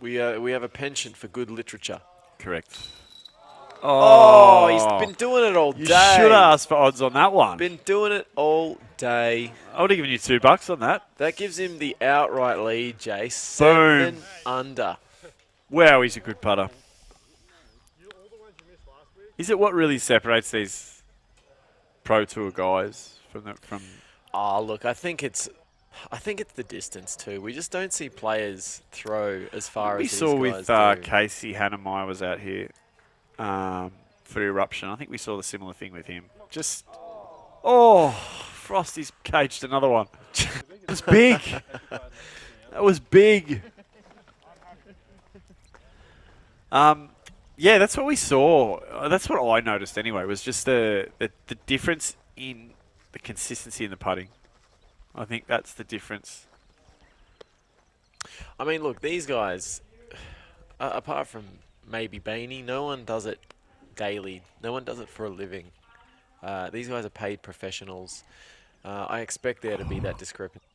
We have a penchant for good literature. Correct. Oh, he's been doing it all You day. should have asked for odds on that one. Been doing it all day. I would have given you $2 on that. That gives him the outright lead, Jace. 7 under. Wow, he's a good putter. Is it what really separates these Pro Tour guys from? Oh, look, I think it's the distance too. We just don't see players throw as far We as saw these with guys do. Casey Hannemeyer was out here for Eruption. I think we saw the similar thing with him. Just, Frosty's caged another one. It was big. That was big. Yeah, that's what we saw. That's what I noticed anyway, was just the difference in the consistency in the putting. I think that's the difference. I mean, look, these guys, apart from maybe Bainey, no one does it daily. No one does it for a living. These guys are paid professionals. I expect there to be that discrepancy.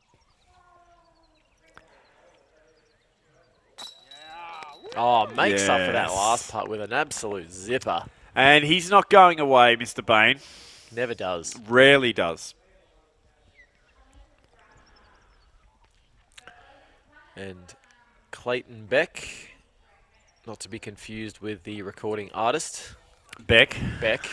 Oh, makes up for that Yes. last putt with an absolute zipper. And he's not going away, Mr. Bain. Never does. Rarely does. And Clayton Beck, not to be confused with the recording artist, Beck. Beck.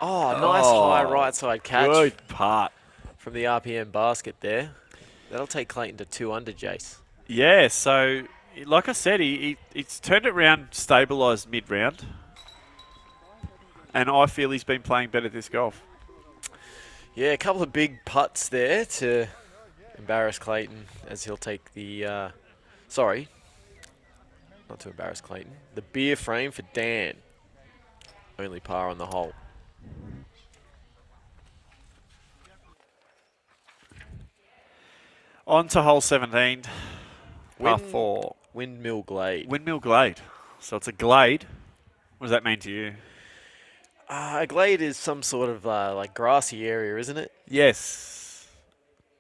Oh, nice high right side catch Good putt. from the RPM basket there. That'll take Clayton to 2 under, Jace. Yeah, so like I said, he's turned it around, stabilised mid-round. And I feel he's been playing better this golf. Yeah, a couple of big putts there to embarrass Clayton as he'll take the, sorry, not to embarrass Clayton, the beer frame for Dan. Only par on the hole. On to hole 17, par 4. Windmill Glade. Windmill Glade. So it's a glade. What does that mean to you? A glade is some sort of like grassy area, isn't it? Yes.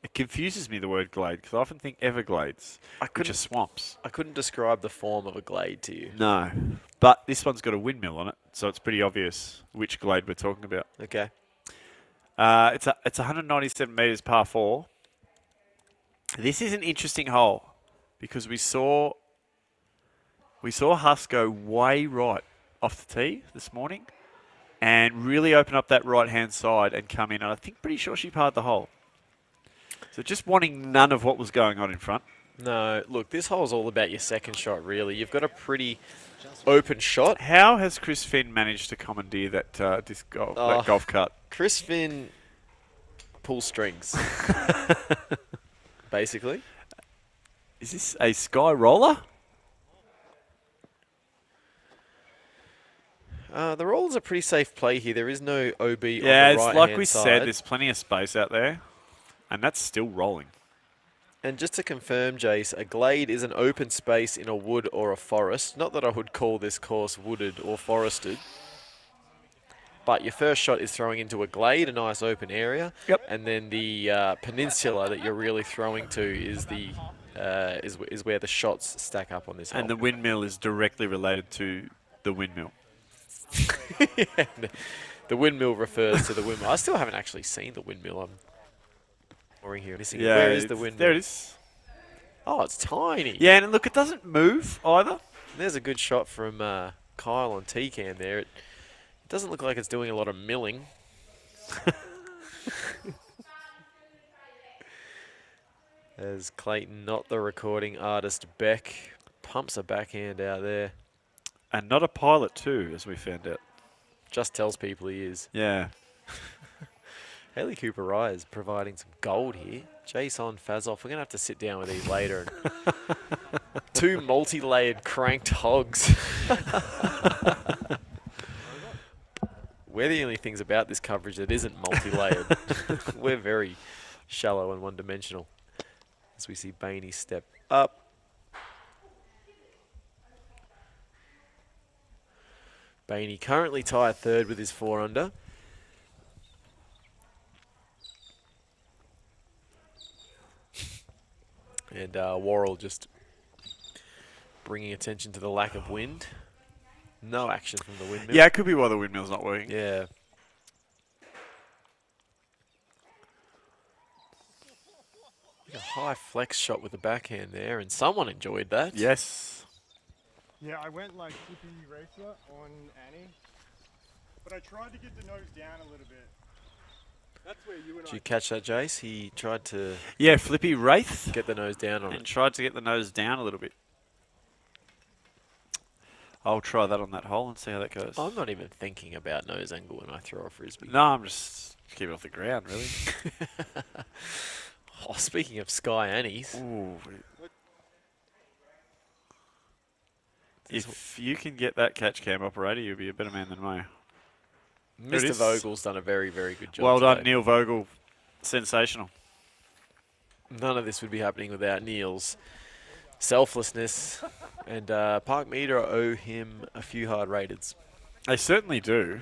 It confuses me, the word glade, because I often think Everglades, which are couldn't- swamps. I couldn't describe the form of a glade to you. No. But this one's got a windmill on it, so it's pretty obvious which glade we're talking about. Okay. It's 197 metres par 4. This is an interesting hole because we saw We saw Huss go way right off the tee this morning and really open up that right-hand side and come in. And I think pretty sure she parred the hole. So just wanting none of what was going on in front. No, look, this hole's all about your second shot, really. You've got a pretty open shot. How has Chris Finn managed to commandeer that that golf cart? Chris Finn pulls strings, basically. Is this a sky roller? The roller's a pretty safe play here. There is no OB on the Yeah, it's right-hand like we side. said, there's plenty of space out there. And that's still rolling. And just to confirm, Jace, a glade is an open space in a wood or a forest. Not that I would call this course wooded or forested. But your first shot is throwing into a glade, a nice open area. Yep. And then the peninsula that you're really throwing to is the is where the shots stack up on this hole. And the windmill is directly related to the windmill. Yeah, the windmill refers to the windmill. I still haven't actually seen the windmill. I'm boring here. Missing. Yeah, Where is the windmill? There it is. Oh, it's tiny. Yeah, and look, it doesn't move either. There's a good shot from Kyle on T-Cam there. It doesn't look like it's doing a lot of milling. As Clayton, not the recording artist, Beck, pumps a backhand out there. And not a pilot too, as we found out. Just tells people he is. Yeah. Haley Cooper Rye is providing some gold here. Jason Fazoff, we're going to have to sit down with these later. And two multi-layered cranked hogs. We're the only things about this coverage that isn't multi-layered. We're very shallow and one-dimensional. As we see Bainey step up. Bainey currently tied third with his 4 under. And Worrell just bringing attention to the lack of wind. No action from the windmill. Yeah, it could be why the windmill's not working. Yeah. A high flex shot with the backhand there, and someone enjoyed that. Yes. Yeah, I went like flippy racer on Annie, but I tried to get the nose down a little bit. That's where you and Did you catch that, Jace? He tried to Yeah, Flippy Wraith. get the nose down on And it. tried to get the nose down a little bit. I'll try that on that hole and see how that goes. I'm not even thinking about nose angle when I throw a frisbee. No, I'm just keeping it off the ground, really. Oh, speaking of Sky Annies, Ooh. If you can get that catch cam operator, you'll be a better man than me. There it Mr. is. Vogel's done a very, very good job. Well done, today. Neil Vogel. Sensational. None of this would be happening without Neil's selflessness. And Park Meter owe him a few hard rateds. They certainly do.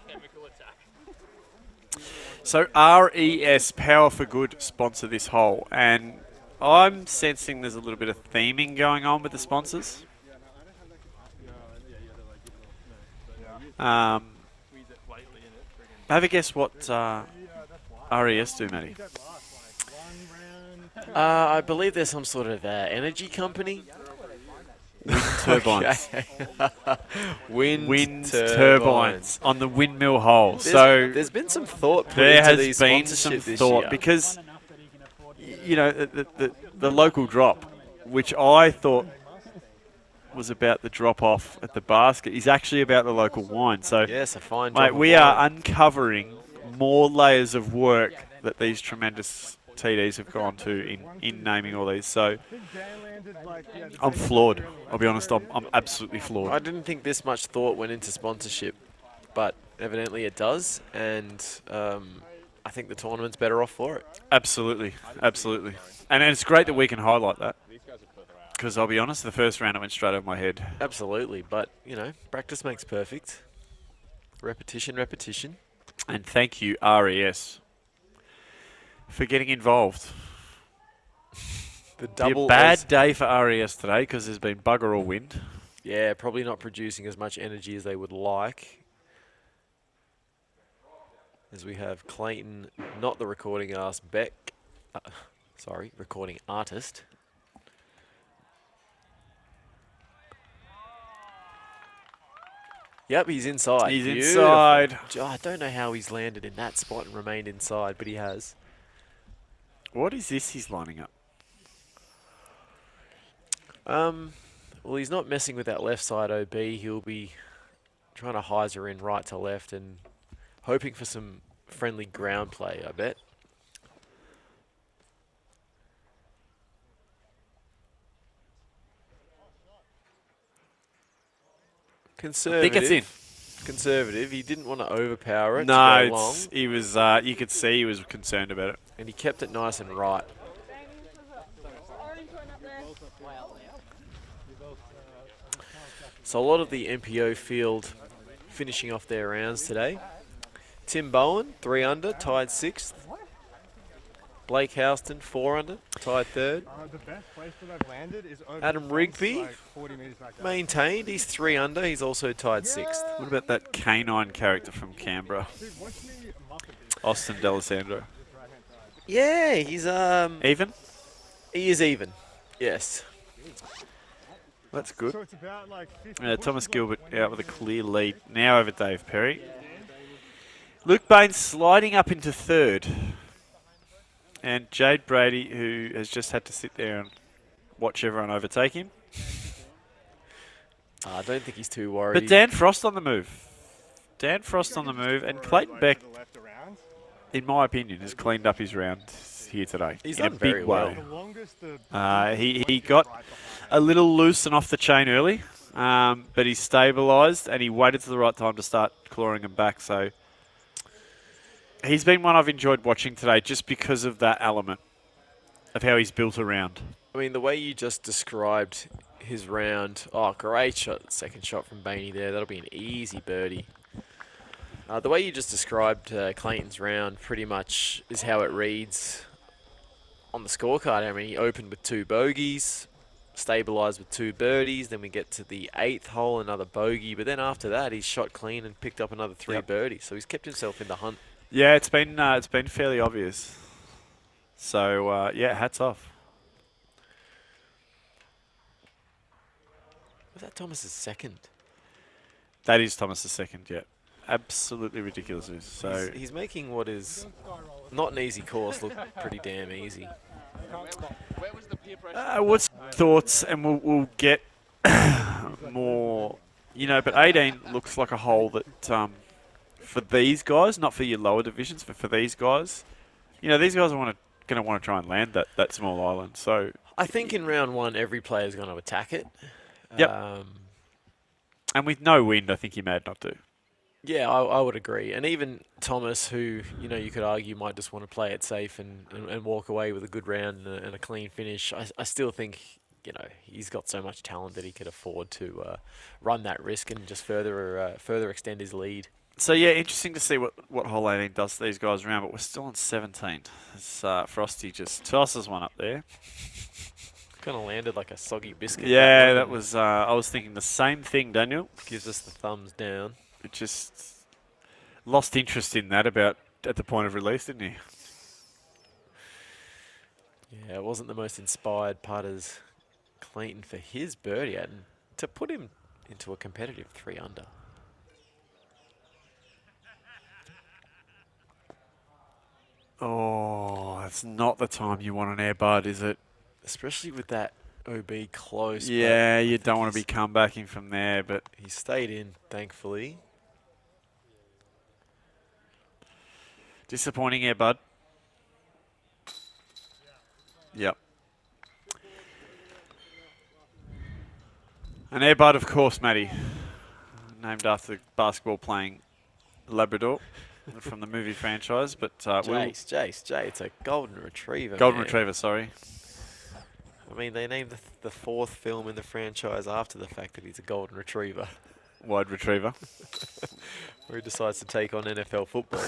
Chemical attack. So RES, Power for Good, sponsor this hole. And I'm sensing there's a little bit of theming going on with the sponsors. Have a guess what RES do, Matty? I believe there's some sort of energy company. Wind turbines. Wind turbines on the windmill hole. There's been some thought put there into has these been some sponsorship this thought year. because you know the local drop, which I thought was about the drop off at the basket, is actually about the local wine. So Yes, a fine mate, job. we are uncovering more layers of work that these tremendous TDs have gone to in naming all these. So I'm floored. I'll be honest, I'm absolutely floored. I didn't think this much thought went into sponsorship, but evidently it does, and I think the tournament's better off for it. Absolutely, absolutely. And it's great that we can highlight that. Because I'll be honest, the first round it went straight over my head. Absolutely, but, you know, practice makes perfect. Repetition, repetition. And thank you, RES, for getting involved. The Be double a bad day for RES today because there's been bugger all wind. Yeah, probably not producing as much energy as they would like. as we have Clayton, not the recording artist, recording artist. Yep, he's inside. He's Beautiful. inside. I don't know how he's landed in that spot and remained inside, but he has. What is this he's lining up? Well, he's not messing with that left side OB. He'll be trying to hyzer in right to left and hoping for some friendly ground play, I bet. Conservative. I think it's in. Conservative. He didn't want to overpower it. No, to go long, he was. You could see he was concerned about it. and he kept it nice and right. So a lot of the MPO field finishing off their rounds today. Tim Bowen, 3 under, tied 6th. Blake Houston, 4 under, tied 3rd. The best place that I've landed is over Adam the fence, Rigby, like 40 meters back there. maintained. He's 3 under. He's also tied 6th. What about that canine character from Canberra, Dude, watch me muff it, dude. Austin D'Alessandro? Yeah, he's Even? he is even. Yes. That's good. So it's about like 50 Thomas pushes, Gilbert like, out with a clear lead. Now over Dave Perry. Luke Baines sliding up into 3rd. And Jade Brady, who has just had to sit there and watch everyone overtake him. I don't think he's too worried. But Dan Frost on the move. Dan Frost on the move. And Clayton like, Beck, to the left around. in my opinion, has cleaned up his round here today. He's in a done big very well. way. The longest the He got a little loose and off the chain early, but he stabilised and he waited to the right time to start clawing him back. So he's been one I've enjoyed watching today just because of that element of how he's built around. I mean, the way you just described his round. Oh, great shot. Second shot from Bainey there. That'll be an easy birdie. The way you just described Clayton's round pretty much is how it reads on the scorecard. I mean, he opened with 2 bogeys, stabilised with 2 birdies. Then we get to the 8th hole, another bogey. But then after that, he's shot clean and picked up another 3 birdies. So he's kept himself in the hunt. Yeah, it's been fairly obvious. So yeah, hats off. Was that Thomas's second? That is Thomas's second. Yeah, absolutely ridiculous. So He's making what is not an easy course look pretty damn easy. Where was the peer pressure? what's thoughts? And we'll get more. But 18 looks like a hole that for these guys, not for your lower divisions, but for these guys, these guys are going to want to try and land that small island. So I think in round 1, every player is going to attack it. Yep. And with no wind, I think you're mad not to. Yeah, I would agree. And even Thomas, who, you could argue might just want to play it safe and walk away with a good round and a clean finish, I still think, he's got so much talent that he could afford to run that risk and just further extend his lead. So, yeah, interesting to see what hole 18 does to these guys around, but we're still on 17. It's, Frosty just tosses one up there. Kind of landed like a soggy biscuit. Yeah, that was. I was thinking the same thing, Daniel. Gives us the thumbs down. It just lost interest in that about at the point of release, didn't he? Yeah, it wasn't the most inspired putters Clayton for his birdie and to put him into a competitive 3 under. Oh, it's not the time you want an air bud, is it? Especially with that OB close. Yeah, you don't want to be comebacking from there, but he stayed in, thankfully. Disappointing air bud. Yep. An air bud, of course, Matty. Named after the basketball-playing Labrador from the movie franchise, but Jace, it's a golden retriever. Golden man. retriever, sorry. I mean, they named the 4th film in the franchise after the fact that he's a golden retriever. Wide retriever. Where he decides to take on NFL football.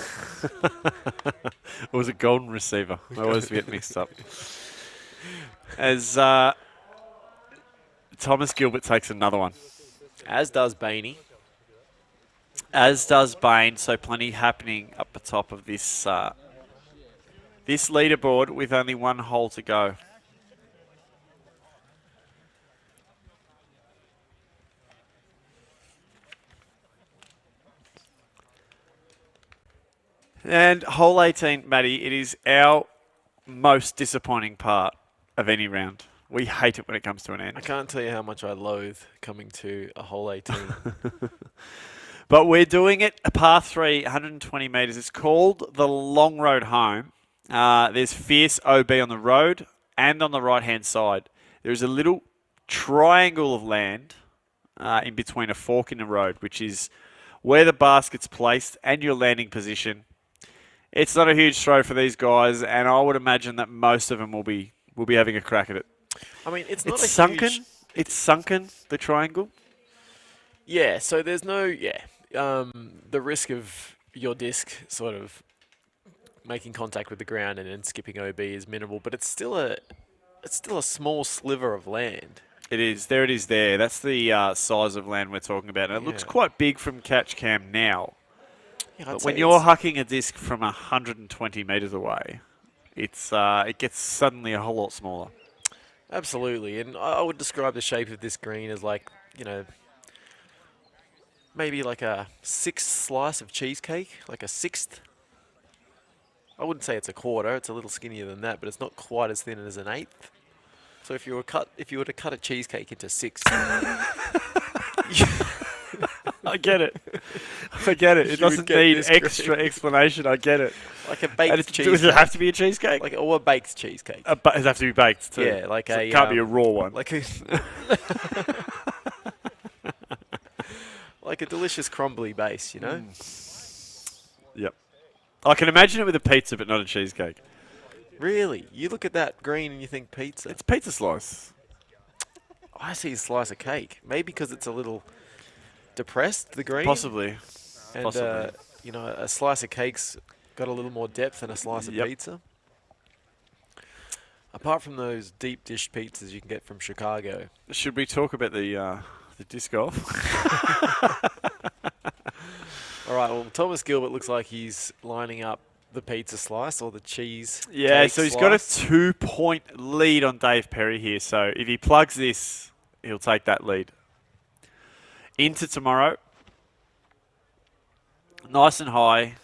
Or was it golden receiver? I always get mixed up. As Thomas Gilbert takes another one. As does Bainey. as does Bain. So plenty happening up the top of this this leaderboard with only one hole to go. And hole 18, Matty, it is our most disappointing part of any round. We hate it when it comes to an end. I can't tell you how much I loathe coming to a hole 18. But we're doing it a par 3, 120 metres. It's called the Long Road Home. There's fierce OB on the road and on the right-hand side. There's a little triangle of land in between a fork in the road, which is where the basket's placed and your landing position. It's not a huge throw for these guys, and I would imagine that most of them will be having a crack at it. I mean, it's not sunken. huge... It's sunken, the triangle. Yeah, so there's no... the risk of your disc sort of making contact with the ground and then skipping OB is minimal, but it's still a small sliver of land. It is. There it is there. That's the size of land we're talking about. And it looks quite big from catch cam now. Yeah, but when you're hucking a disc from 120 metres away, it gets suddenly a whole lot smaller. Absolutely. And I would describe the shape of this green as like, maybe like a sixth slice of cheesecake, like a sixth. I wouldn't say it's a quarter. It's a little skinnier than that, but it's not quite as thin as an eighth. So if you were to cut a cheesecake into six, I get it. I get it. It doesn't need extra explanation. I get it. Like a baked cheesecake. Does it have to be a cheesecake? Or a baked cheesecake. It has to have to be baked too. Yeah, like so it can't be a raw one. Like a like a delicious crumbly base, Yep. I can imagine it with a pizza, but not a cheesecake. Really? You look at that green and you think pizza. It's pizza slice. I see a slice of cake. Maybe because it's a little depressed, the green. Possibly. And, Possibly. A slice of cake's got a little more depth than a slice of pizza. Apart from those deep dish pizzas you can get from Chicago. Should we talk about the disc golf? All right, well, Thomas Gilbert looks like he's lining up the pizza slice or the cheese. Yeah, cake so he's slice. got a 2-point lead on Dave Perry here. So if he plugs this, he'll take that lead. Into tomorrow. Nice and high.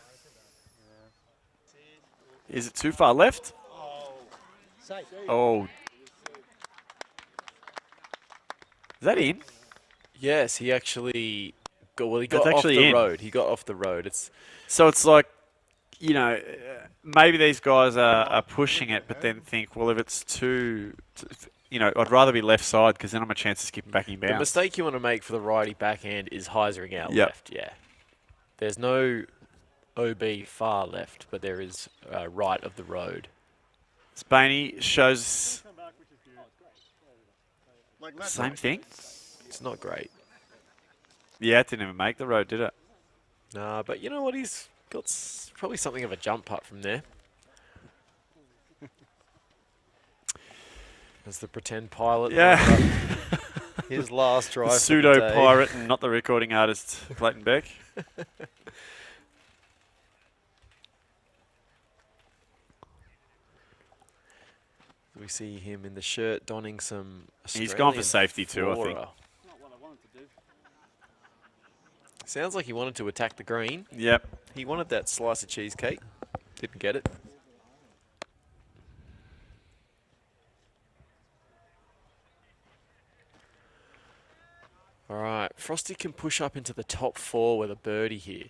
Is it too far left? Oh. Is that in? Yes, he actually got That's off actually the in. road. He got off the road. So it's like, maybe these guys are pushing it, but then think, well, if it's too, I'd rather be left side because then I'm a chance of skipping back in bounds. The mistake you want to make for the righty backhand is hyzering out Yep. left. Yeah. There's no OB far left, but there is right of the road. Spaney shows same thing. It's not great. Yeah, it didn't even make the road, did it? Nah, but you know what? He's got probably something of a jump putt from there. As the pretend pilot. Yeah. His last drive. Pseudo pirate and not the recording artist, Clayton Beck. We see him in the shirt donning some He's gone for Australian safety too, I think. flora. Sounds like he wanted to attack the green. Yep. He wanted that slice of cheesecake. Didn't get it. All right, Frosty can push up into the top 4 with a birdie here.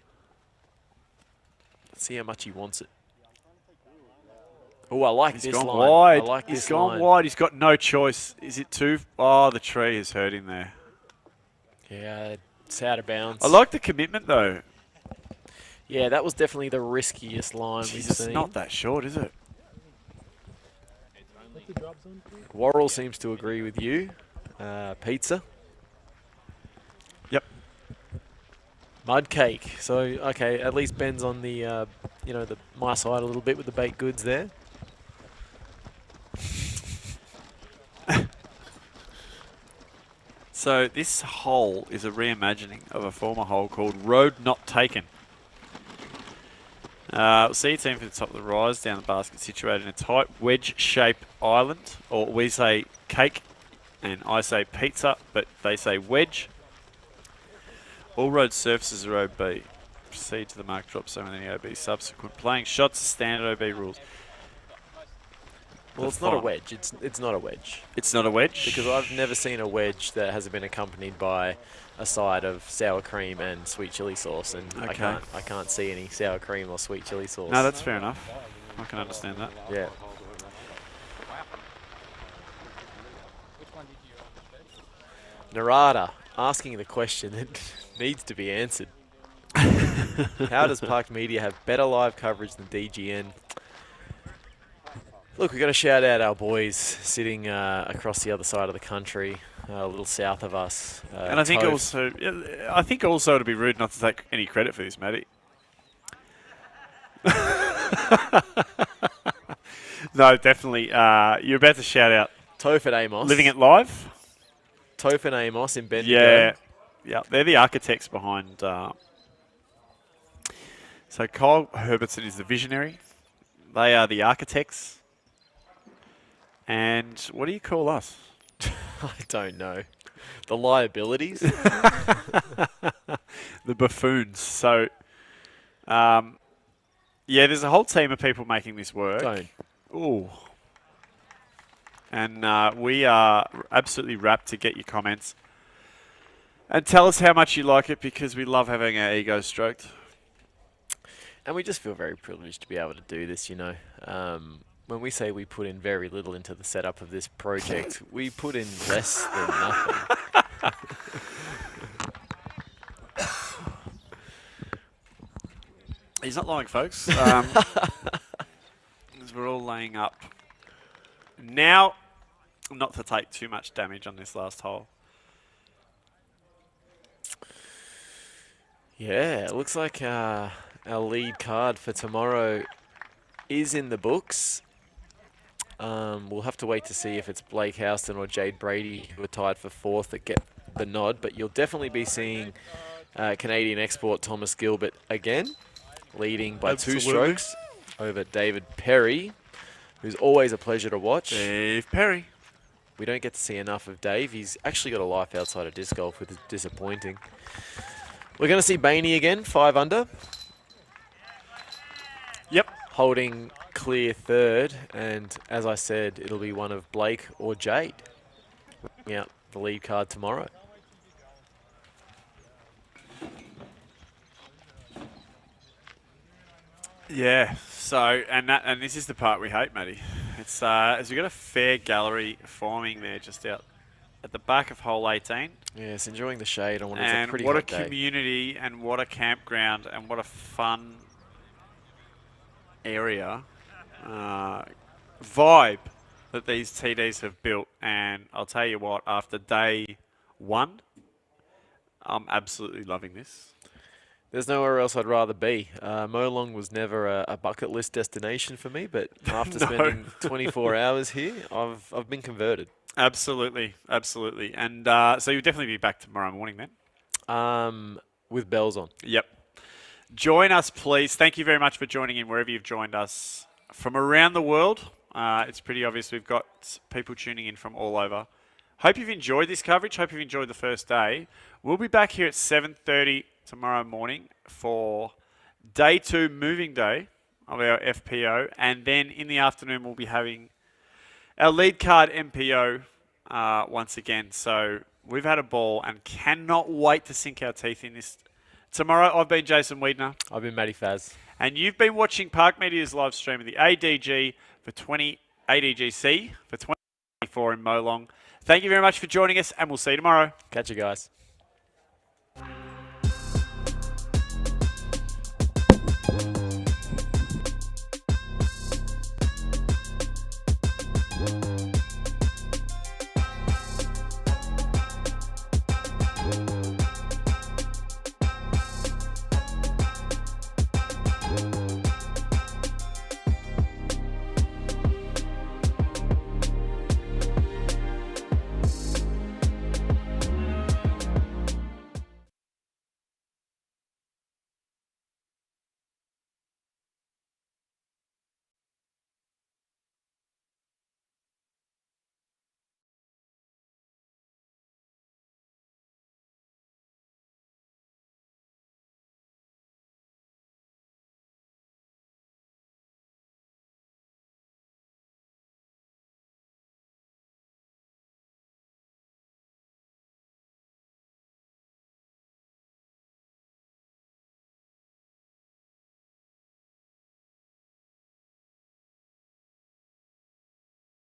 Let's see how much he wants it. Oh, I like He's this gone line. wide. I like He's this gone line. wide. He's got no choice. Is it too? Oh, the tree has hurt him there. Yeah, it's out of bounds. I like the commitment though. Yeah, that was definitely the riskiest line we've Jesus, seen. not that short, is it? Worrell seems to agree with you. Pizza. Yep. Mud cake. So, okay, at least Ben's on the, my side a little bit with the baked goods there. So this hole is a reimagining of a former hole called Road Not Taken. We'll see a team from the top of the rise down the basket situated in a tight wedge-shaped island, or we say cake and I say pizza, but they say wedge. All road surfaces are OB. Proceed to the mark drop zone and the OB subsequent. Playing shots are standard OB rules. Well, it's not a wedge. It's not a wedge. It's not a wedge? Because I've never seen a wedge that hasn't been accompanied by a side of sour cream and sweet chili sauce, and Okay. I can't see any sour cream or sweet chili sauce. No, that's fair enough. I can understand that. Yeah. Narada asking the question that needs to be answered. How does Park Media have better live coverage than DGN? Look, we've got to shout out our boys sitting across the other side of the country, a little south of us. And I think also it'd be rude not to take any credit for this, Matty. No, definitely. You're about to shout out Toph and Amos. Living It Live. Toph and Amos in Bendigo. Yeah. They're the architects behind. So Kyle Herbertson is the visionary. They are the architects. And what do you call us? I don't know. The liabilities? The buffoons. So, yeah, there's a whole team of people making this work. Don't. Ooh. And we are absolutely rapt to get your comments. And tell us how much you like it, because we love having our egos stroked. And we just feel very privileged to be able to do this, you know. When we say we put in very little into the setup of this project, we put in less than nothing. He's not lying, folks. As we're all laying up. Now, not to take too much damage on this last hole. Yeah, it looks like our lead card for tomorrow is in the books. We'll have to wait to see if it's Blake Houston or Jade Brady who are tied for fourth that get the nod, but you'll definitely be seeing Canadian export Thomas Gilbert again, leading by Absolutely. 2 strokes over David Perry, who's always a pleasure to watch. Dave Perry. We don't get to see enough of Dave. He's actually got a life outside of disc golf, which is disappointing. We're going to see Bainey again, 5 under. Yep. Holding clear third, and as I said, it'll be one of Blake or Jade rounding out the lead card tomorrow. Yeah. So, and this is the part we hate, Matty. It's as we've got a fair gallery forming there just out at the back of hole 18. Yes, enjoying the shade on what is a And pretty what a hot day. community, and what a campground, and what a fun area, vibe that these TDs have built. And I'll tell you what, after day 1, I'm absolutely loving this. There's nowhere else I'd rather be. Molong was never a bucket list destination for me, but after spending 24 hours here, I've been converted. Absolutely, absolutely. And so you'll definitely be back tomorrow morning then? With bells on. Yep. Join us, please. Thank you very much for joining in wherever you've joined us from around the world. It's pretty obvious we've got people tuning in from all over. Hope you've enjoyed this coverage. Hope you've enjoyed the first day. We'll be back here at 7:30 tomorrow morning for day 2, moving day of our FPO. And then in the afternoon, we'll be having our lead card MPO once again. So we've had a ball and cannot wait to sink our teeth in this. Tomorrow, I've been Jason Wiedner. I've been Matty Faz. And you've been watching Park Media's live stream of the ADGC for 2024 in Molong. Thank you very much for joining us, and we'll see you tomorrow. Catch you guys.